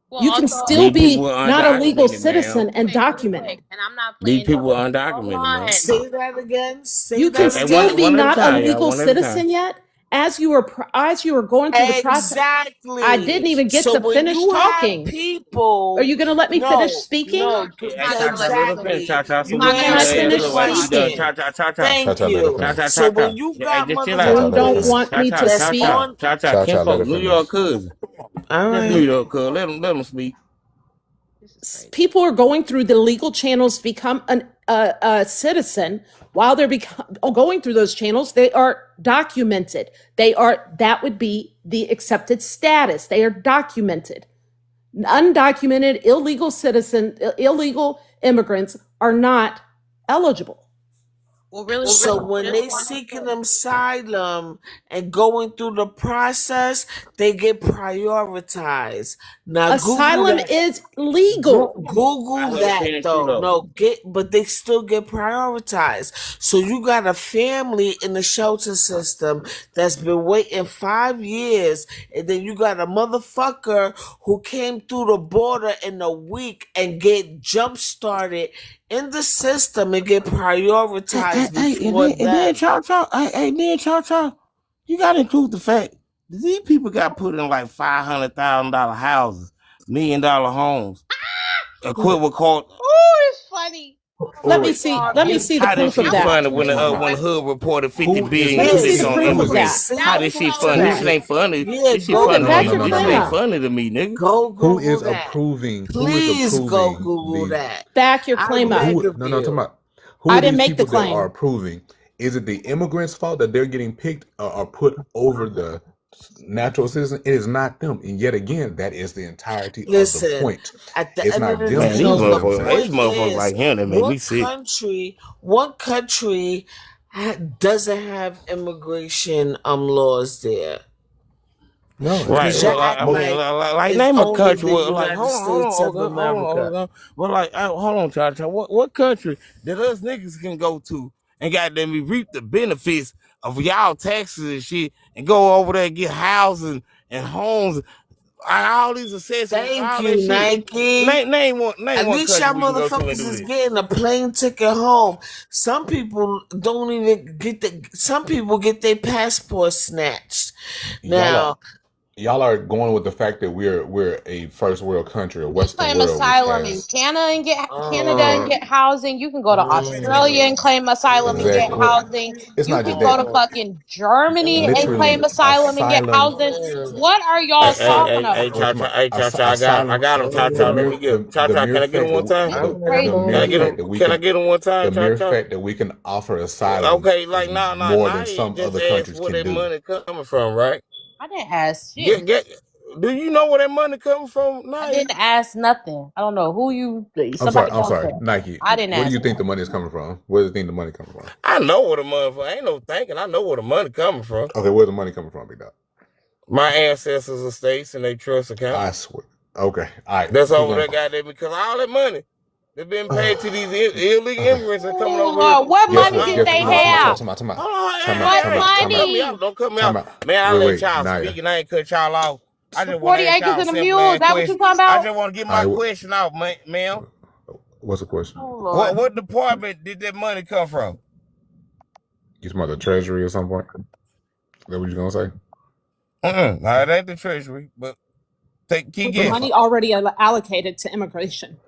Well, You can also, still These people be are not a legal undocumented, citizen man. and wait, real documented. quick, and I'm not These playing people no. are Hold undocumented, man. on. Say that again. Say You can that Hey, still again. be one at a not a time, y'all. legal One at a time. citizen yet. As you were going through the process, Exactly. I didn't even get So to when finish you have talking. people, Are you going to let me finish no, speaking? no, Hey, Not gonna Cha-Cha, let me let her finish, exactly. Cha-Cha, so You we can Can I get her answered finish the answer while she done. speaking? question. Cha-Cha. Thank Cha-Cha, let her you. finish. Cha-Cha, So when Cha-Cha. you Hey, got just chill out. Cha-Cha, You let her don't motherfuckers finish. want me to Cha-Cha, that's speak? Cha-Cha, on, Cha-Cha. Cha-Cha, let her Kinfolk, New York finish. cousin. all Just right. New York cousin. Let him speak. This is crazy. People are going through the legal channels to become a citizen. While they're going through those channels, they are documented. That would be the accepted status. They are documented. Undocumented, illegal immigrants are not eligible. Well, really, So when they seeking asylum and going through the process, they get prioritized. Now Asylum is legal. Google Let her that finish it though. up. No, but they still get prioritized. So you got a family in the shelter system that's been waiting 5 years, and then you got a motherfucker who came through the border in a week and get jump started in the system and get prioritized before And then them. Cha-Cha, you gotta include the fact that these people got put in like $500,000 houses, $1 million homes, equivalent cost. oh, it's funny. Let me Wait, see. Let me see the How this proof of shit that. funny when wait, when the hood reported 50 Who is billion Let me clicks see the on proof of immigrants? that. How this shit Download funny? This that. shit ain't funny. Yeah, This shit go funny. Back no, your no, This no, shit claim ain't up. funny to me, nigga. Go Who Google is that. approving Please go Google these? that. Back your I claim up. beg Who? of No, no, I'm talking you. about who I are didn't these make the people that are claim. approving? Is it the immigrants' fault that they're getting picked or put over the natural citizen? It is not them, and yet again, that is the entirety of the Listen, point. at the It's end of not the them Man, day, these though, choosing the motherfuckers point themselves. is like him that make me sick. one country doesn't have immigration laws there. No, Right. Because you Well, act like it's name a only country. the Well, like United States of America. hold on. Well, like hold on, Cha-Cha. What country that us niggas can go to and goddamn me reap the benefits of y'all taxes and shit and go over there and get houses and homes, all these accessories, Thank all that you, shit. Nike. Name At one least y'all country we can go to and motherfuckers do is this. getting a plane ticket home. Some people don't even get some people get their passport snatched. Y'all are Now, y'all are going with the fact that we're a first world country, a You Western claim world, which asylum in has Canada and get housing. You can go to Australia and claim asylum and get exactly. Well, housing. it's You not can just go that. to fucking Germany and claim Literally, asylum and get asylum. housing. What are Hey, y'all talking hey, Well, about? Cha-Cha, hey, Cha-Cha, I asylum. got him, Cha-Cha. Let me get him. The Cha-Cha, mere can I get him fact one time? That's that crazy. the mere fact that we Can I get him one time, the mere Cha-Cha? fact that we can offer asylum Okay, is like more now than you some just other asked countries where can that do. money coming from, right? I didn't ask shit. Do you know where that money coming from? I Nah, didn't ask nothing. I don't know who you. I'm Somebody sorry. else said. Nike. I didn't Where do ask you think that. the money is coming from? Where do you think the money coming from? I know where the money from. Ain't no thinking. I know where the money coming from. Okay, where's the money coming from, big dog? My ancestors' estates and their trust account. I swear. Okay, all right. That's keep over going. there, goddamn, because all that money that's been paid to these illegal immigrants that coming over here. Lord, what Guess money what? did they have? Hold on, What money? don't cut me Time out. out. Man, I let y'all Naya. speak and I ain't cut y'all off. I The just want 40 to ask acres y'all a and a simple mule? ass Is that what question. you talking I about? just want to get my question off, ma'am. What's the question? Oh, Lord. What department did that money come from? You talking about the treasury at some point? Is that what you gonna say? Nah, it ain't the treasury, but keep The guessing. money already allocated to immigration.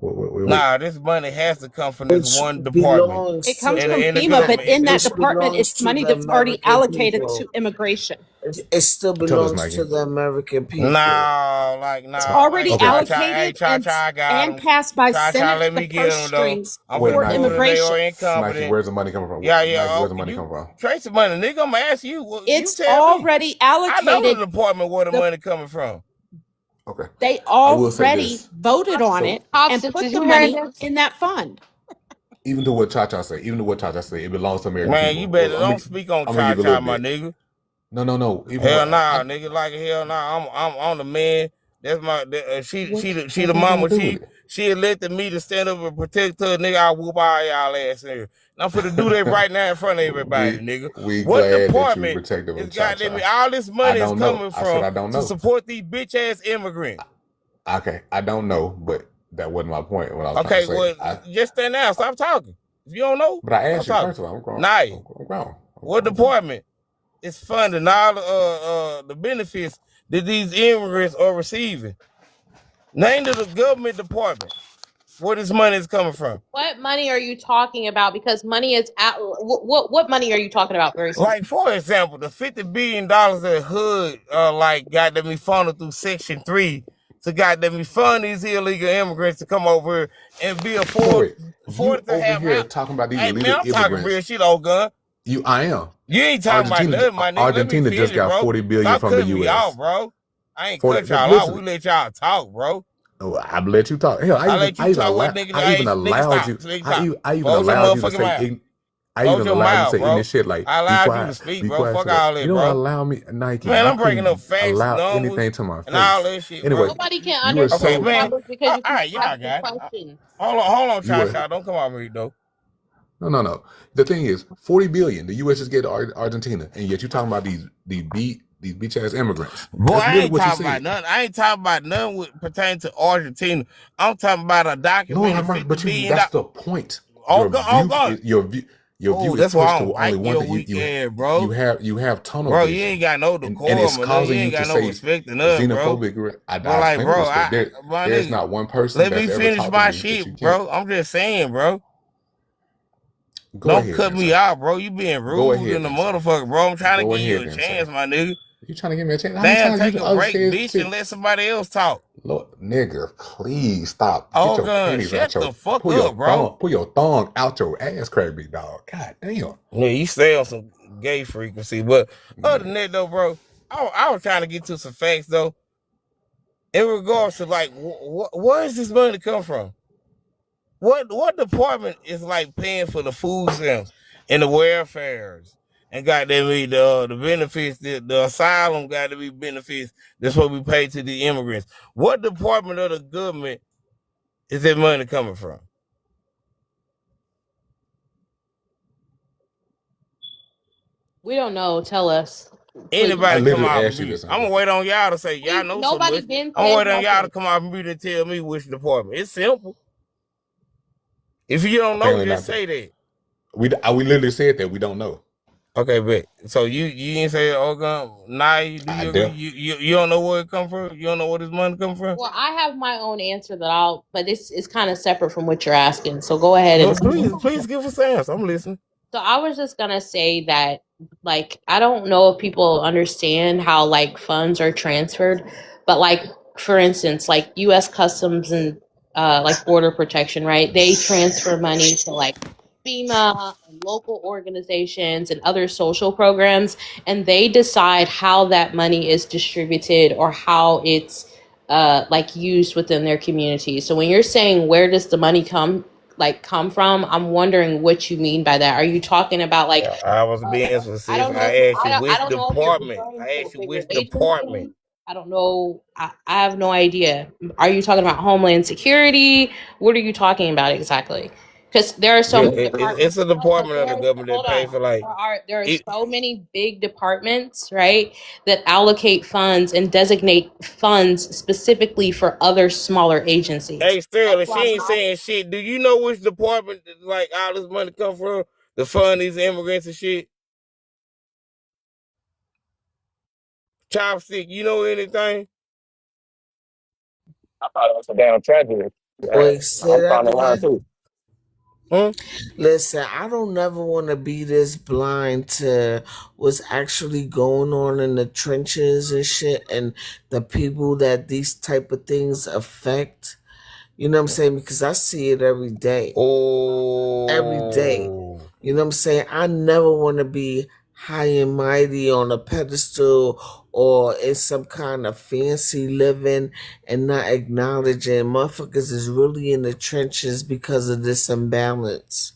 Wait. Nah, this money has to come from this Which one department. belongs It comes to from In the FEMA, but government. in that which department, belongs it's to money the that's already American allocated people. to immigration. It still Tell us, belongs Nike. to the American people. No, It's already Okay. allocated I got and him. passed by Cha-cha, Senate, let the me get purse him, though. strings I'm Wait, finna for Nike. prove that they immigration. are Nike, incompetent. where's the money coming from? Yeah, Nike, where's the money coming from? Trace the money, nigga. I'm gonna ask you. You It's tell me. already I know allocated. the department where the money coming from. Okay. They I will say already this. voted on So, it Top and sisters, put the you heard money this? in that fund. even to what Cha-Cha say, it belongs to American Man, people. you better I'm don't speak on gonna give you a Cha-Cha, little my bit. nigga. No. Even Hell nah, nigga. Like hell nah. I'm the man. That's my. She the mama. She elected me to stand up and protect her, nigga. I whoop all y'all ass, nigga. And I'm finna do that right now in front of everybody, nigga. We What glad that you department protective is of Cha-Cha. goddamn all this money is don't know. coming I said I from don't to know. support these bitch ass immigrants? Okay, I don't know, but that wasn't my point. What I was trying Okay, to say. well, just stand down. Stop talking. If you don't know, But I asked you stop first of all. I'm grown. Naya, I'm grown. what department is funding all the benefits that these immigrants are receiving? Name of the government department where this money is coming from. What money are you talking about? Because money is out. What money are you talking about? Very soon. Like, for example, the $50 billion that HUD got them funneled through Section 3 to got them fund these illegal immigrants to come over here and be afforded to have here talking about these hey, illegal man, I'm talking immigrants. real shit, old gun. I am. You ain't talking about nothing, my nigga. Argentina just got $40 billion Stop from the cutting me U.S. off, bro. I ain't 40 cut y'all listen. off. We let y'all talk, bro. Oh, I let you talk. Hell, I even allowed you. I even allowed you to say. I even allowed you to say any shit like I allowed you to speak, bro. Fuck all that, you don't bro. allow me, Nike. Man, I'm breaking up facts, allow numbers, anything to my face. and all that shit, Anyway, bro. Nobody can you were understand Okay, man. numbers because you All right, keep y'all asking got it. questions. Hold on, Cha-Cha. Don't come on me, though. No. The thing is, $40 billion the U.S. just gave to Argentina, and yet you talking about these bitch ass immigrants. Boy, I ain't talking about nothing. I ain't talking about nothing pertaining to Argentina. I'm talking about a document. That's the point. Your view that's is why pushed I to don't only like one your thing. weekend, bro. You have tunnel bro. vision. You ain't got no decorum, and it's causing you ain't you to got no say respect to nothing, bro. xenophobic. There's Nigga, not one person. let that's me ever finish talked my to me that you shit, can't. bro. I'm just saying, bro. Don't cut me out, bro. You being rude in the motherfucker, bro. I'm trying to give you a chance, my nigga. You trying to give me a chance? Damn, take a break, bitch, and let somebody else talk. Lord, nigga, please stop. Oh, Get your God, panties out shut your. the fuck Pull up, your bro. Pull your thong out your ass crack, big dog. God damn. Yeah, you stay on some gay frequency, but other than that, though, bro, I was trying to get to some facts, though. In regards to like, where is this money come from? What department is like paying for the food stamps and the welfares and goddamn me the benefits, the asylum got to be benefits. That's what we pay to the immigrants. What department of the government is that money coming from? We don't know. Tell us. Anybody come out of mute. I'm gonna wait on y'all to say y'all know so much. I'm gonna wait on y'all to come out of mute and tell me which department. It's simple. If you don't know, just say that. We literally said that we don't know. Okay, but so you didn't say nah, do I you agree? def You don't know where it come from? You don't know where this money come from? Well, I have my own answer but it's kind of separate from what you're asking. So go ahead and. Well, please give us an answer. I'm listening. So I was just gonna say that, like, I don't know if people understand how like funds are transferred, but like for instance, like U.S. Customs and like Border Protection, right? They transfer money to like FEMA and local organizations and other social programs, and they decide how that money is distributed or how it's like used within their community. So when you're saying where does the money come from, I'm wondering what you mean by that. Are you talking about like I was being I specific. don't know I asked you I which don't know if you're department. referring I to a asked you bigger which department. agency. I don't know. I have no idea. Are you talking about Homeland Security? What are you talking about exactly? Because there are so Yeah, many it's departments. a department of the government that Hold pay on. for like There are it. so many big departments, right, that allocate funds and designate funds specifically for other smaller agencies. Hey, Sterling, That's she why I'm ain't saying shit. Do you know which department like all this money come from to fund these immigrants and shit? Chopstick, you know anything? I thought it was a damn tragedy. Wait, say I'm that trying to learn again. too. Huh? Listen, I don't never want to be this blind to what's actually going on in the trenches and shit, and the people that these type of things affect. You know what I'm saying? Because I see it every day. Every day. Oh, You know what I'm saying? I never want to be high and mighty on a pedestal or in some kind of fancy living and not acknowledging motherfuckers is really in the trenches because of this imbalance.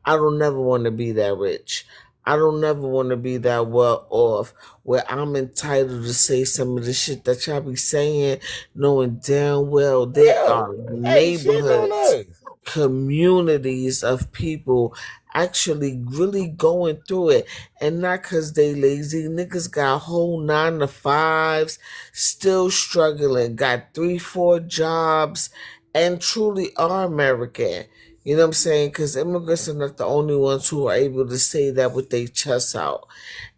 I don't never want to be that rich. I don't never want to be that well off where I'm entitled to say some of the shit that y'all be saying, knowing damn well there yeah. are Hey, shit on neighborhoods, us. communities of people actually really going through it. And not because they lazy. Niggas got whole 9 to 5s, still struggling, got 3, 4 jobs, and truly are American. You know what I'm saying? Because immigrants are not the only ones who are able to say that with their chests out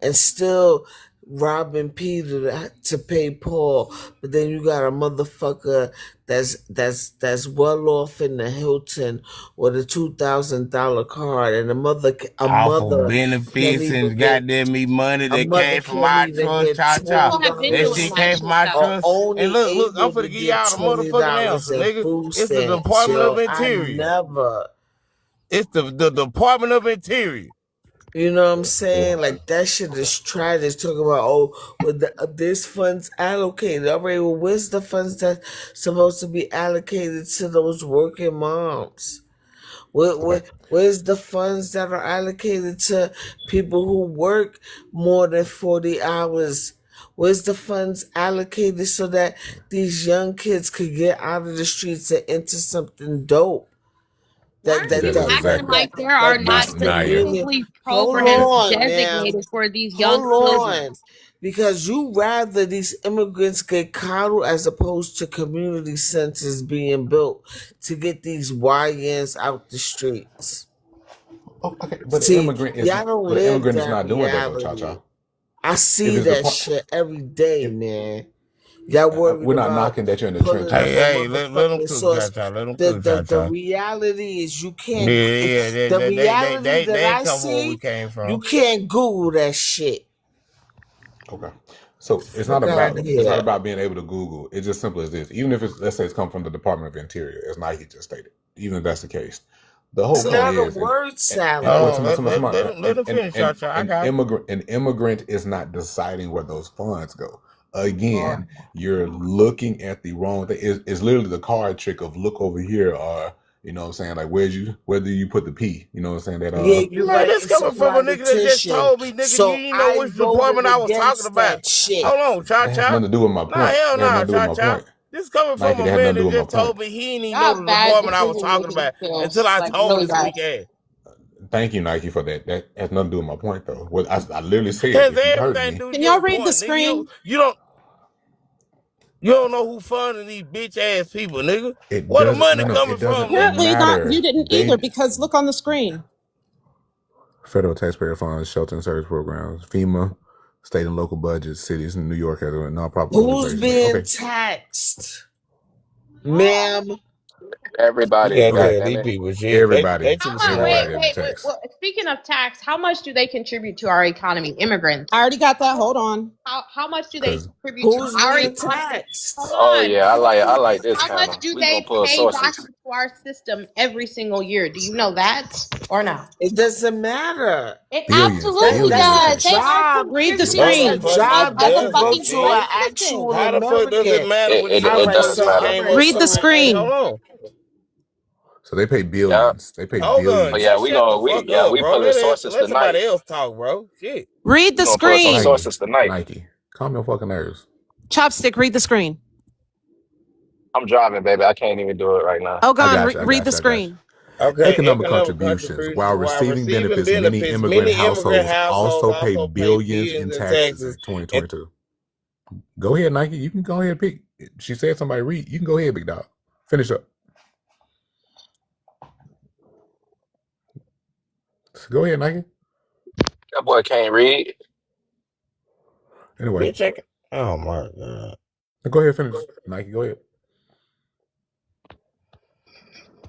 and still robbing Peter to pay Paul. But then you got a motherfucker that's well off in the Hilton with a $2,000 card, and a mother Off of can't benefits even and get goddamn me money a that mother came from can't my even trust, get cha cha. people have been That doing shit $20 came that from shit my though. are trust. And only look, I'm able to finna give get y'all the motherfucking $20 answer, in nigga. food It's the stamps, Department of yo. I Interior. never. It's the Department of Interior. You know what I'm saying? Like that shit is tragic. Talking about this funds allocated already. Well, where's the funds that's supposed to be allocated to those working moms? okay. Where's the funds that are allocated to people who work more than 40 hours? Where's the funds allocated so that these young kids could get out of the streets and into something dope? Why That are that you that acting that Exactly. that like there are that not that's the Naya. million. specifically Hold programs on now. designated for these young Hold children? on. Because you rather these immigrants get coddled as opposed to community centers being built to get these YNs out the streets. Oh, okay, See, y'all don't but an live immigrant is that not doing that though, Cha reality. Cha. I If see it's the that part, shit every day, if man. Y'all worried we're not about knocking that you're in the pulling up trenches. Hey, a let them motherfucking cook, cha source. cha. Let them The, cook, cha the the cha. reality is you Yeah, can't. yeah, The reality that they I come from where we see, came you from. can't Google that shit. Okay. So Fuck out of it's not here. about being able to Google. It's just simple as this. Even if it's, let's say it's come from the Department of Interior, as Nike just stated. Even if that's the case, the whole It's point not a is, word well, salad. Hold on, let them finish, cha cha. I got an immigrant is not deciding where those funds go. Again, you're looking at the wrong thing. It's literally the card trick of look over here, or you know what I'm saying, like whether you put the P, you know what I'm saying, that Yeah, you're Man, right. this It's a coming from a nigga that just politician. told me, nigga, you So didn't know I which voted department I was talking against about. that shit. Hold on, cha has nothing cha. to do with my Nah, point. hell That has nah, nothing to do with cha my cha. point. This coming from Nike, a that has man nothing to do that with my just point. told me he didn't even Y'all know have the bad department I was decision talking making about until skills, I like told really his bad. weak ass. Thank you, Nike, for that. That has nothing to do with my point, though. What I literally said, Has if you heard everything to me, do with Can y'all your read the point, nigga. screen? You don't know who funding these bitch ass people, nigga. it Where the doesn't. money No, coming it doesn't from, nigga? Apparently not. matter. You didn't either They because look on the screen. Federal taxpayer funds, shelter and service programs, FEMA, state and local budgets, cities in New York has a nonprofit Who's organization. being Okay. taxed, ma'am? Everybody, Yeah, Okay. these goddamn it. people shit. Everybody. They should say Everybody that. getting taxed. Well, speaking of tax, how much do they contribute to our economy? Immigrants. I already got that. Hold on. How much do they 'Cause contribute to Who's our being economy? taxed? Hold Oh on. yeah, I like this How kind much of. do We they gonna pull pay sources. back into our system every single year? Do you know that or no? It doesn't matter. It Billions. absolutely Billions. does. They are Job. Read the That's screen. a job as a that fucking goes to an citizen. actual How the fuck does it American. matter when It, these it, All it right, motherfuckers does so matter. came up Read the with some? Hey, screen. hold on. So they pay Yeah. billions. They pay Hold on. billions. But yeah, Just we shut the gonna fuck we up, we bro. pulling Let sources somebody tonight. else talk, bro. Shit. Read We the gonna pull some screen. sources tonight. Nike. Calm your fucking nerves. Chopstick, read the screen. I'm driving, baby. I can't even do it right now. Oh, I gone. got you. I Read got the you. I got you. screen. Okay, Economic economic contributions. contributions. While receiving benefits, many immigrant households also pay billions in taxes in 2022. Go ahead, Nike. You can go ahead and pick. She said somebody read. You can go ahead, big dog. Finish up. Go ahead, Nike. That boy can't read. Anyway, Bitch, oh my god. go ahead, finish. Nike, go ahead.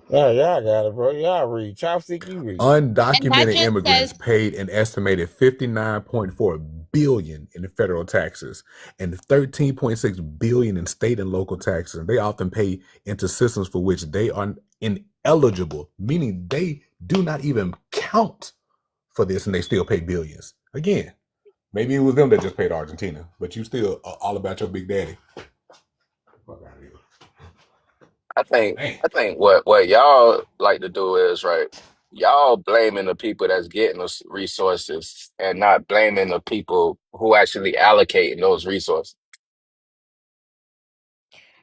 Yeah, y'all got it, bro. Y'all read. Chopstick, you read. Undocumented just immigrants says- paid an estimated $59.4 billion in federal taxes and $13.6 billion in state and local taxes. And they often pay into systems for which they are ineligible, meaning they do not even count for this, and they still pay billions. Again, maybe it was them that just paid Argentina, but you still all about your big daddy. Fuck out of here. I think Man. what y'all like to do is right. Y'all blaming the people that's getting those resources and not blaming the people who actually allocating those resources.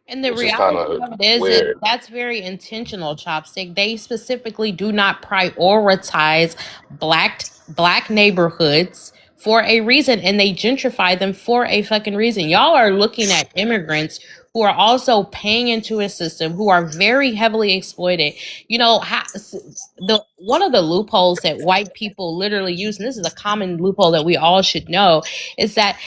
And the Which is reality kinda of it is weird. that's very intentional, Chopstick. They specifically do not prioritize black neighborhoods for a reason, and they gentrify them for a fucking reason. Y'all are looking at immigrants who are also paying into a system, who are very heavily exploited. You know, one of the loopholes that white people literally use, and this is a common loophole that we all should know, is that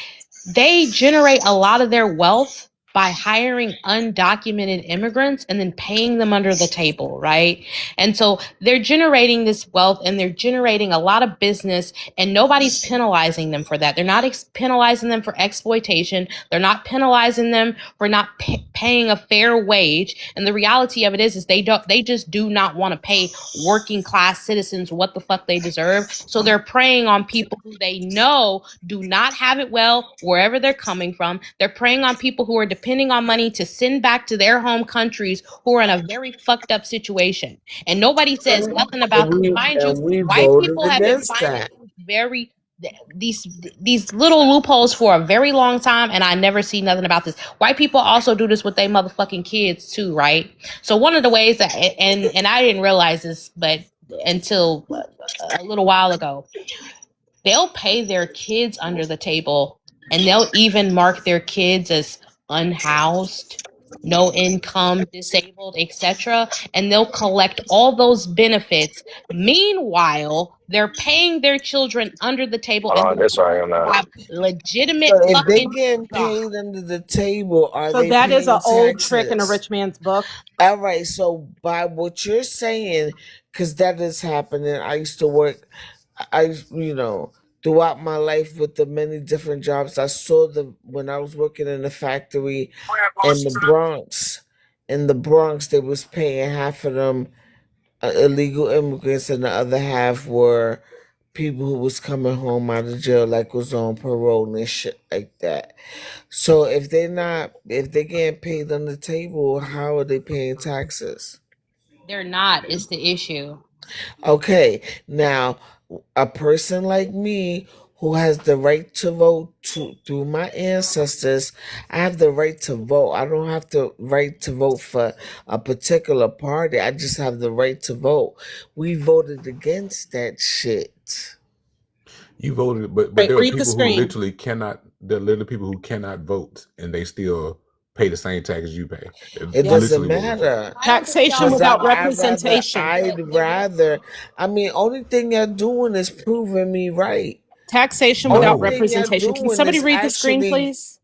they generate a lot of their wealth by hiring undocumented immigrants and then paying them under the table, right? And so they're generating this wealth and they're generating a lot of business, and nobody's penalizing them for that. They're not penalizing them for exploitation. They're not penalizing them for not paying a fair wage. And the reality of it is they just do not want to pay working class citizens what the fuck they deserve. So they're preying on people who they know do not have it well wherever they're coming from. They're preying on people who are depending on money to send back to their home countries who are in a very fucked up situation. And nobody says nothing about this. Mind you, we white voted people have been against finding that. these little loopholes for a very long time, and I never see nothing about this. White people also do this with their motherfucking kids too, right? So one of the ways that, and I didn't realize this, but until a little while ago, they'll pay their kids under the table, and they'll even mark their kids as unhoused, no income, disabled, etc., and they'll collect all those benefits. Meanwhile, they're paying their children under the table, and That's right on that. have legitimate So if they fucking getting jobs. paid under the table, are So they that is paying an old trick in a taxes? rich man's book. All right, so by what you're saying, because that is happening, I used to work, throughout my life with the many different jobs. I saw when I was working in the factory in the Bronx. In the Bronx, they was paying half of them illegal immigrants, and the other half were people who was coming home out of jail, like was on parole and shit like that. So if they getting paid on the table, how are they paying taxes? They're not, is the issue. Okay, now a person like me who has the right to vote through my ancestors, I have the right to vote. I don't have the right to vote for a particular party. I just have the right to vote. We voted against that shit. You voted, but Wait, there are read the people who screen. literally cannot. There are literally people who cannot vote, and they still pay the same tax you pay. It Yes. doesn't Literally what we say. matter. I don't think Taxation y'all Cause without realize representation. I'd rather. I mean, only thing you're doing is proving me right. Taxation Only without No, thing you're representation. Can doing somebody is read the screen, actually please?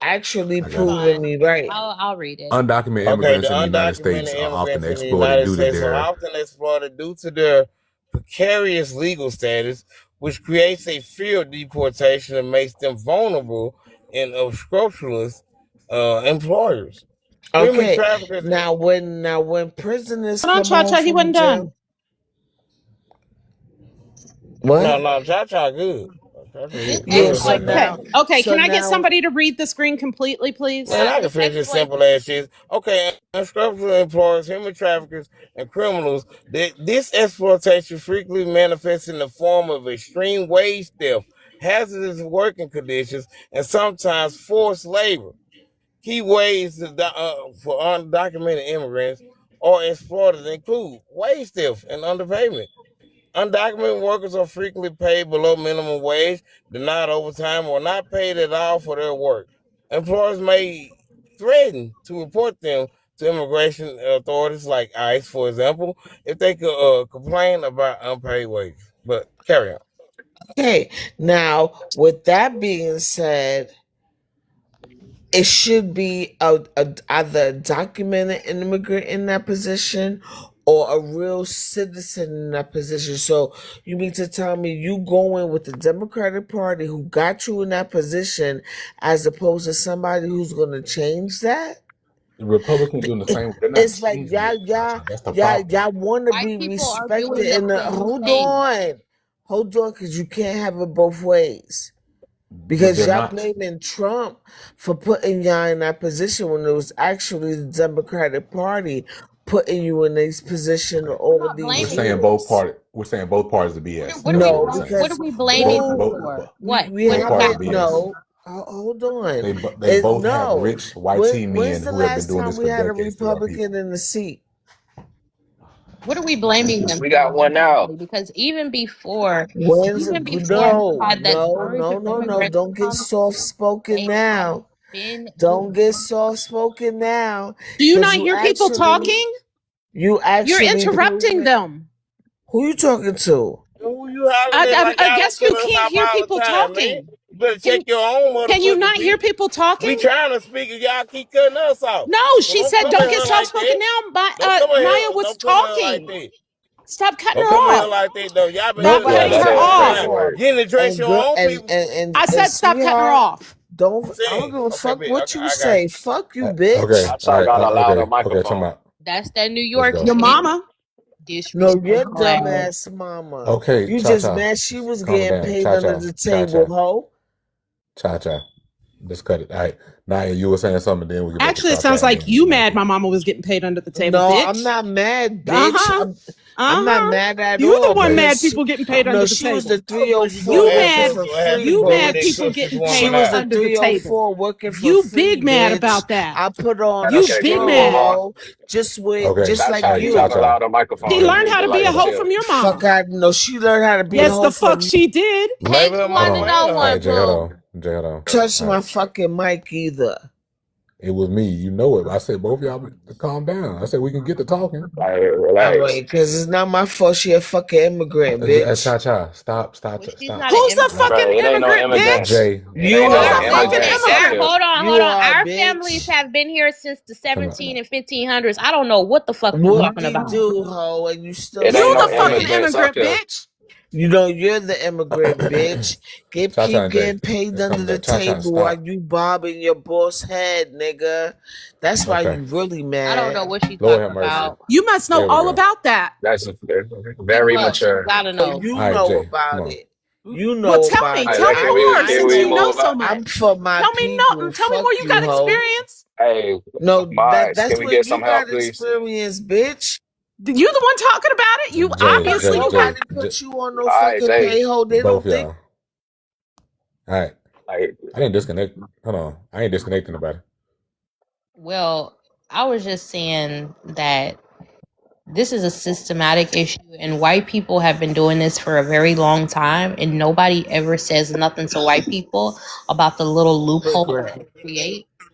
I got you. hold proving on. me right. I'll read it. Undocumented Okay, the immigrants in the United undocumented States are often immigrants in the exploited United due to States are their often exploited due to their precarious legal status, which creates a fear of deportation and makes them vulnerable and unscrupulous employers. Human Okay. traffickers. Now when prisoners Hold on, come home Cha-Cha, he from wasn't jail, done. what? No, Cha-Cha good. Cha-Cha good. This Let Yeah. her So say no. Okay. now, Okay, so can I get now, somebody to read the screen completely, please? Man, I the can finish this exploit. simple ass shit. Okay, unscrupulous employers, human traffickers, and criminals. This exploitation frequently manifests in the form of extreme wage theft, hazardous working conditions, and sometimes forced labor. Key ways for undocumented immigrants or exploiters include wage theft and underpayment. Undocumented workers are frequently paid below minimum wage, denied overtime, or not paid at all for their work. Employers may threaten to report them to immigration authorities like ICE, for example, if they could complain about unpaid wages. But carry on. okay. Now, with that being said, it should be either a documented immigrant in that position or a real citizen in that position. So you mean to tell me you going with the Democratic Party who got you in that position as opposed to somebody who's going to change that? The Republicans doing the same. They're not It's like changing it. That's the problem. y'all want to White be people are respected doing the in the same thing. hold on, because you can't have it both ways. But Because they're y'all not. blaming Trump for putting y'all in that position when it was actually the Democratic Party putting you in this position Okay. all Not these We're blaming saying people. both years. parties. We're saying both parties are BS. What That's are all we we're No, saying. what because are we blaming Both, people who for? both, What we what both has parties are haven't happened? BS. no. Hold on. They both have No. rich white teen When's men the who have been last doing time this we for had a decades to our people. Republican in the seat? What are we blaming them We for got one now. exactly? Because even before When's we no, had that no, surge no, of no, no. immigrants Don't get come, soft spoken they have now. been Don't get doing soft spoken now. Do you Because not hear people talking? you You're actually interrupting them. Who you talking to? Who you hollering at like I y'all guess don't you cut us can't off hear all the people time, man? talking. You better check your own Can you motherfucking not hear feet. people We talking? trying to speak and y'all keep cutting us off. No, So she don't said come don't in get here soft like spoken that. now. But Don't come in Maya here. was Don't come in here like talking. that. Stop cutting Don't her come in here off. like that though. Y'all been Stop here Yeah, cutting since that her ain't that ain't off. 17. work. Getting to address And your girl own people. I said stop cutting her sweetheart, off. I don't give a Okay, fuck bitch. what Okay, you I got say. you. Fuck you, Okay. bitch. I All saw right. got a louder Okay. Talking microphone. about. that's that New Let's York go. Your shit. mama. No, your Disrespectful ass. dumbass mama. Okay. You Cha just cha. mad she was Calm getting down. paid Cha under cha. the Cha table, cha. hoe. Cha cha. Let's cut it. All right. Now you were saying something, then we get back to Actually, it Cha sounds cha. like you mad my mama was getting paid under the table, No, bitch. I'm not mad, bitch. Uh-huh. I'm not mad at You the all one mad because people getting paid under the she was table. the How the fuck you 304 gonna You ask working mad us for what happened free, you before mad they bitch. people cuss this getting woman She paid was out? the under the table. 304 working for You free, big mad bitch. about that. I put her on a You Okay, big keep it moving strong mad. on. hoe, just Okay. Cha like Cha, All right. you Cha got you. a cha. louder microphone. She You learned need how to to be a like hoe chill. from your Fuck, mama. I know she learned how to be a Yes, hoe the fuck from she did. Take Maybe her one mama and ain't no a All one, hoe. right. Jay, hold boo. on. Jay, hold on. touch All my right. fucking mic either. It was me. You know it. I said both of y'all calm down. I said we can get to talking. Like, All relax. right, because it's not my fault she a fucking immigrant, bitch. Cha cha. Stop. Well, she's Stop. not an Who's the immigrant. fucking Bro, it ain't no immigrant, immigrant. bitch? Jay. It You ain't Who's no the are, fucking immigrants out immigrant? here. Hold You on. are, Our families bitch. have been here since the Come on. 17 and 1500s. I don't know what the fuck you talking Whoop-de about. do, hoe, and you still It ain't You no the saying fucking it. immigrants up immigrant, here. bitch. You know you're the immigrant, bitch. Cha cha Keep and Jay. getting paid Let's under come the back. Cha cha. table while Stop. you bobbing your boss head, nigga. That's why Okay. you really I don't mad. know what she's Lord talking have mercy. about. You must know There we all go. about that. That's She very must. She mature. gotta So know. you All right, know Jay. Come about on. it. You Well, know tell about me. it. All Tell right, me I more can since we you know. know move so on? much. I'm for my Tell me people. tell me Fuck more you got you, hoe. experience. Hey, No, mods, that's can we where get you some help, got please? experience, bitch. You the one talking about it. You obviously you got Nobody put you on no All right, fucking Jay. pay hoe. They Both don't think. y'all. All right. Like, I didn't disconnect. Hold on. I ain't disconnecting nobody. Well, I was just saying that this is a systematic issue, and white people have been doing this for a very long time, and nobody ever says nothing to white people about the little loophole that Immigrant. they create.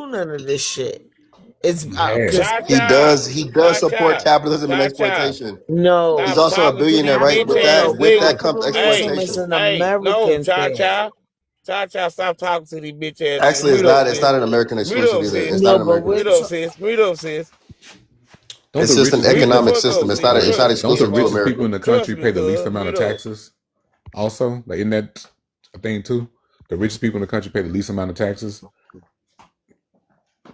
do none of this shit. It's He because has. He Cha-cha, does. He does support cha-cha, capitalism and cha-cha. exploitation. no, He's Stop also a talking to billionaire, these right? bitch With ass no. that, with that niggas. comes Hey, Capitalism is exploitation. an no, American thing. cha-cha, stop talking to these bitch ass niggas. Actually, Mute it's up, not. It's sis. not an American Mute exclusive up, either. sis. It's not No, an but American we're Mute exclusive. up, t- sis. Mute up, sis. Don't It's the just an richest Mute people? the economic fuck up, system. sis. It's not Trust me. Don't the exclusive to richest America. people in the Trust country me, pay the least cuz. amount Mute of up. taxes? Also, like, isn't that a thing too? The richest people in the country pay the least amount of taxes.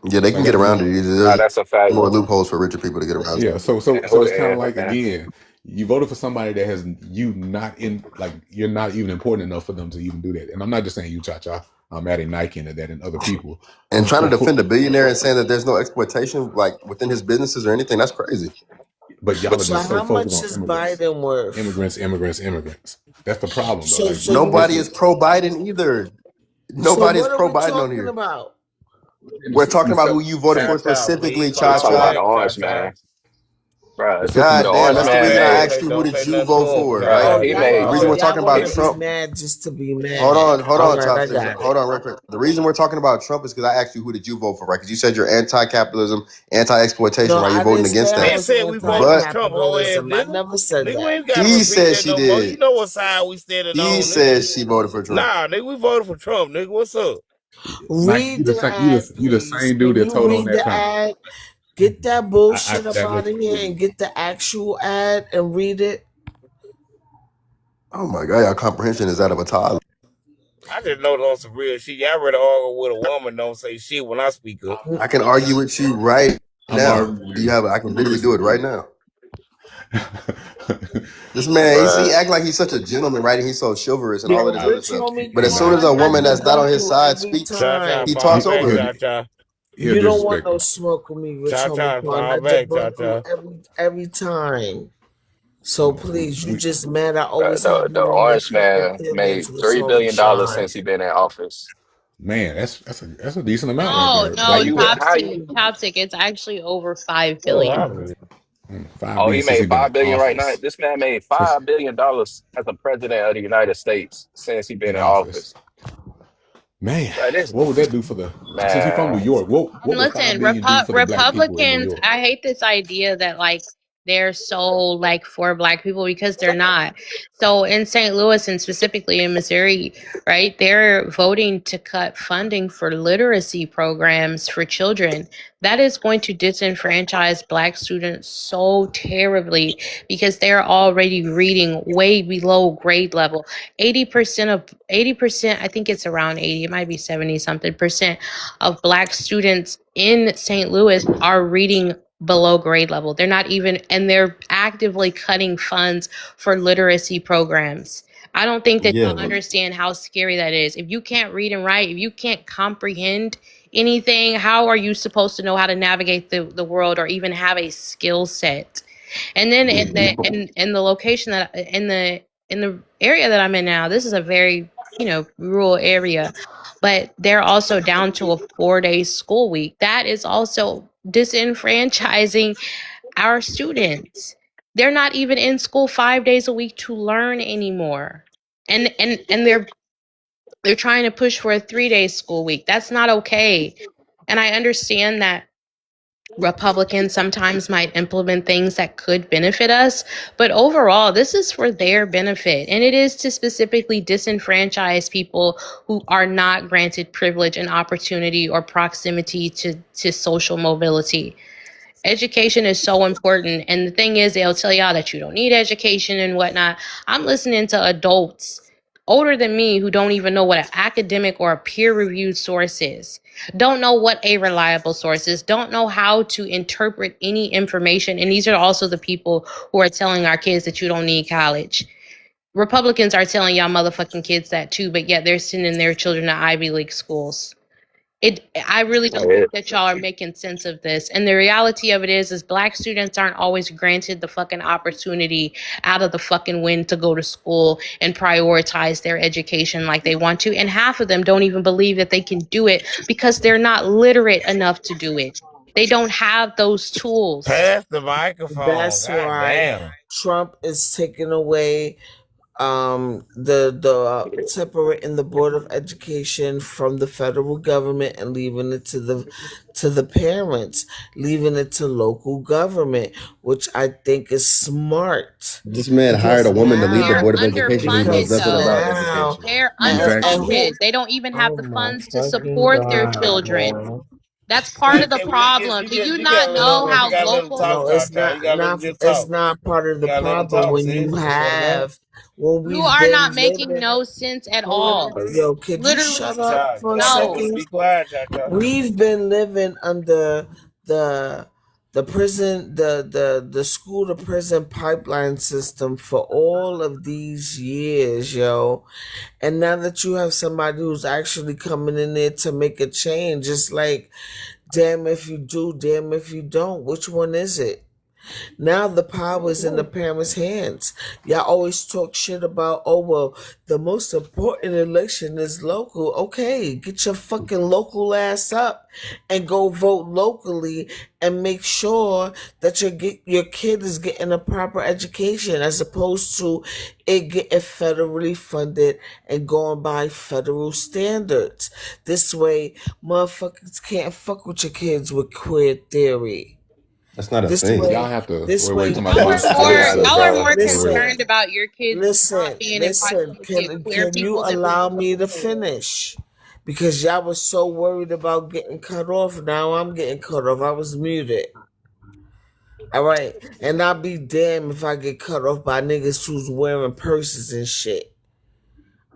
Yeah, they can Like, get you around know, it easily. Nah, There's that's a fact. more loopholes for richer people to get around yeah. stuff. So it's kind of like, Yeah. again, you voted for somebody that has you not in, like, you're not even important enough for them to even do that. And I'm not just saying you, Cha-Cha. I'm adding Nike into that and other people. And trying to defend So, a billionaire and saying that there's no exploitation, like within his businesses or anything, that's crazy. but y'all are so. just so How focused much on is immigrants, Biden worth? immigrants. That's the problem, though. Like, So you this Nobody want? is is pro Biden either. So Nobody is what are pro we Biden on talking here. about? We're talking about who you voted for Cha-cha, specifically, please We Cha fall talking about Cha. the back, orange cha-cha. man. Bruh, the system the God is damn, orange that's flawed. the Fall reason I back. man, asked you who Don't did say you nothing to vote him, for, cuz. right? Oh, he y'all. The made reason Oh, we're y'all talking want about to be Trump. mad just to be Hold mad. on, All right, I Chopsticks. got it. Hold on, real quick. The reason we're talking about Trump is because I asked you who did you vote for, right? Because you said you're anti-capitalism, anti-exploitation, No, right? You're I voting didn't say against I Been that. was said we voted for But Trump, whole ass anti-capitalism. I nigga. never said Nigga, we that. ain't gotta she repeat said that she no more. You did. know what side we standing She on, nigga. said she voted for Trump. Nah, nigga, we voted for Trump, nigga. What's up? Nike, Read the ad, you the please. same dude Can that you told on read that the panel. ad? Get that bullshit up That out much. of here and get the actual ad and read it. Oh my God, your comprehension is out of a toddler. I just know on some real shit. Y'all ready to argue with a woman, don't say shit when I speak up. I can argue with you right I'm now. arguing. I can literally do it right now. This man, he bruh. act like he's such a gentleman, right? And he's so chivalrous and all Yo, of this other Rich stuff. homie, But you as know soon as I a got woman the that's not on his go-to side every speaks, Cha-cha, time. he fall talks back, over her. cha-cha. He'll You don't want disrespect no me. smoke with me, Rich homie. Cha-cha, So I fall got your back, go-to cha-cha. every time. So please, you We just mad I The, always have the you the on your orange fucking man privilege made with $3 billion sunshine. since he been in office. man, that's a decent amount right No, there. How no, Back in you the how chopstick, you chopstick. It's actually over 5 billion. Oh, 5 oh, billion he since he made been in 5 billion right now. office. This man made Since $5 billion as a president of the United States since he been in in office, office. man, Right, this what would that do for the? Since he's from New man. York, what would 5 Listen, billion do for the black people in New Republicans, York? I hate this idea that like they're so like for black people because they're not. So in St. Louis and specifically in Missouri, right, they're voting to cut funding for literacy programs for children. That is going to disenfranchise black students so terribly because they're already reading way below grade level. 80%, I think it's around 80, it might be 70 something percent of black students in St. Louis are reading below grade level. They're not even, and they're actively cutting funds for literacy programs. I don't think that Yeah, y'all understand how scary that is. If you can't read and write, if you can't comprehend anything, how are you supposed to know how to navigate the world or even have a skill set? And then in the location that in the area that I'm in now, this is a very, rural area, but they're also down to a 4-day school week. That is also disenfranchising our students. They're not even in school 5 days a week to learn anymore. And they're trying to push for a 3-day school week. That's not okay. And I understand that Republicans sometimes might implement things that could benefit us, but overall, this is for their benefit. And it is to specifically disenfranchise people who are not granted privilege and opportunity or proximity to social mobility. Education is so important. And the thing is, they'll tell y'all that you don't need education and whatnot. I'm listening to adults older than me who don't even know what an academic or a peer-reviewed source is, don't know what a reliable source is, don't know how to interpret any information. And these are also the people who are telling our kids that you don't need college. Republicans are telling y'all motherfucking kids that too, but yet they're sending their children to Ivy League schools. I really don't think that y'all are making sense of this. And the reality of it is black students aren't always granted the fucking opportunity out of the fucking wind to go to school and prioritize their education like they want to. And half of them don't even believe that they can do it because they're not literate enough to do it. They don't have those tools. pass the microphone. That's God why damn. Trump is taking away separating the Board of Education from the federal government and leaving it to the parents, leaving it to local government, which I think is smart. This man hired Because a woman to lead the They're now board of education who knows underfunded because nothing about though. now education. They're Exactly. and underfunded. They don't even have oh the my funds to fucking support their god, children. man. That's part of the problem. Do you not know No, how local no, it's it's not part of the problem when you have when you we've are been not making living. no sense at Hold all? on, yo, could you Literally, shut up for a no. second? We've been living under the the school to prison pipeline system for all of these years, yo. And now that you have somebody who's actually coming in there to make a change, it's like, damn if you do, damn if you don't. Which one is it? Now the power is in the parents' hands. Y'all always talk shit about, oh, well, the most important election is local. Okay, get your fucking local ass up and go vote locally and make sure that your kid is getting a proper education as opposed to it getting federally funded and going by federal standards. This way, motherfuckers can't fuck with your kids with queer theory. That's not a This thing. Y'all way, have to this wait. way, Talking about this Y'all are more listen, concerned about your kids not being invited listen. to get queer Can you people than allow me to finish? Because y'all was so worried about getting cut off. Now I'm getting cut off. I was muted. All right, and I'll be damned if I get cut off by niggas who's wearing purses and shit.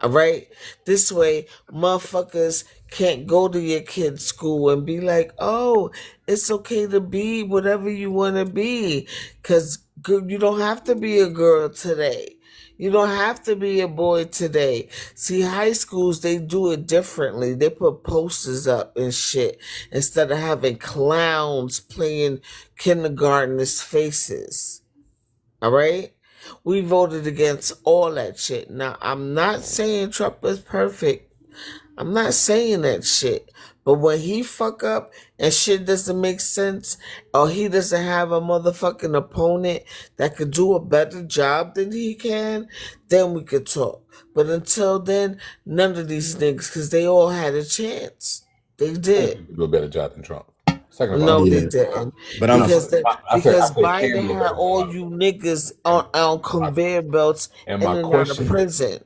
All right, this way, motherfuckers can't go to your kid's school and be like, "Oh, it's okay to be whatever you want to be," because you don't have to be a girl today. You don't have to be a boy today. See, high schools, they do it differently. They put posters up and shit instead of having clowns playing kindergartners' faces. All right? We voted against all that shit. Now, I'm not saying Trump is perfect. I'm not saying that shit. But when he fuck up and shit doesn't make sense, or he doesn't have a motherfucking opponent that could do a better job than he can, then we could talk. But until then, none of these niggas, because they all had a chance. They did. do a better job than Trump. Second of all, No, they Yeah, didn't. but I'm Because I said Biden can do a had better all job. you niggas on conveyor belts And in my and out of question, prison.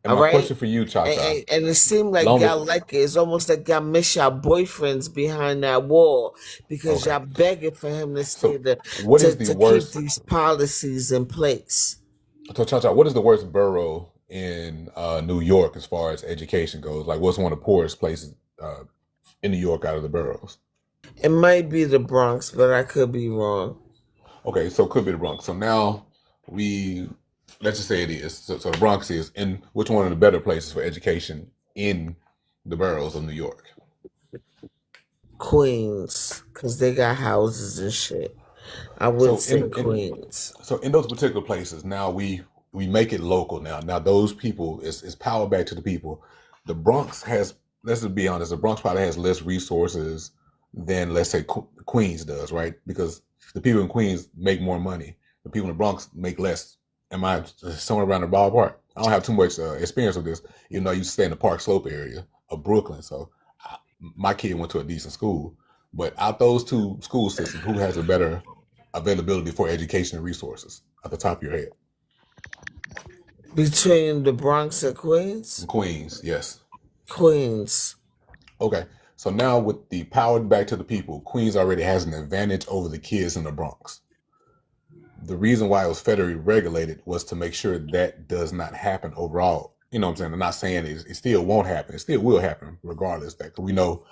and All my right? question for you, Cha Cha, And it seemed like long as y'all like it. It's almost like y'all miss y'all boyfriends behind that wall because okay. y'all begging for him to stay So, what is the to keep worst? these policies in place. So, Cha Cha, what is the worst borough in New York as far as education goes? Like, what's one of the poorest places in New York out of the boroughs? It might be the Bronx, but I could be wrong. Okay, so it could be the Bronx. So now let's just say it is. So the Bronx is. And which one of the better places for education in the boroughs of New York? Queens, because they got houses and shit. I would So say Queens. so in those particular places, now we make it local now. Now those people is power back to the people. The Bronx has, let's just be honest, the Bronx probably has less resources than let's say Queens does, right? Because the people in Queens make more money. The people in the Bronx make less. Am I somewhere around the ballpark? I don't have too much experience with this, even though I used to stay in the Park Slope area of Brooklyn. So my kid went to a decent school. But out those two school systems, who has a better availability for education and resources at the top of your head? Between the Bronx and Queens? Queens, yes. Queens. Okay. So now with the power back to the people, Queens already has an advantage over the kids in the Bronx. The reason why it was federally regulated was to make sure that does not happen overall. You know what I'm saying? I'm not saying it still won't happen. It still will happen regardless. That we know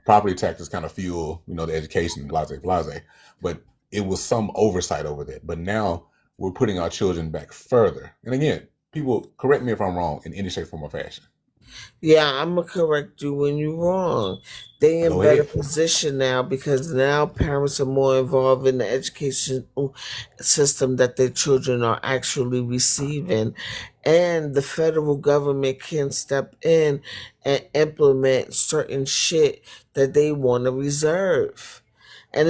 property taxes kind of fuel, the education, blase, blase. But it was some oversight over that. But now we're putting our children back further. And again, people correct me if I'm wrong in any shape, form, or fashion. Yeah, I'm gonna correct you when you're wrong. They in Go better ahead. position now because now parents are more involved in the education system that their children are actually receiving, and the federal government can step in and implement certain shit that they want to reserve. And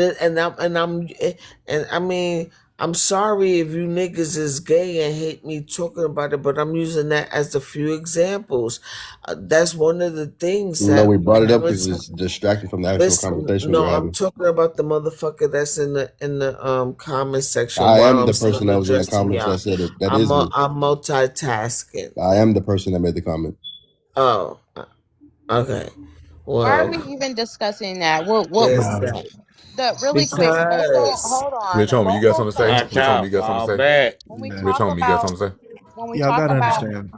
I mean, I'm sorry if you niggas is gay and hate me talking about it, but I'm using that as a few examples. That's one of the things No, that we brought it up because parents. it's distracting from the actual Listen, conversation we no, were I'm having. talking about the motherfucker that's in the comment section I while am I'm the still person that was in the addressing comments y'all. that said it. That is me. I'm multitasking. I am the person that made the comment. Oh, okay. Why are Well, we even discussing that? there's Nah, that. Really quick, Because hold on. Rich homie, you got something to say? Watch Rich homie, you out, got something fall to say? back. when we nah. Rich talk homie, you got about something to say? when we Y'all talk gotta about understand.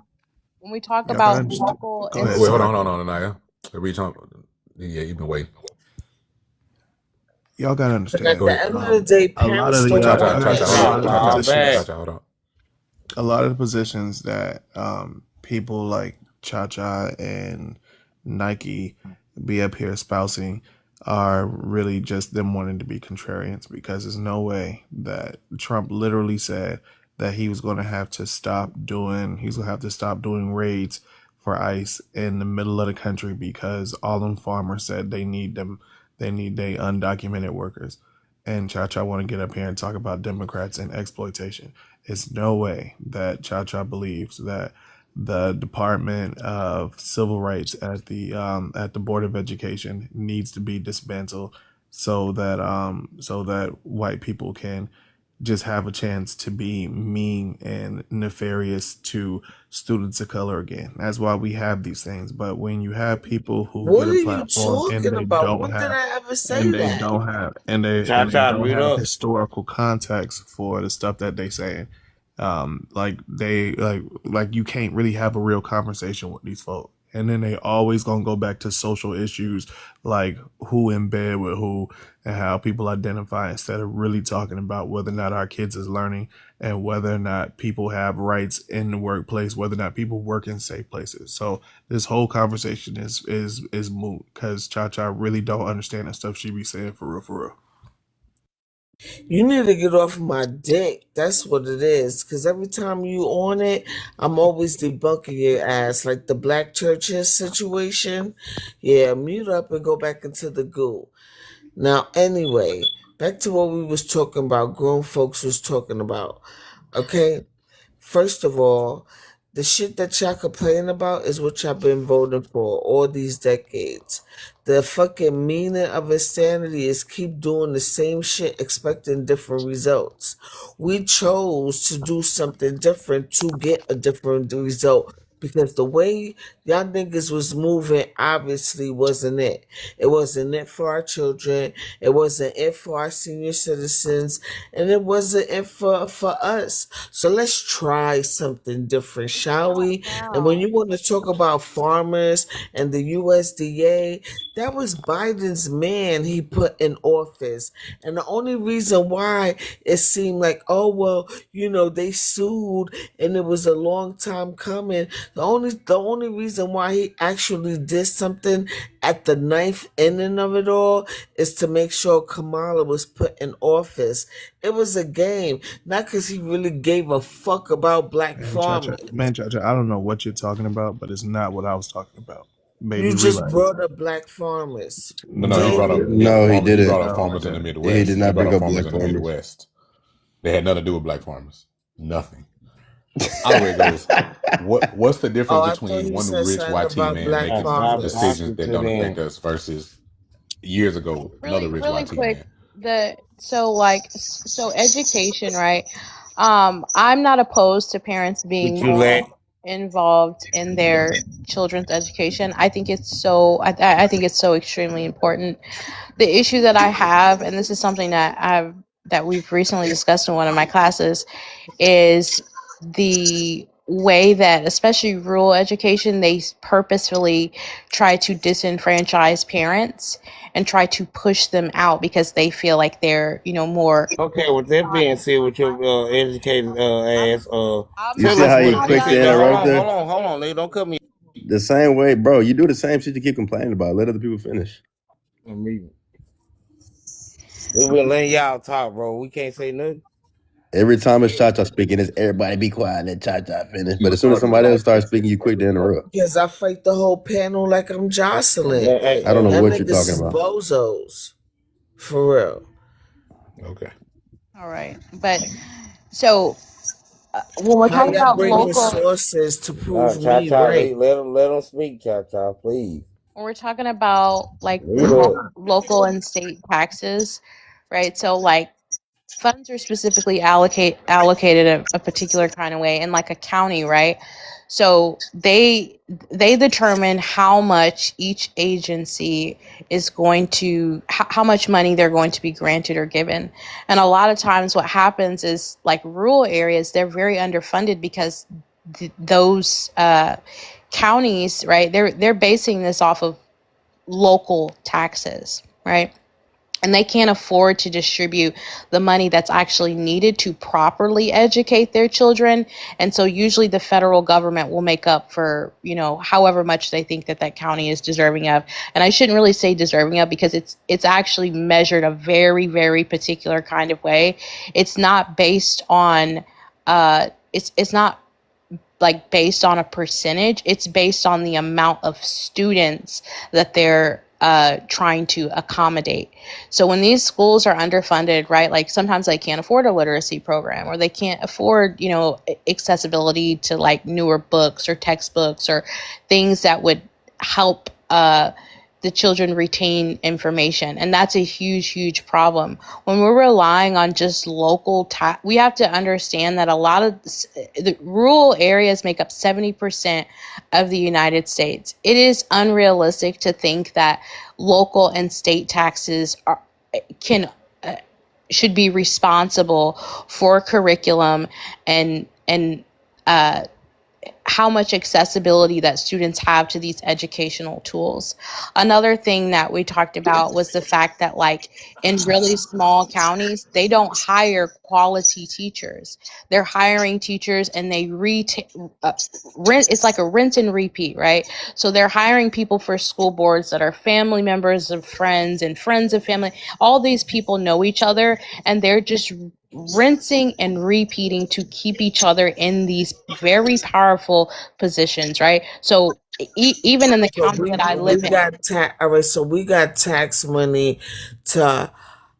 when we talk Y'all gotta about understand. local Go ahead, Wait, hold sorry. on, Anaya. Rich homie, yeah, you've been waiting. Y'all gotta at understand. Go the ahead. end of the day, A lot parents of don't the Cha-cha, want cha-cha, that Watch hold a on. out, lot of shit. the fall Cha-cha, back. positions, cha-cha, hold on. a lot of the positions that people like Cha Cha and Nike be up here espousing are really just them wanting to be contrarians, because there's no way that Trump literally said that he was going to have to stop doing raids for ICE in the middle of the country because all them farmers said they need their undocumented workers. And Cha Cha want to get up here and talk about Democrats and exploitation. It's no way that Cha Cha believes that the Department of Civil Rights at the Board of Education needs to be dismantled so that white people can just have a chance to be mean and nefarious to students of color again. That's why we have these things. But when you have people who What get are a you platform talking about? When did I ever say that? and they Cha-cha, don't mute have up. historical context for the stuff that they say, like you can't really have a real conversation with these folks. And then they always gonna go back to social issues like who in bed with who and how people identify, instead of really talking about whether or not our kids is learning and whether or not people have rights in the workplace, whether or not people work in safe places. So this whole conversation is moot because Cha Cha really don't understand the stuff she be saying for real, for real. You need to get off my dick. That's what it is. Because every time you on it, I'm always debunking your ass. Like the black churches situation. Yeah, mute up and go back into the goo. Now, anyway, back to what we was talking about. Grown folks was talking about. Okay? First of all, the shit that y'all complain about is what y'all been voting for all these decades. The fucking meaning of insanity is keep doing the same shit expecting different results. We chose to do something different to get a different result because the way y'all niggas was moving obviously wasn't it. It wasn't it for our children. It wasn't it for our senior citizens. And it wasn't it for us. So let's try something different, shall we? And when you want to talk about farmers and the USDA, that was Biden's man he put in office. And the only reason why it seemed like, oh, well, they sued and it was a long time coming. The only reason why he actually did something at the ninth inning of it all is to make sure Kamala was put in office. It was a game, not because he really gave a fuck about black farmers. Cha Cha, I don't know what you're talking about, but it's not what I was talking about. Baby, You just relax. brought up black farmers. No, he No, brought up Did No, he he didn't. brought up no, I farmers in the didn't. He did Midwest. He not brought bring up up farmers black in the farmers. Midwest. They had nothing to do with black farmers. Nothing. Either way it goes, what's the difference I thought between he one said rich something YT about man black I making stopped farmers. decisions talking that to don't affect them. us versus years ago another rich really YT quick, man? so education, right? I'm not opposed to parents being What you more let? involved in their children's education. I think it's I think it's so extremely important. The issue that I have, and this is something that we've recently discussed in one of my classes, is the way that, especially rural education, they purposefully try to disenfranchise parents and try to push them out because they feel like they're, more. Okay, with that being said, with your educated ass, You tell see us how what you they quick say. to Now, interrupt her? hold on. They don't cut me. The same way, bro. You do the same shit you keep complaining about. Let other people finish. We been letting y'all talk, bro. We can't say nothing. Every time it's Cha Cha speaking, it's everybody be quiet and let Cha Cha finish. He But was as soon as starting somebody else it. starts speaking, you quick to interrupt. Because I fight the whole panel like I'm Jocelyn. I don't know Them what you're niggas talking is about. bozos. For real. Okay. All right, but so when we're How talking y'all about bringing local, sources to No, prove Cha me Cha, right? let them speak, Cha Cha, please. when we're talking about like Lead up. local and state taxes, right? So like funds are specifically allocated a particular kind of way in like a county, right? So they determine how much each agency is going to how much money they're going to be granted or given. And a lot of times what happens is like rural areas, they're very underfunded because those counties, right, they're basing this off of local taxes, right? And they can't afford to distribute the money that's actually needed to properly educate their children. And so usually the federal government will make up for, you know, however much they think that that county is deserving of. And I shouldn't really say deserving of because it's actually measured a very, very particular kind of way. It's not based on it's not like based on a percentage. It's based on the amount of students that they're trying to accommodate. So when these schools are underfunded, right, like sometimes they can't afford a literacy program or they can't afford, you know, accessibility to like newer books or textbooks or things that would help the children retain information. And that's a huge, huge problem. When we're relying on just local we have to understand that a lot of the rural areas make up 70% of the United States. It is unrealistic to think that local and state taxes should be responsible for curriculum and how much accessibility that students have to these educational tools. Another thing that we talked about was the fact that like in really small counties, they don't hire quality teachers. They're hiring teachers and they it's like a rinse and repeat, right? So they're hiring people for school boards that are family members of friends and friends of family. All these people know each other and they're just rinsing and repeating to keep each other in these very powerful positions, right? So even in the So county that I live in, all right, so we got tax money to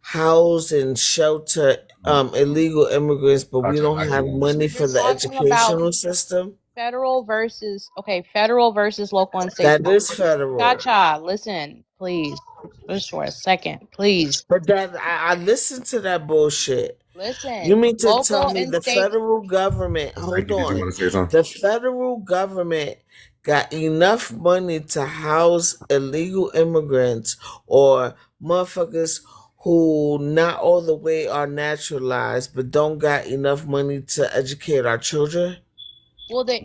house and shelter illegal immigrants, but we don't have money for the educational system. Federal versus local and state. That is federal. Gotcha. Listen, please, just for a second, please. But that I listened to that bullshit. Listen, you mean to local tell me and the state federal government? Hold on. Did you want to say something? The federal government got enough money to house illegal immigrants or motherfuckers who not all the way are naturalized, but don't got enough money to educate our children? Well, the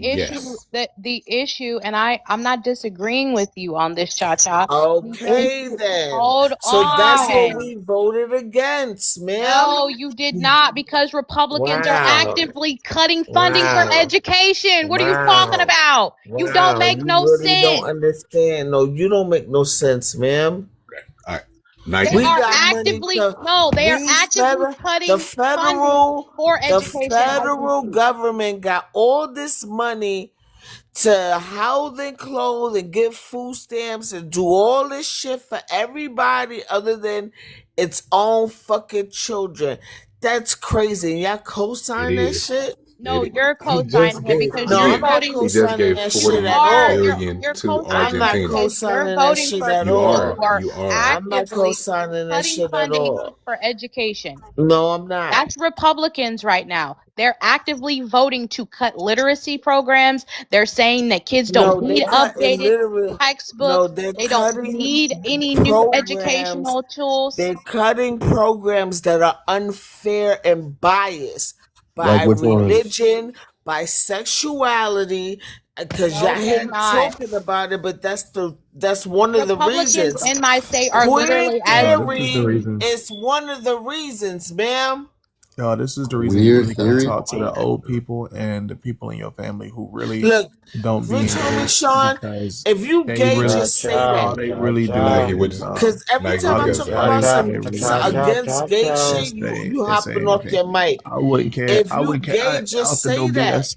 issue, and I'm not disagreeing with you on this, Cha-Cha. Okay, then. Hold so on. That's what we voted against, ma'am. No, you did not, because Republicans are actively cutting funding for education. What are you talking about? You don't make no really sense. Don't understand. No, you don't make no sense, ma'am. All right. Nike. They are actively cutting funding for education. The federal government got all this money to house and clothe and give food stamps and do all this shit for everybody other than its own fucking children. That's crazy. Y'all co-sign that shit? No, you're co-signing it because you're voting. He just gave $40 billion to Argentina. I'm not co-signing that shit at all. You are. I'm not co-signing that shit at all. For education. No, I'm not. That's Republicans right now. They're actively voting to cut literacy programs. They're saying that kids don't need updated textbooks. They don't need any new educational tools. They're cutting programs that are unfair and biased by religion, by sexuality, because y'all here talking about it, but that's one of the reasons. In my state are literally it's one of the reasons, ma'am. No, this is the reason you really gotta talk to the old people and the people in your family who really don't be Sean, if you gay, just say that. They really do. Because every time I talk about against gay shit, you hopping off your mic. I wouldn't care. If you gay, just say that.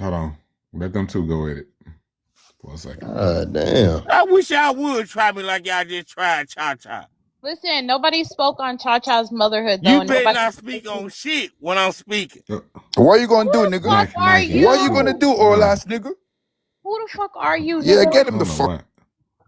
Hold on. Let them two go at it for a second. Damn. I wish y'all would try me like y'all just tried Cha-Cha. Listen, nobody spoke on Cha-Cha's motherhood, though. You and better nobody not speak on shit when I'm speaking. What you gonna do, Who the nigga? fuck are Nike, you? What you gonna do, old hold on. ass nigga? Who who the fuck are you, Yeah, nigga? get I him the don't know fuck. what.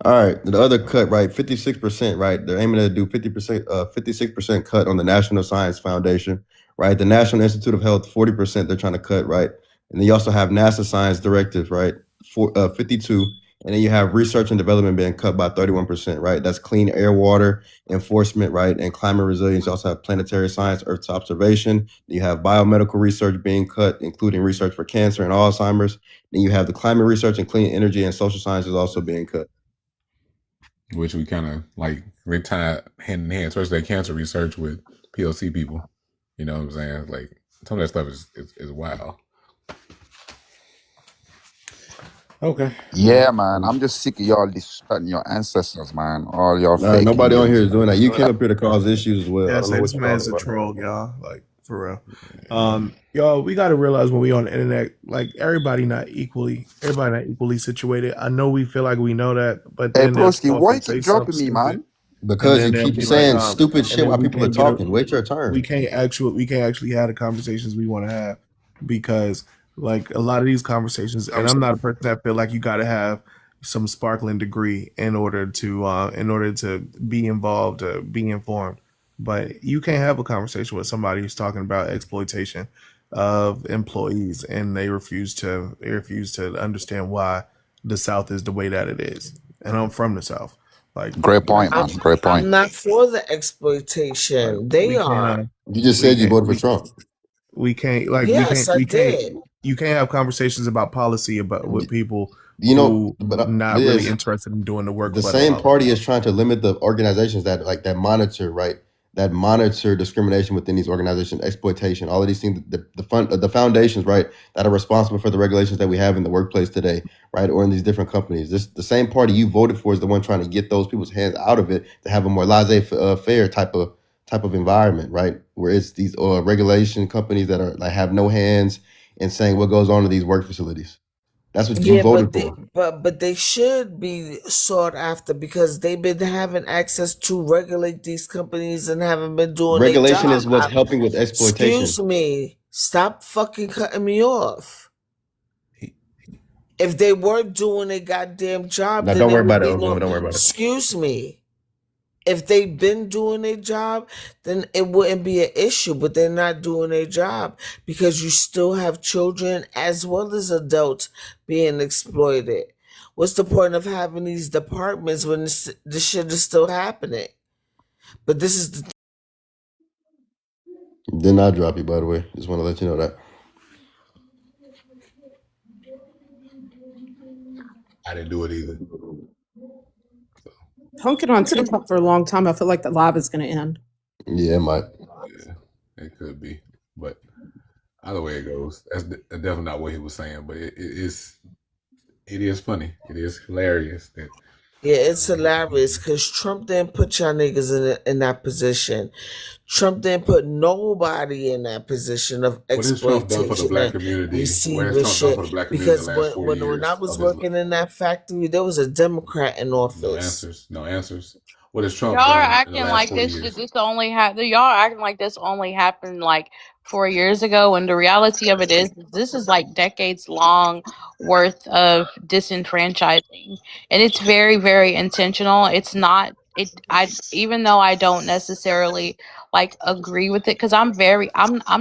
All right, the other cut, right? 56%, right? They're aiming to do 50%, 56% cut on the National Science Foundation, right? The National Institute of Health, 40% they're trying to cut, right? And then you also have NASA Science Directive, right? 52, and then you have research and development being cut by 31%, right? That's clean air, water enforcement, right? And climate resilience. You also have planetary science, Earth's observation. You have biomedical research being cut, including research for cancer and Alzheimer's. Then you have the climate research and clean energy and social sciences also being cut. Which we kind of like, they tie hand in hand, especially that cancer research with PLC people. You know what I'm saying? Like, some of that stuff is wild. Okay. Yeah, man. I'm just sick of y'all disrespecting your ancestors, man. All y'all fake Nobody on Indians. here is doing that. You came up here to cause issues as well. Yeah, I don't know what this you're man's talking a about. troll, y'all. Like, for real. Y'all, we got to realize when we on the internet, like, everybody not equally situated. I know we feel like we know that, but Hey, then they'll broski, come up why you and say keep something dropping me, stupid. man? Because you they'll keep be saying like, stupid and shit then while we people are can't get talking. Wait your turn. we can't actually have the conversations we want to have, because like a lot of these conversations, and I'm not a person that feel like you got to have some sparkling degree in order to be involved, be informed. But you can't have a conversation with somebody who's talking about exploitation of employees, and they refuse to understand why the South is the way that it is. And I'm from the South. Like, great point, man. Great point. I'm not for the exploitation. They are. You just said you voted for Trump. We can't, like, yes, I did. You can't have conversations about policy with people who not really interested in doing the work. The same party is trying to limit the organizations that monitor, right? That monitor discrimination within these organizations, exploitation, all of these things. The foundations, right, that are responsible for the regulations that we have in the workplace today, right, or in these different companies. The same party you voted for is the one trying to get those people's hands out of it to have a more laissez-faire type of environment, right, where it's these regulation companies that are have no hands in saying what goes on in these work facilities. That's what you voted for. But they should be sought after because they've been having access to regulate these companies and haven't been doing regulation their is job. what's helping with exploitation. Excuse me. Stop fucking cutting me off. If they weren't doing a goddamn job, now, don't worry about it. Don't worry about it. Excuse me. If they've been doing a job, then it wouldn't be an issue, but they're not doing a job because you still have children as well as adults being exploited. What's the point of having these departments when this shit is still happening? But this is the Did not drop you, by the way. Just want to let you know that. I didn't do it either. Punking on TikTok for a long time. I feel like the live is going to end. Yeah, it might. Yeah, it could be. But either way it goes, that's definitely not what he was saying. But it is funny. It is hilarious. Yeah, it's hilarious because Trump didn't put y'all niggas in that position. Trump didn't put nobody in that position of exploitation. What has Trump done for the black community? What has Trump done for the black community in the last 4 years? When I was working in that factory, there was a Democrat in office. No answers. What has Trump Y'all done are in the acting last like 4 years? y'all are acting like this only happened like 4 years ago, and the reality of it is this is like decades long worth of disenfranchising, and it's very, very intentional. It's not even though I don't necessarily like agree with it, because I'm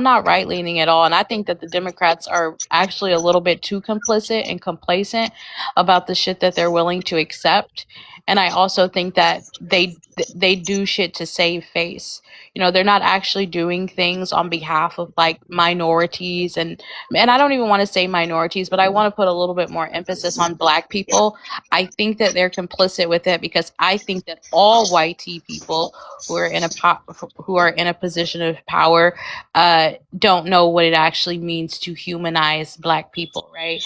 not right leaning at all, and I think that the Democrats are actually a little bit too complicit and complacent about the shit that they're willing to accept. And I also think that they do shit to save face. You know, they're not actually doing things on behalf of like minorities, and I don't even want to say minorities, but I want to put a little bit more emphasis on black people. I think that they're complicit with it because I think that all white people who are in a position of power don't know what it actually means to humanize black people, right?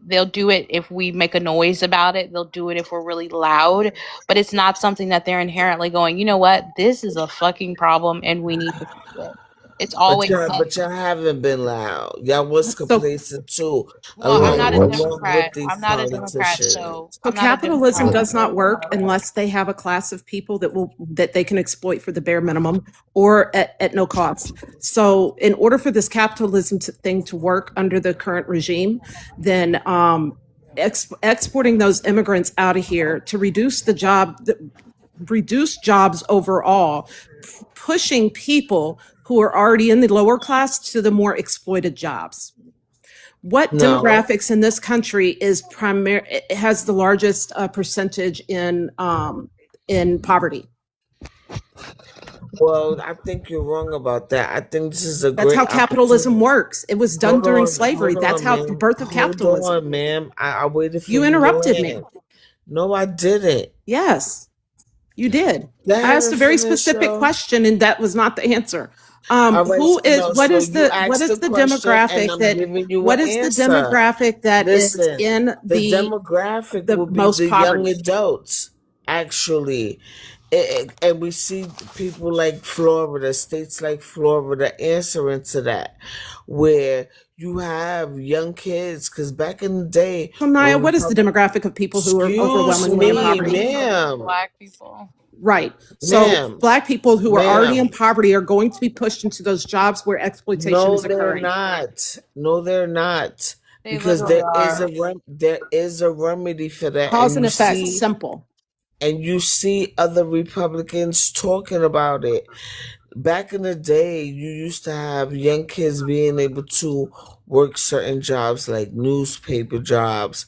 They'll do it if we make a noise about it. They'll do it if we're really loud, but it's not something that they're inherently going, you know what, this is a fucking problem and we need to fix it. It's always but y'all haven't been loud. Y'all was complacent too. Well, I'm not a Democrat. So capitalism does not work unless they have a class of people that they can exploit for the bare minimum or at no cost. So in order for this capitalism thing to work under the current regime, then exporting those immigrants out of here to reduce jobs overall, pushing people who are already in the lower class to the more exploited jobs. What No. demographics in this country has the largest percentage in poverty? Well, I think you're wrong about that. I think this is a That's great how capitalism opportunity. works. It was done Hold during on, slavery. hold That's on, how the ma'am. birth of Hold capitalism. on, ma'am. I waited for You you to interrupted land. me. No, I didn't. Yes, you did. Let I asked her a very finish, specific yo. question, and that was not the answer. All right, What so is you the asked the question, and I'm giving you what an is the answer. demographic that is Listen, in the the demographic will be most the young poverty? adults, actually. And we see people like Florida, states like Florida answering to that, where you have young kids. Because back in the day, So Naya, when what is the demographic of people who are excuse overwhelmingly in me, poverty? ma'am, Black people. Right. So ma'am, Black people who are already in ma'am. poverty are going to be pushed into those jobs where exploitation No, is they're occurring. not. No, they're not. They Because literally there are. is a remedy for that, Cause and and effect, simple. you see other Republicans talking about it. Back in the day, you used to have young kids being able to work certain jobs like newspaper jobs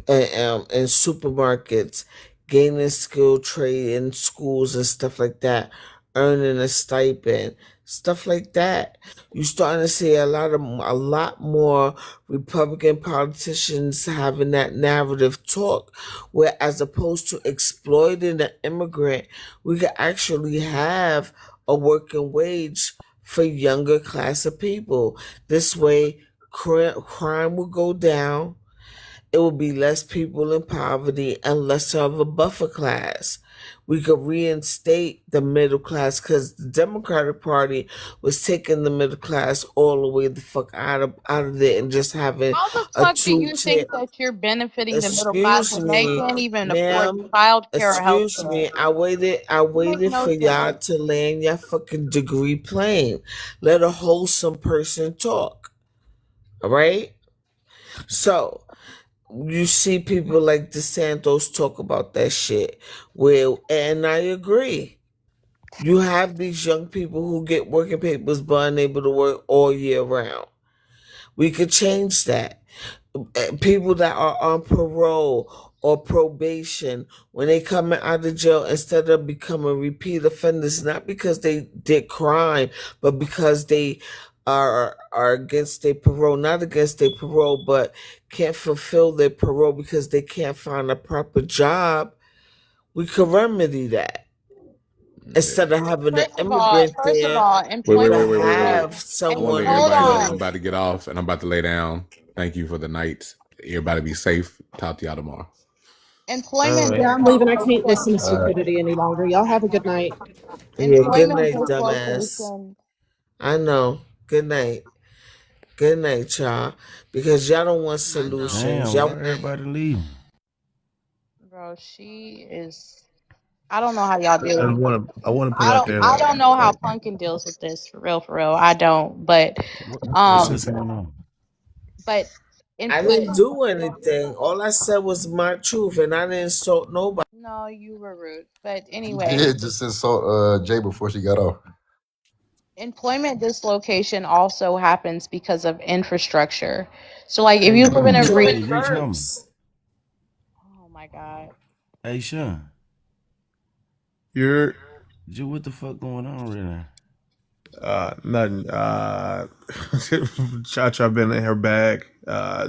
and supermarkets, gaining skill trade in schools and stuff like that, earning a stipend, stuff like that. You're starting to see a lot more Republican politicians having that narrative talk, where as opposed to exploiting the immigrant, we could actually have a working wage for younger class of people. This way, crime will go down. It will be less people in poverty and less of a buffer class. We could reinstate the middle class, because the Democratic Party was taking the middle class all the way the fuck out of there and just having How the a fuck do you two-tier. think that you're benefiting the middle class Excuse when they me, can't even afford ma'am. childcare or health Excuse care? me. I waited Make no for y'all sense. to land your fucking degree plane. Let a wholesome person talk. All right? So, you see people like DeSantis talk about that shit. Well, and I agree. You have these young people who get working papers but unable to work all year round. We could change that. People that are on parole or probation, when they come out of jail, instead of becoming repeat offenders, not because they did crime, but because they are against their parole, not against their parole, but can't fulfill their parole because they can't find a proper job, we could remedy that. Instead of having an immigrant First of there, all, we employment. could have I someone want to let who Hold everybody know could. I'm on. about to get off and I'm about to lay down. Thank you for the night. Everybody be safe. Talk to y'all tomorrow. Employment Yeah, I'm leaving. I can't listen to stupidity any longer. Y'all have a good night. Yeah, good employment night, dumbass. dislocation. I know. Good night. Good night, y'all. Because y'all don't want solutions. Damn, Y'all why everybody leaving? Bro, she is. I don't know how y'all deal I with. want to put out there I like, don't know how Pumpkin deals with this for real. I don't. But What's this going on? but I didn't do anything. All I said was my truth, and I didn't insult nobody. no, you were rude. But You anyway, did just insult Jay before she got off. employment dislocation also happens because of infrastructure. So like if you live in a Do region, it Reach number. first. oh my god. Hey, Sean. you're Joe, what the fuck going on right now? nothing. Cha been in her bag,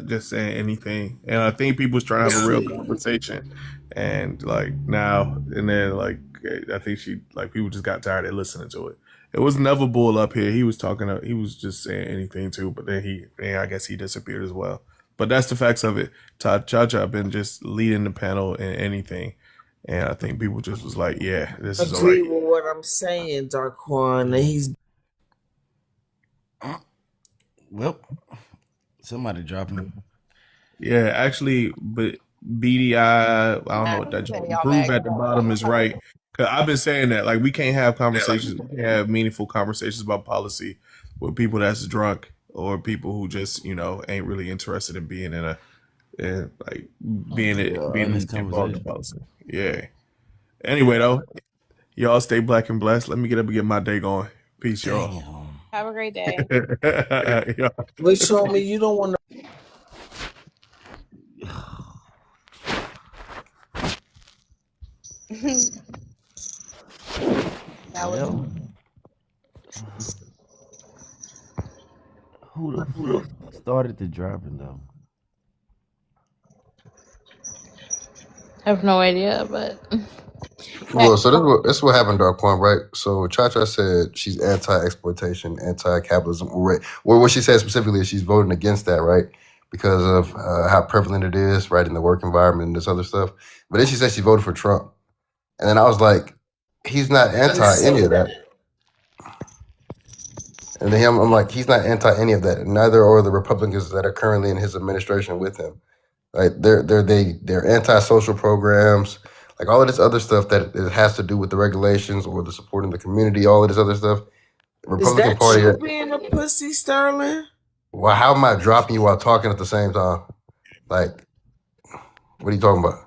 just saying anything, and I think people's trying to have a real conversation, and like now and then, like I think people just got tired of listening to it. It was Never Bull up here. He was talking. He was just saying anything too, but then I guess he disappeared as well. But that's the facts of it. Cha been just leading the panel in anything. And I think people just was like, yeah, this is all Agree right. with what I'm saying, Darquan, and he's Well, somebody dropping. Yeah, actually, but BDI, I don't know what that prove at the bottom is right. Cause I've been saying that like we can't have conversations, we can't have meaningful conversations about policy with people that's drunk or people who just ain't really interested in being in and like Yeah, being honest involved in conversation. policy. Yeah. Anyway, though, y'all stay black and blessed. Let me get up and get my day going. Peace, y'all. Damn. Have a great day. Yeah. But show me you don't want to. That was Well, who the fuck started the dropping though? I have no idea, but Well, so this what happened, Dark Point, right? So Cha Cha said she's anti-exploitation, anti-capitalism. Right. Well, what she said specifically is she's voting against that, right? Because of how prevalent it is, right, in the work environment and this other stuff. But then she said she voted for Trump, and then I was like, he's not anti any of that. And then I'm like, he's not anti any of that. Neither are the Republicans that are currently in his administration with him. Like they're anti-social programs, like all of this other stuff that it has to do with the regulations or the supporting the community, all of this other stuff. The Is Republican that Party. you being a pussy, Sterling? Well, how am I dropping you while talking at the same time? Like, what are you talking about?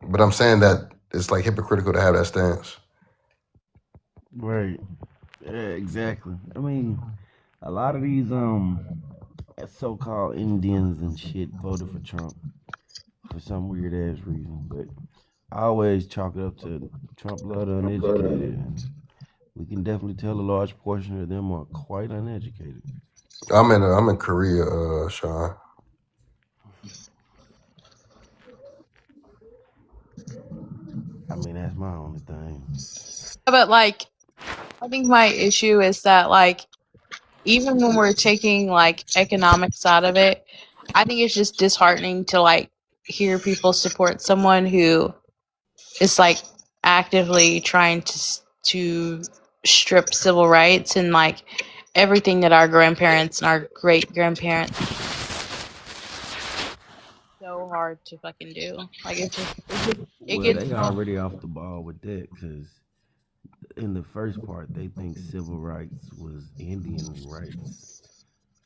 But I'm saying that it's like hypocritical to have that stance. Right. Yeah, exactly. I mean, a lot of these so-called Indians and shit voted for Trump for some weird ass reason, but I always chalk it up to Trump love the uneducated, and we can definitely tell a large portion of them are quite uneducated. I'm in Korea, Sean. I mean, that's my only thing. but like I think my issue is that like even when we're taking like economics out of it, I think it's just disheartening to like hear people support someone who is like actively trying to strip civil rights and like everything that our grandparents and our great grandparents so hard to fucking do. Like it Well, gets they already off the ball with that because in the first part they think civil rights was Indian rights,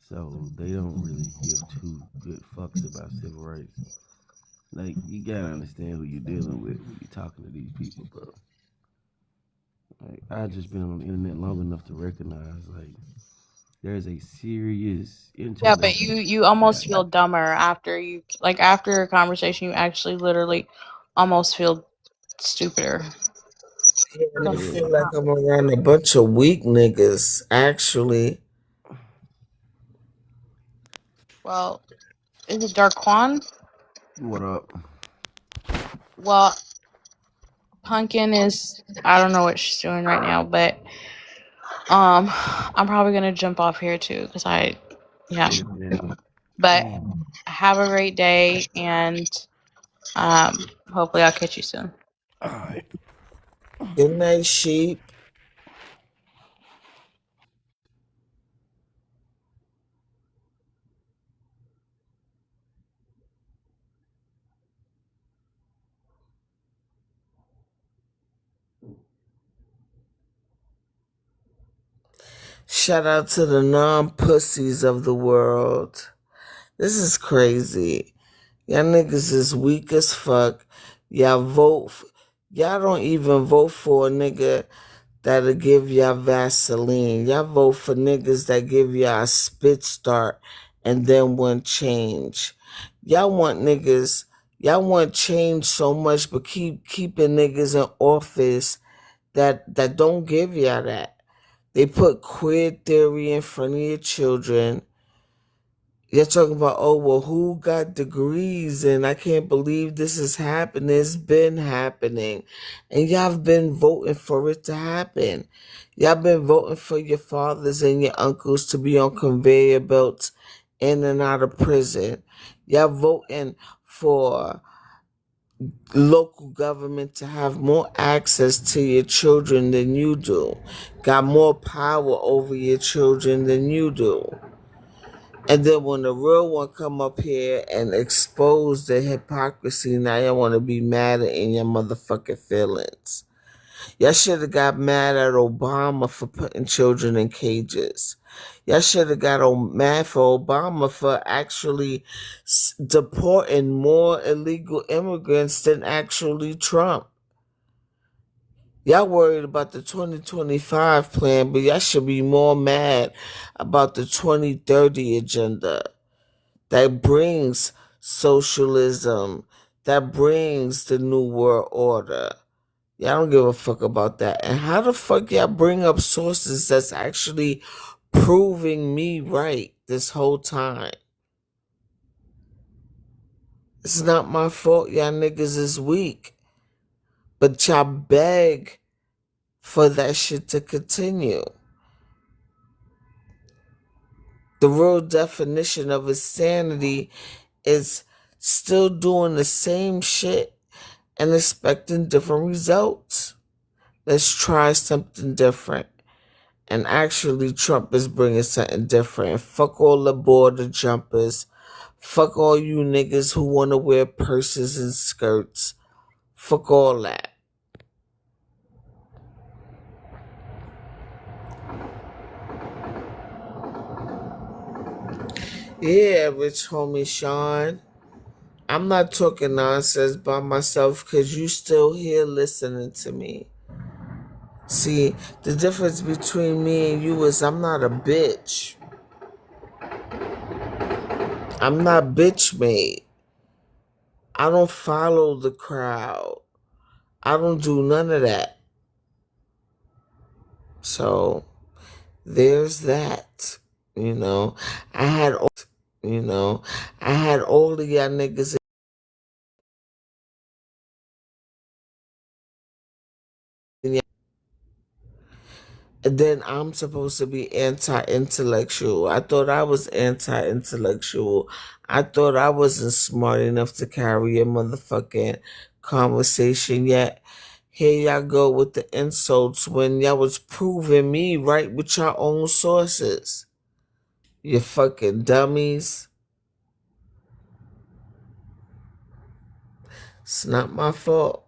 so they don't really give two good fucks about civil rights. Like you gotta understand who you're dealing with when you're talking to these people, bro. Like I just been on the internet long enough to recognize like there's a serious yeah, but intellectual you almost gap. feel dumber after you like after a conversation. You actually literally almost feel stupider. Yeah, and I Yeah. feel like I'm around a bunch of weak niggas, actually. Well, is it Darkwan? What up? Well, Pumpkin is I don't know what she's doing right now, but I'm probably gonna jump off here too because yeah. But have a great day and hopefully I'll catch you soon. All right. Good night, sheep. Shout out to the non-pussies of the world. This is crazy. Y'all niggas is weak as fuck. Y'all y'all don't even vote for a nigga that'll give y'all Vaseline. Y'all vote for niggas that give y'all a spit start and then want change. Y'all want change so much, but keeping niggas in office that don't give y'all that. They put queer theory in front of your children. You're talking about, oh, well, who got degrees? And I can't believe this is happening. It's been happening. And y'all have been voting for it to happen. Y'all been voting for your fathers and your uncles to be on conveyor belts in and out of prison. Y'all voting for local government to have more access to your children than you do. Got more power over your children than you do. And then when the real one come up here and expose the hypocrisy, now y'all want to be mad in your motherfucking feelings. Y'all should have got mad at Obama for putting children in cages. Y'all should have got mad for Obama for actually deporting more illegal immigrants than actually Trump. Y'all worried about the 2025 plan, but y'all should be more mad about the 2030 agenda that brings socialism, that brings the New World Order. Y'all don't give a fuck about that. And how the fuck y'all bring up sources that's actually proving me right this whole time? It's not my fault y'all niggas is weak. But y'all beg for that shit to continue. The real definition of insanity is still doing the same shit and expecting different results. Let's try something different. And actually, Trump is bringing something different. Fuck all the border jumpers. Fuck all you niggas who want to wear purses and skirts. Fuck all that. Yeah, rich homie Sean. I'm not talking nonsense by myself because you still here listening to me. See, the difference between me and you is I'm not a bitch. I'm not bitch made. I don't follow the crowd. I don't do none of that. So there's that. I had all of y'all niggas in y'all. And then I'm supposed to be anti-intellectual. I thought I was anti-intellectual. I thought I wasn't smart enough to carry a motherfucking conversation yet. Here y'all go with the insults when y'all was proving me right with your own sources. You fucking dummies. It's not my fault.